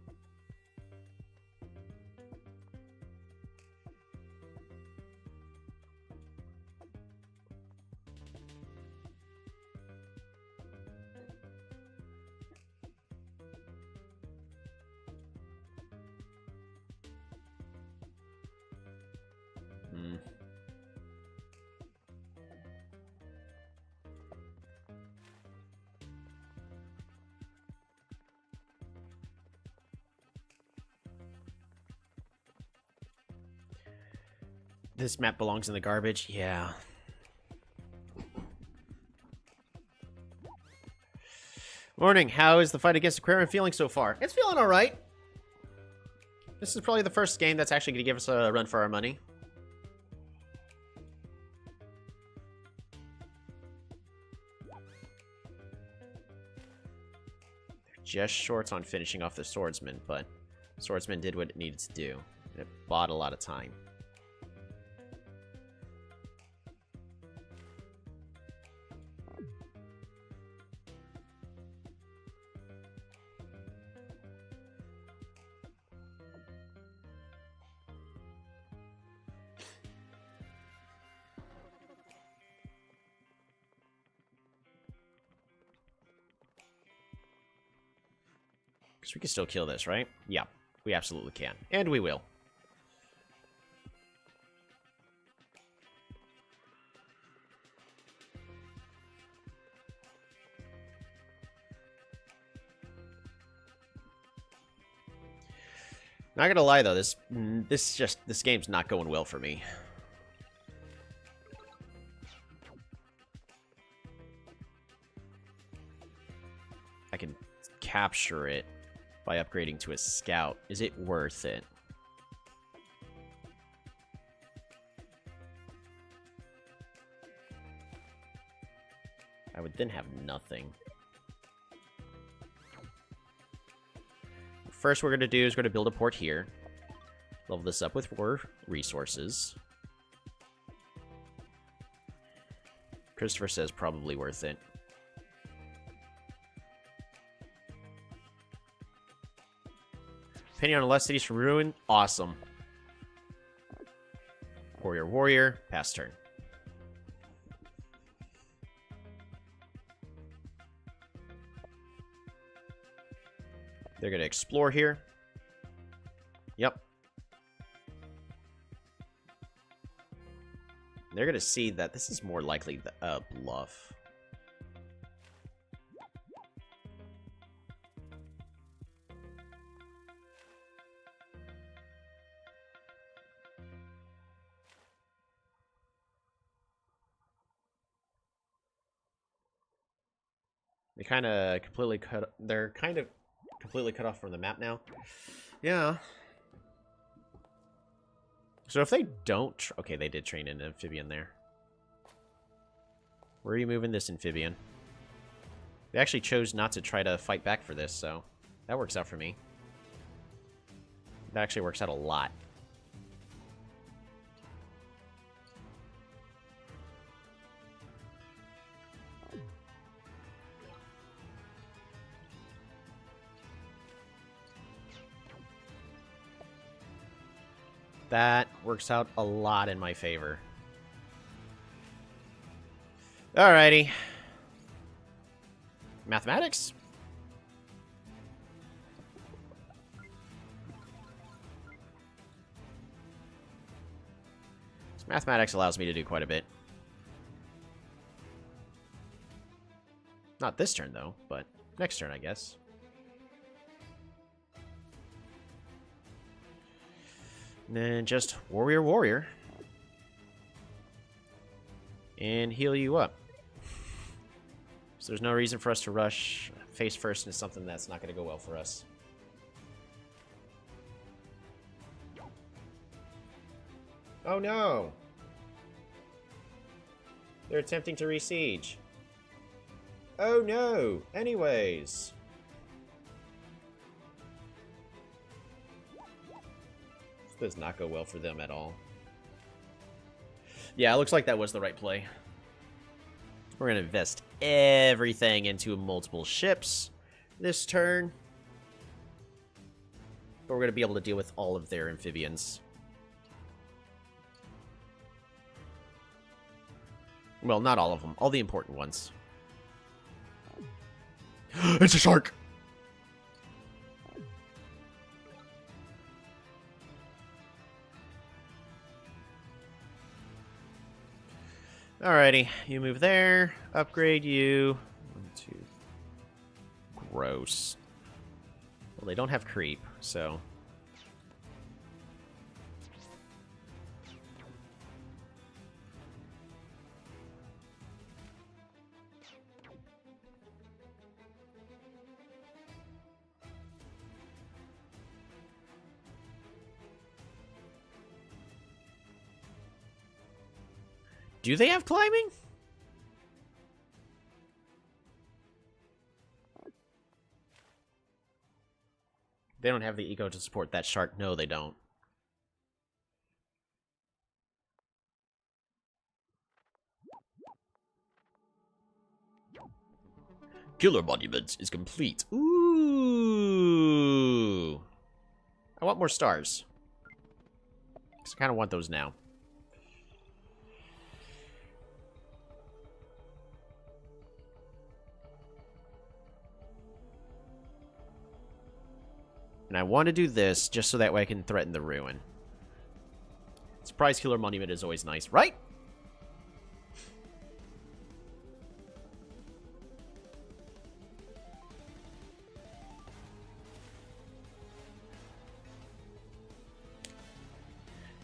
This map belongs in the garbage? Yeah. Morning. How is the fight against Aquarion feeling so far? It's feeling alright. This is probably the first game that's actually going to give us a run for our money. They're just short on finishing off the swordsman, but swordsman did what it needed to do. It bought a lot of time. Because we can still kill this, right? Yeah, we absolutely can. And we will. Not gonna lie though, this game's not going well for me. I can capture it by upgrading to a scout. Is it worth it? I would then have nothing. First we're going to do is we're going to build a port here. Level this up with more resources. Christopher says probably worth it. Depending on less cities from ruin, awesome. Warrior, warrior, pass turn. They're going to explore here. Yep. They're going to see that this is more likely a bluff. They kind of completely cut... They're kind of completely cut off from the map now. Yeah. So if they don't... Okay, they did train an amphibian there. Where are you moving this amphibian? They actually chose not to try to fight back for this, so that works out for me. That actually works out a lot. That works out a lot in my favor. Alrighty. Mathematics? So mathematics allows me to do quite a bit. Not this turn, though, but next turn, I guess. And then just warrior, warrior. And heal you up. So there's no reason for us to rush face first into something that's not going to go well for us. Oh no! They're attempting to re-siege. Oh no! Anyways. This does not go well for them at all. Yeah, it looks like that was the right play. We're going to invest everything into multiple ships this turn. But we're going to be able to deal with all of their amphibians. Well, not all of them. All the important ones. It's a shark! Alrighty, you move there. Upgrade you. 1, 2. Gross. Well, they don't have creep, so... Do they have climbing? They don't have the eco to support that shark. No, they don't. Killer monument is complete. Ooh. I want more stars. Because I kind of want those now. And I want to do this just so that way I can threaten the ruin. Surprise killer monument is always nice, right?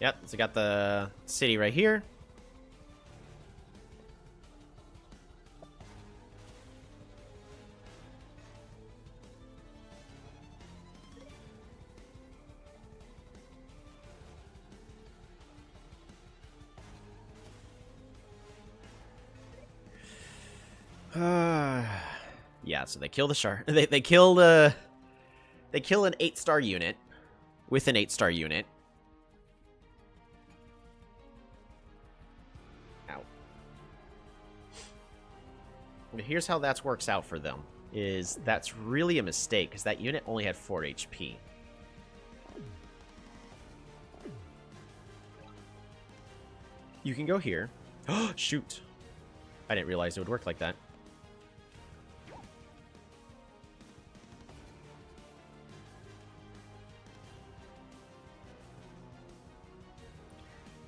Yep, so I got the city right here. Yeah, so they kill the shark. They kill an 8-star unit with an 8-star unit. Ow. Here's how that works out for them. That's really a mistake because that unit only had 4 HP. You can go here. Oh, shoot. I didn't realize it would work like that.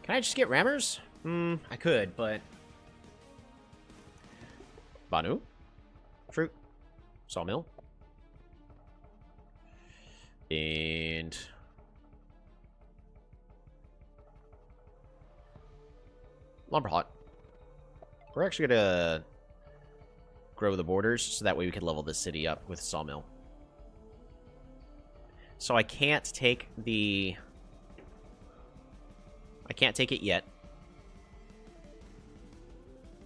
Can I just get rammers? I could, but... Banu? Fruit? Sawmill? And... Lumberhot. We're actually gonna grow the borders so that way we can level this city up with Sawmill. So I can't take the... I can't take it yet.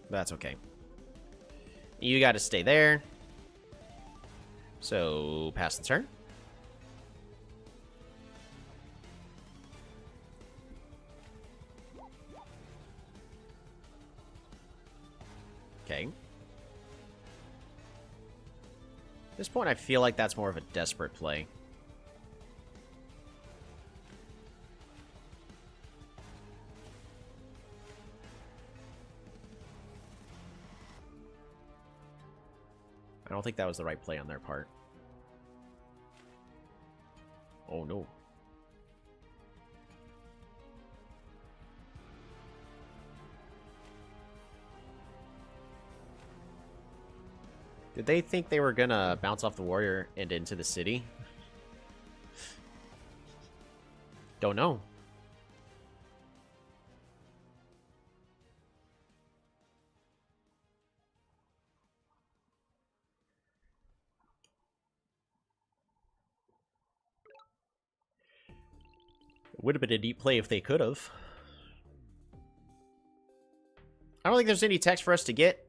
That's okay. You gotta stay there. So, pass the turn. Okay. At this point, I feel like that's more of a desperate play. I don't think that was the right play on their part. Oh, no. Did they think they were gonna bounce off the warrior and into the city? Don't know. It would have been a neat play if they could have. I don't think there's any text for us to get.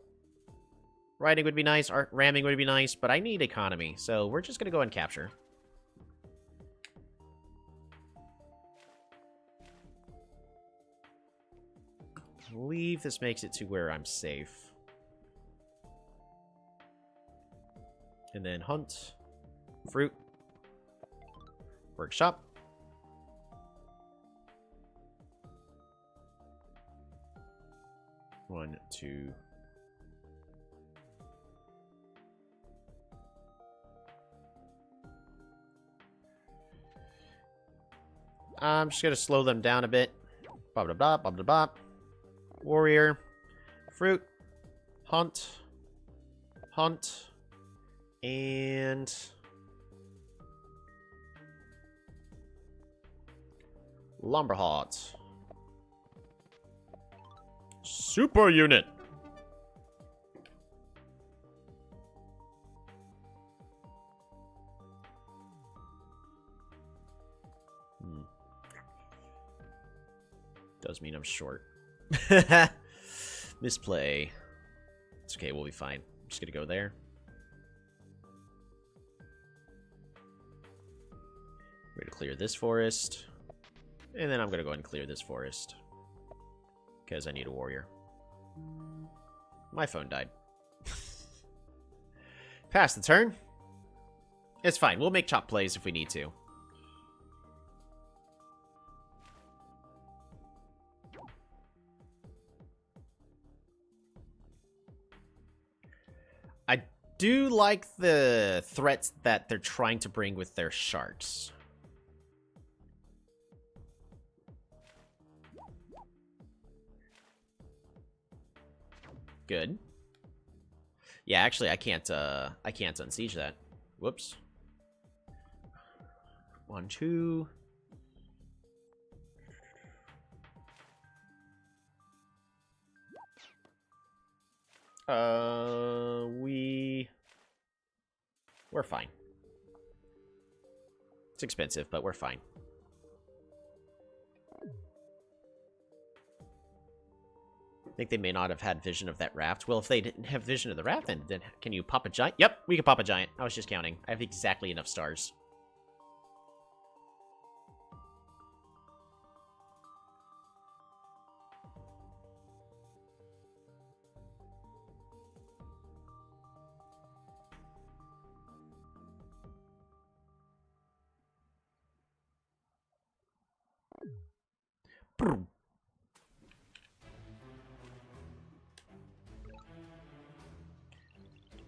Riding would be nice, ramming would be nice, but I need economy, so we're just gonna go and capture. I believe this makes it to where I'm safe. And then hunt, fruit, workshop. One, two. I'm just gonna slow them down a bit. Bob da bop, bob da bop. Warrior, fruit, hunt, and Lumberhot. Super unit. Does mean I'm short. Misplay. It's okay, we'll be fine. I'm just gonna go there. We're gonna clear this forest. And then I'm gonna go ahead and clear this forest. Because I need a warrior. My phone died. Pass the turn. It's fine. We'll make chop plays if we need to. I do like the threats that they're trying to bring with their sharks. Good. Yeah, actually, I can't unsiege that. Whoops. 1, 2. We're fine. It's expensive, but we're fine. I think they may not have had vision of that raft. Well, if they didn't have vision of the raft, then can you pop a giant? Yep, we can pop a giant. I was just counting. I have exactly enough stars.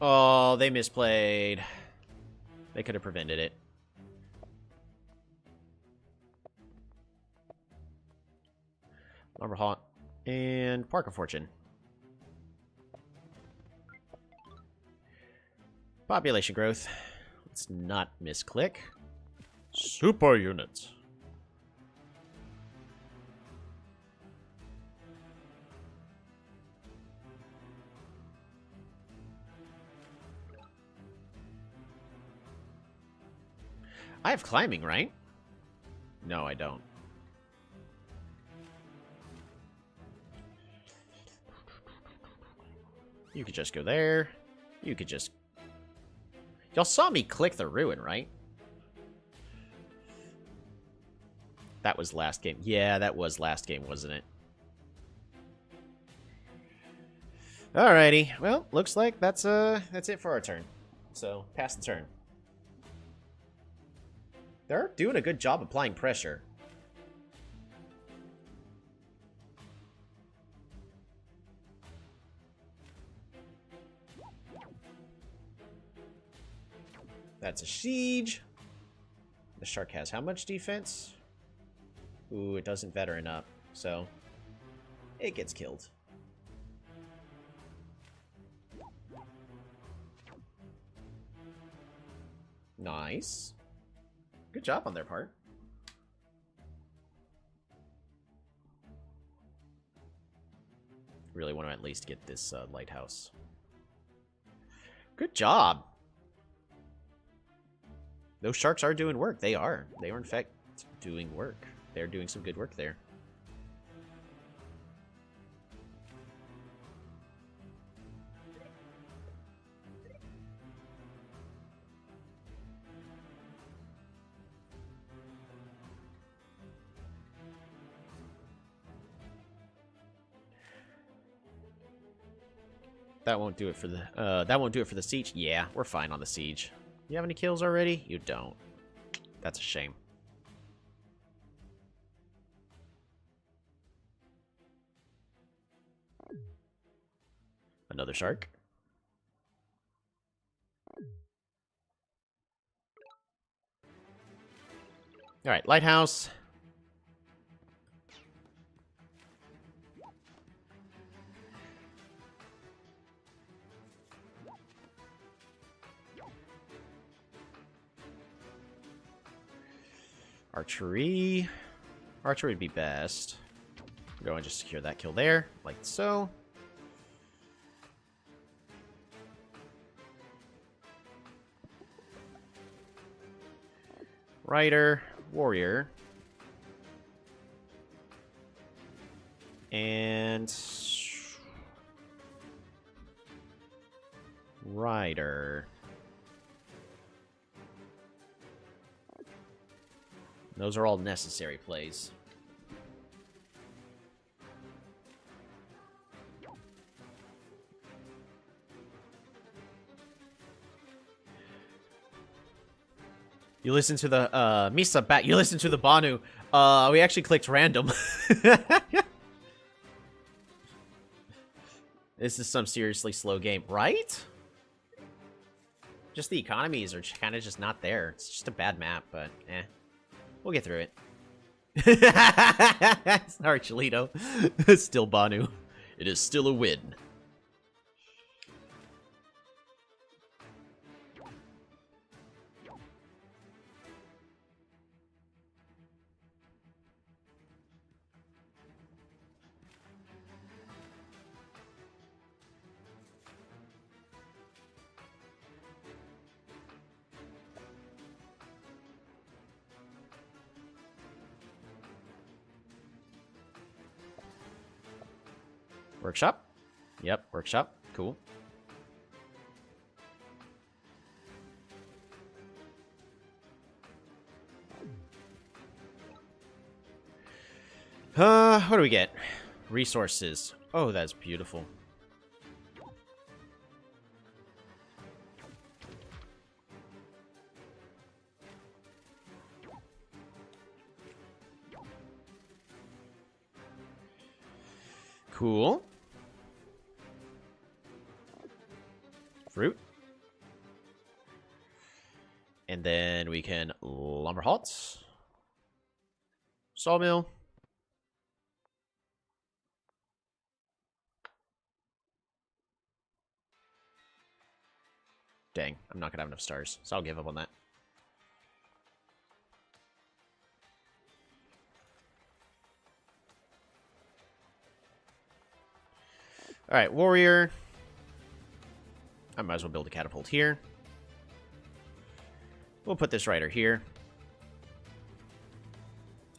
Oh, they misplayed. They could have prevented it. Lumber Haunt and Park of Fortune. Population growth. Let's not misclick. Super units. I have climbing, right? No, I don't. You could just go there. You could just... Y'all saw me click the ruin, right? That was last game. Yeah, that was last game, wasn't it? Alrighty. Well, looks like that's it for our turn. So, pass the turn. They're doing a good job applying pressure. That's a siege. The shark has how much defense? Ooh, it doesn't veteran up, so it gets killed. Nice. Good job on their part. Really want to at least get this lighthouse. Good job. Those sharks are doing work. They are. They are, in fact, doing work. They're doing some good work there. That won't do it for the siege. Yeah, we're fine on the siege. You have any kills already? You don't. That's a shame. Another shark. Alright, lighthouse. Archery. Archery would be best. Go and just secure that kill there, like so. Rider, warrior. And Rider. Those are all necessary plays. You listen to the, Misa back. You listen to the Banu. We actually clicked random. This is some seriously slow game, right? Just the economies are kind of just not there. It's just a bad map, but eh. We'll get through it. Sorry, Cholito. Still Banu. It is still a win. Workshop? Yep, workshop. Cool. What do we get? Resources. Oh, that's beautiful. Cool. Fruit. And then we can lumber halt. Sawmill. Dang, I'm not gonna have enough stars, so I'll give up on that. Alright, warrior. I might as well build a catapult here. We'll put this rider here.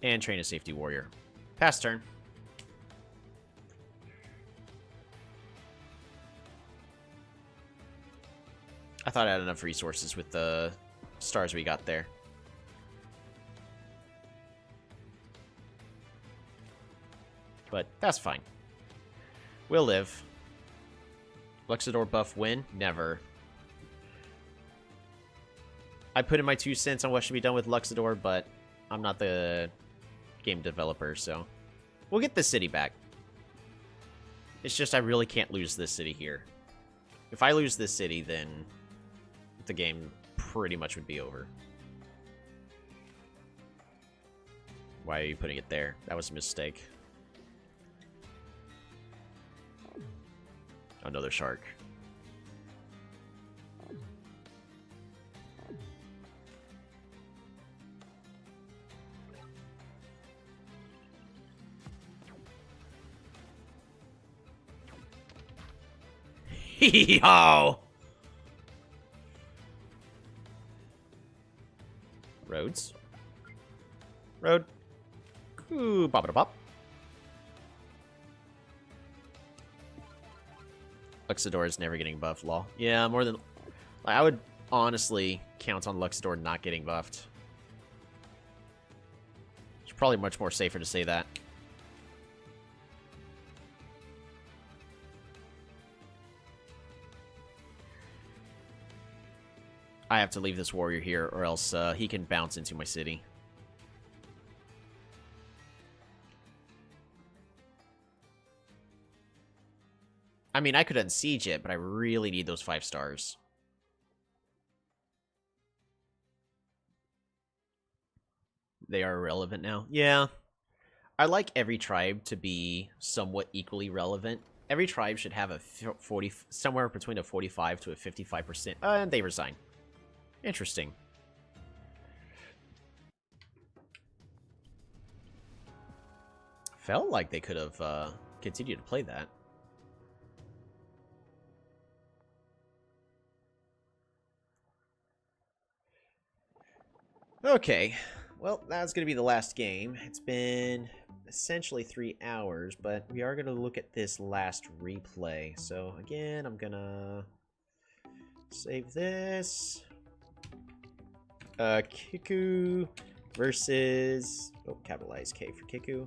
And train a safety warrior. Pass turn. I thought I had enough resources with the stars we got there. But that's fine. We'll live. Luxador buff win? Never. I put in my 2 cents on what should be done with Luxador, but I'm not the game developer, so we'll get this city back. It's just I really can't lose this city here. If I lose this city, then the game pretty much would be over. Why are you putting it there? That was a mistake. Another shark. Hee-haw! Roads. Road. Ooh, bop-a-da-bop. Luxador is never getting buffed, lol. Yeah, more than... I would honestly count on Luxador not getting buffed. It's probably much more safer to say that. I have to leave this warrior here, or else he can bounce into my city. I mean, I could unsiege it, but I really need those 5 stars. They are irrelevant now. Yeah. I like every tribe to be somewhat equally relevant. Every tribe should have a 40, somewhere between a 45 to a 55%. And they resign. Interesting. Felt like they could have continued to play that. Okay, well, that's going to be the last game. It's been essentially 3 hours, but we are going to look at this last replay. So, again, I'm going to Save this. Kiku versus... Oh, capitalize K for Kiku.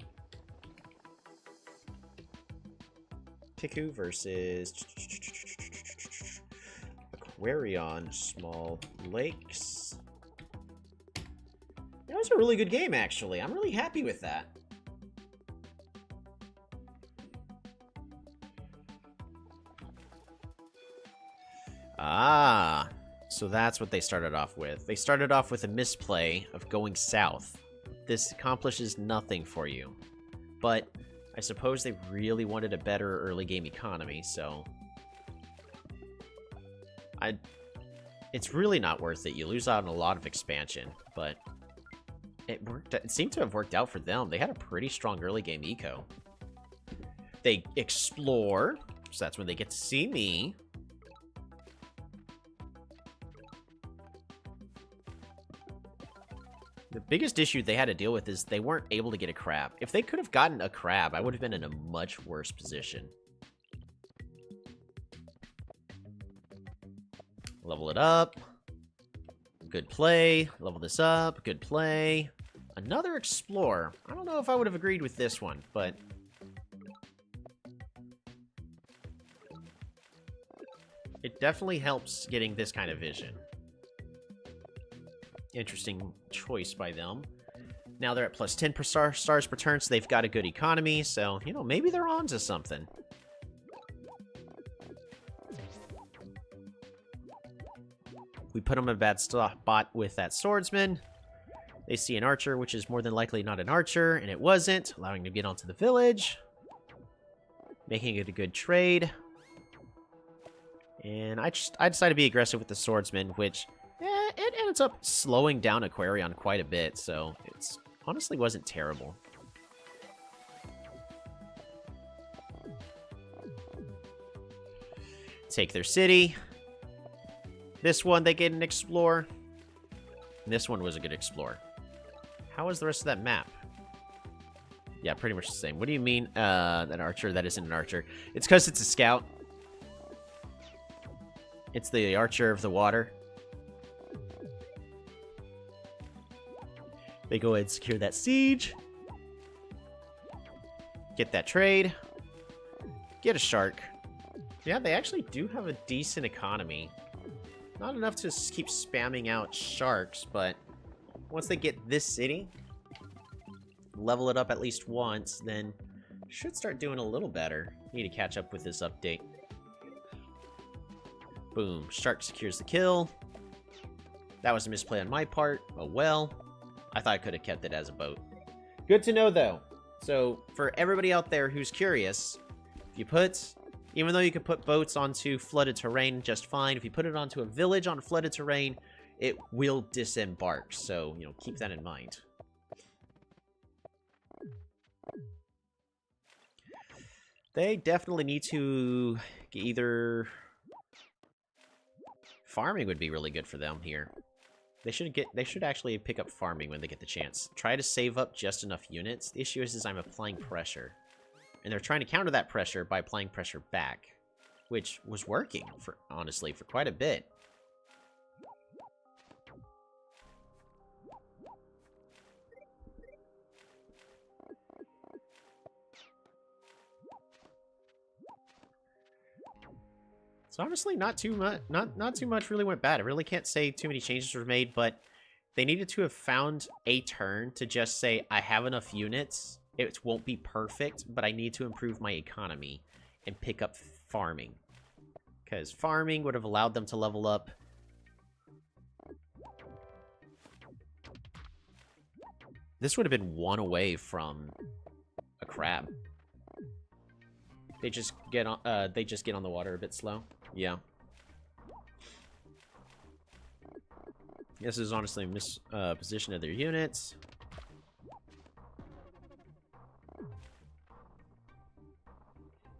Kiku versus... Aquarion, Small Lakes. That was a really good game, actually. I'm really happy with that. Ah, so that's what they started off with. They started off with a misplay of going south. This accomplishes nothing for you. But I suppose they really wanted a better early game economy, so... It's really not worth it. You lose out on a lot of expansion, but it worked. It seemed to have worked out for them. They had a pretty strong early game eco. They explore, so that's when they get to see me. The biggest issue they had to deal with is they weren't able to get a crab. If they could have gotten a crab, I would have been in a much worse position. Level it up. Good play. Level this up. Good play. Another Explorer. I don't know if I would have agreed with this one, but... it definitely helps getting this kind of vision. Interesting choice by them. Now they're at plus 10 per stars per turn, so they've got a good economy, so, you know, maybe they're on to something. We put them in a bad spot with that swordsman. They see an archer, which is more than likely not an archer, and it wasn't, allowing them to get onto the village. Making it a good trade. And I decided to be aggressive with the swordsman, which it ends up slowing down Aquarion quite a bit, so it's honestly wasn't terrible. Take their city. This one, they get an explore. This one was a good explore. How was the rest of that map? Yeah, pretty much the same. What do you mean, an archer? That isn't an archer. It's because it's a scout. It's the archer of the water. They go ahead and secure that siege. Get that trade. Get a shark. Yeah, they actually do have a decent economy. Not enough to keep spamming out sharks, but once they get this city, level it up at least once, then should start doing a little better. Need to catch up with this update. Boom. Shark secures the kill. That was a misplay on my part. Oh well. I thought I could have kept it as a boat. Good to know, though. So, for everybody out there who's curious, if you put... even though you can put boats onto flooded terrain just fine, if you put it onto a village on flooded terrain, it will disembark. So, you know, keep that in mind. They definitely need to either... farming would be really good for them here. They should actually pick up farming when they get the chance. Try to save up just enough units. The issue is I'm applying pressure. And they're trying to counter that pressure by applying pressure back. Which was working, honestly, for quite a bit. So honestly, not too much really went bad. I really can't say too many changes were made, but they needed to have found a turn to just say, I have enough units. It won't be perfect, but I need to improve my economy and pick up farming. Because farming would have allowed them to level up. This would have been one away from a crab. They just get on the water a bit slow. Yeah. This is honestly a misposition of their units.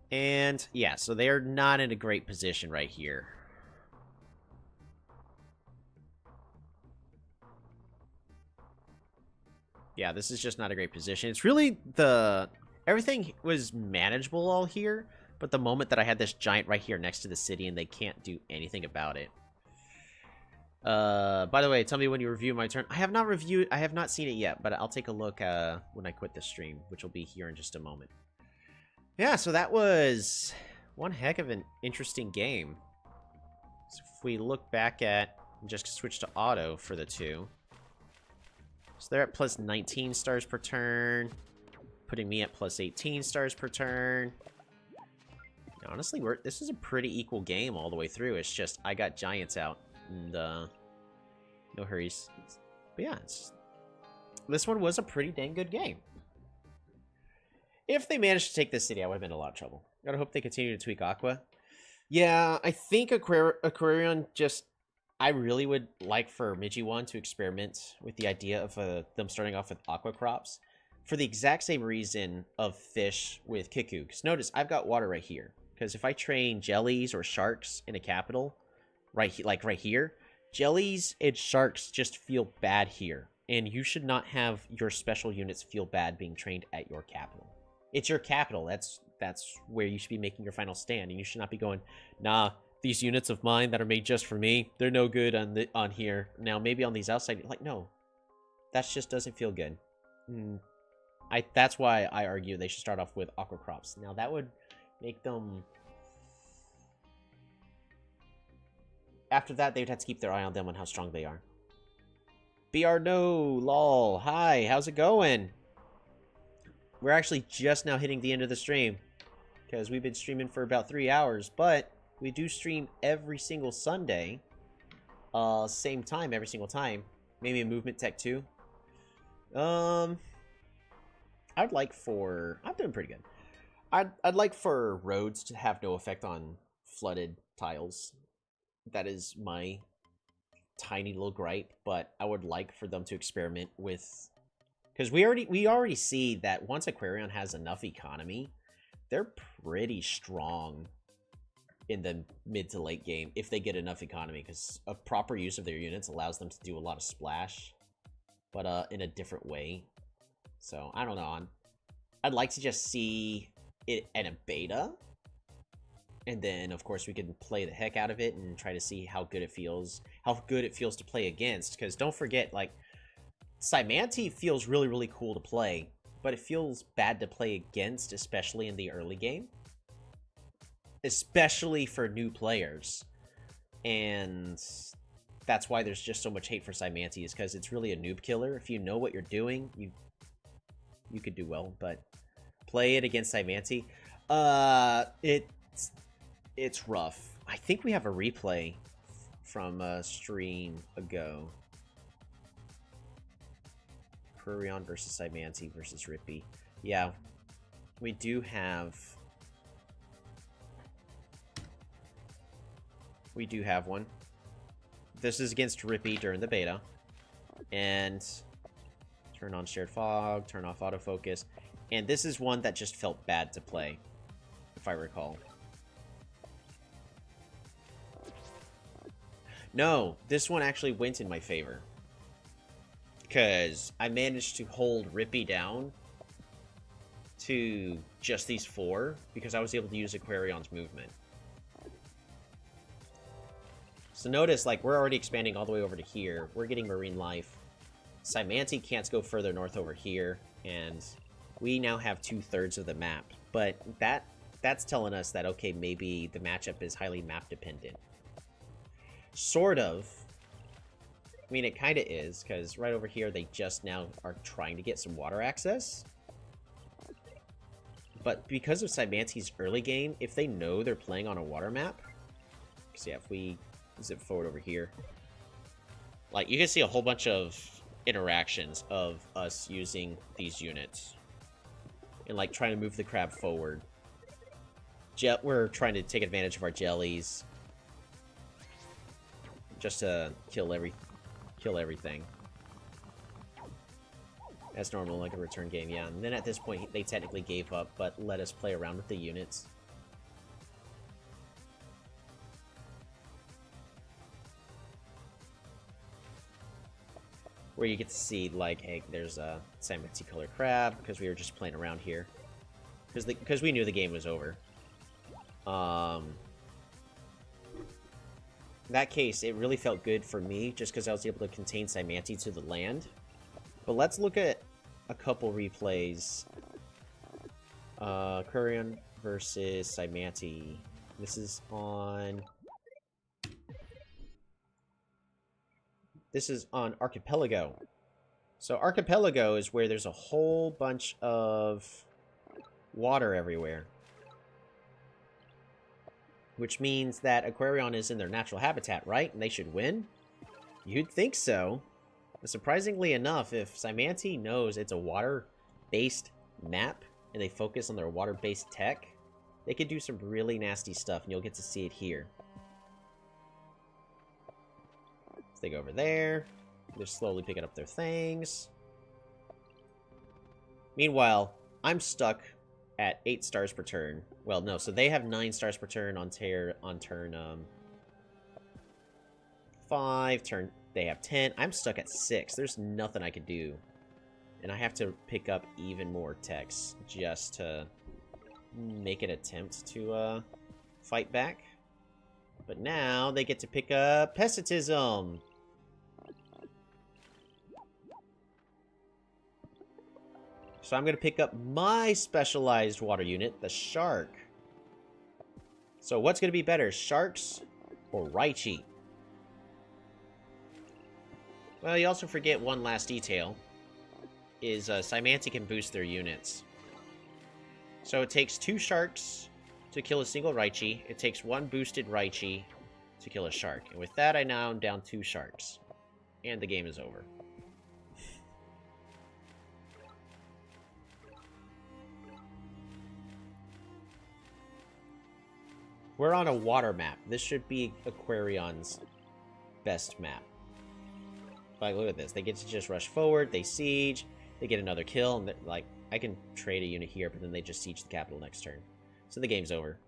And, yeah, so they are not in a great position right here. Yeah, this is just not a great position. It's really everything was manageable all here, but the moment that I had this giant right here next to the city and they can't do anything about it. By the way, tell me when you review my turn. I have not seen it yet, but I'll take a look when I quit the stream, which will be here in just a moment. Yeah, so that was one heck of an interesting game. So if we look back at, just switch to auto for the two. So they're at plus 19 stars per turn, putting me at plus 18 stars per turn. Honestly, this is a pretty equal game all the way through. It's just I got giants out, and no hurries. But yeah, this one was a pretty dang good game. If they managed to take this city, I would have been in a lot of trouble. Gotta hope they continue to tweak Aqua. Yeah, I think Aquarion just... I really would like for Miji1 to experiment with the idea of them starting off with Aqua crops. For the exact same reason of fish with Kiku. Because notice, I've got water right here. Because if I train jellies or sharks in a capital, right here, jellies and sharks just feel bad here. And you should not have your special units feel bad being trained at your capital. It's your capital. That's where you should be making your final stand. And you should not be going, nah, these units of mine that are made just for me, they're no good on here. Now, maybe on these outside, like, no. That just doesn't feel good. That's why I argue they should start off with aqua crops. Now, that would make them... After that, they would have to keep their eye on them on how strong they are. BR no, lol, hi, how's it going? We're actually just now hitting the end of the stream. Because we've been streaming for about 3 hours, but we do stream every single Sunday. Same time, every single time. Maybe a movement tech too. I'd like for... I'm doing pretty good. I'd like for roads to have no effect on flooded tiles. That is my tiny little gripe, but I would like for them to experiment with... Because we already see that once Aquarion has enough economy, they're pretty strong in the mid to late game if they get enough economy, because a proper use of their units allows them to do a lot of splash, but in a different way. So, I don't know. I'd like to just see it at a beta, and then, of course, we can play the heck out of it and try to see how good it feels to play against, because don't forget, like, Cymanti feels really, really cool to play, but it feels bad to play against, especially in the early game. Especially for new players. And that's why there's just so much hate for Cymanti, is because it's really a noob killer. If you know what you're doing, you could do well, but play it against Cymanti. It's rough. I think we have a replay from a stream ago. Aquarion versus Cymanti versus Rippy. Yeah, we do have one. This is against Rippy during the beta. And turn on shared fog, turn off autofocus. And this is one that just felt bad to play, if I recall. No, this one actually went in my favor. Because I managed to hold Rippy down to just these 4, because I was able to use Aquarion's movement. So notice, like, we're already expanding all the way over to here. We're getting marine life. Cymanti can't go further north over here, and we now have 2/3 of the map. But that's telling us that, okay, maybe the matchup is highly map dependent. Sort of. I mean, it kind of is, because right over here, they just now are trying to get some water access. But because of Cymanti's early game, if they know they're playing on a water map... Because, yeah, if we zip forward over here... Like, you can see a whole bunch of interactions of us using these units. And, like, trying to move the crab forward. We're trying to take advantage of our jellies. Just to kill everything. As normal, like a return game, yeah. And then at this point, they technically gave up, but let us play around with the units. Where you get to see, like, hey, there's a Cymanti color crab, because we were just playing around here. Because we knew the game was over. In that case, it really felt good for me, just because I was able to contain Cymanti to the land. But let's look at a couple replays. Aquarion versus Cymanti. This is on Archipelago. So Archipelago is where there's a whole bunch of water everywhere. Which means that Aquarion is in their natural habitat, right? And they should win? You'd think so. But surprisingly enough, if Cymanti knows it's a water-based map, and they focus on their water-based tech, they could do some really nasty stuff, and you'll get to see it here. So they go over there. They're slowly picking up their things. Meanwhile, I'm stuck at 8 stars per turn. Well, no, so they have 9 stars per turn on turn 5. They have 10. I'm stuck at 6. There's nothing I could do. And I have to pick up even more techs just to make an attempt to fight back. But now they get to pick up Pessitism. So I'm going to pick up my specialized water unit, the Shark. So what's going to be better, Sharks or Raichi? Well, you also forget one last detail, is Cymanti can boost their units. So it takes 2 Sharks to kill a single Raichi. It takes 1 boosted Raichi to kill a Shark. And with that, I now am down 2 Sharks. And the game is over. We're on a water map. This should be Aquarion's best map. Like, look at this. They get to just rush forward. They siege. They get another kill. And like, I can trade a unit here, but then they just siege the capital next turn. So the game's over.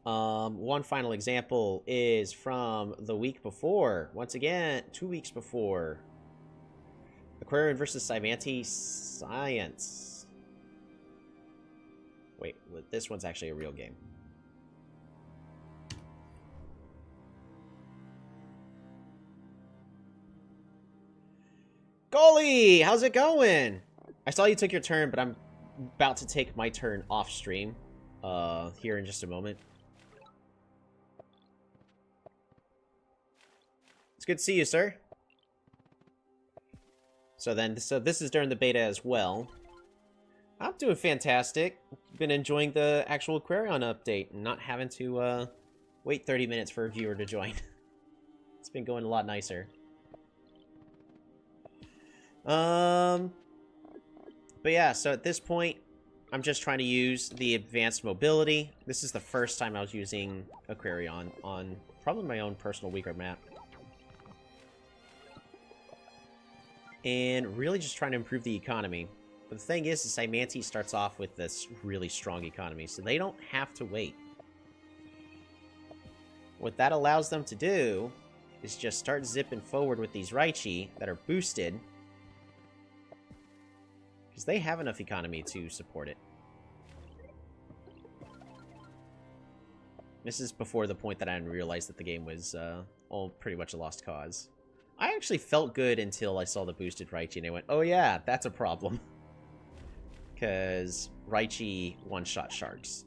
One final example is from the week before. Once again, 2 weeks before. Aquarion versus Cymanti Science. Wait, this one's actually a real game. Golly, how's it going? I saw you took your turn, but I'm about to take my turn off stream here in just a moment. It's good to see you, sir. So this is during the beta as well. I'm doing fantastic. Been enjoying the actual Aquarion update and not having to wait 30 minutes for a viewer to join. It's been going a lot nicer. But yeah, so at this point, I'm just trying to use the advanced mobility. This is the first time I was using Aquarion on probably my own personal weaker map. And really just trying to improve the economy. But the thing is Cymanti starts off with this really strong economy, so they don't have to wait. What that allows them to do is just start zipping forward with these Raichi that are boosted. Because they have enough economy to support it. This is before the point that I didn't realize that the game was all pretty much a lost cause. I actually felt good until I saw the boosted Raichi and I went, oh yeah, that's a problem. Because Raichi one-shot Sharks.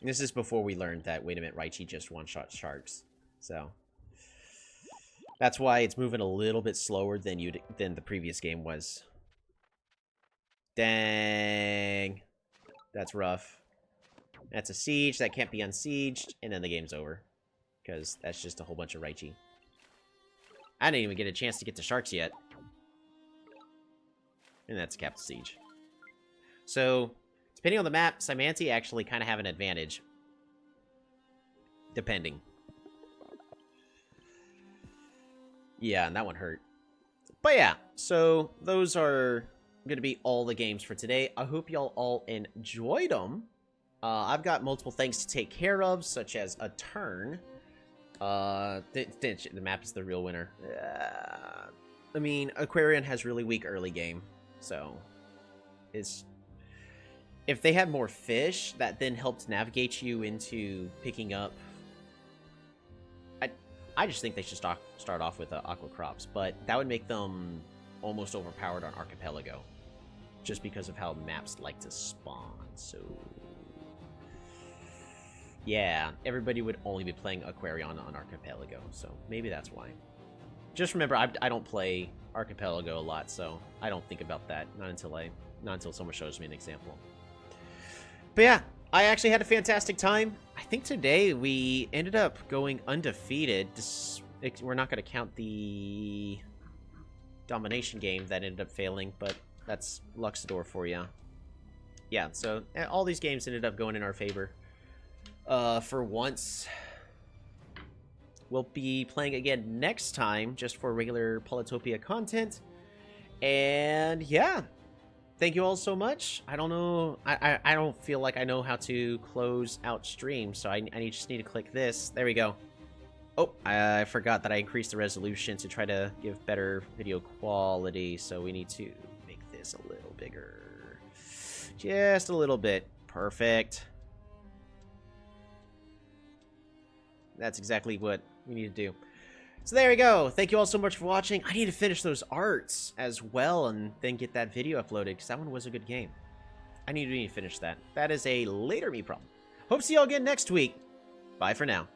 And this is before we learned that, wait a minute, Raichi just one-shot Sharks. So that's why it's moving a little bit slower than the previous game was. Dang. That's rough. That's a siege. That can't be unsieged. And then the game's over. Because that's just a whole bunch of Raichi. I didn't even get a chance to get to Sharks yet. And that's a capital siege. So, depending on the map, Cymanti actually kind of have an advantage. Depending. Yeah, and that one hurt. But yeah, so those are going to be all the games for today. I hope y'all all enjoyed them. I've got multiple things to take care of, such as a turn. The map is the real winner. I mean, Aquarion has really weak early game, so it's if they had more fish, that then helped navigate you into picking up... I just think they should start off with aqua crops, but that would make them almost overpowered on Archipelago, just because of how maps like to spawn. So yeah, everybody would only be playing Aquarion on Archipelago, so maybe that's why. Just remember, I don't play Archipelago a lot, so I don't think about that, not until someone shows me an example. But yeah, I actually had a fantastic time. I think today we ended up going undefeated. We're not going to count the domination game that ended up failing, but that's Luxador for you. Yeah, so all these games ended up going in our favor. For once, we'll be playing again next time, just for regular Polytopia content. And yeah, thank you all so much. I don't know, I don't feel like I know how to close out stream, so I just need to click this. There we go. Oh, I forgot that I increased the resolution to try to give better video quality, so we need to make this a little bigger. Just a little bit. Perfect. That's exactly what we need to do. So there we go. Thank you all so much for watching. I need to finish those arts as well and then get that video uploaded, because that one was a good game. I need to finish that. That is a later me problem. Hope to see you all again next week. Bye for now.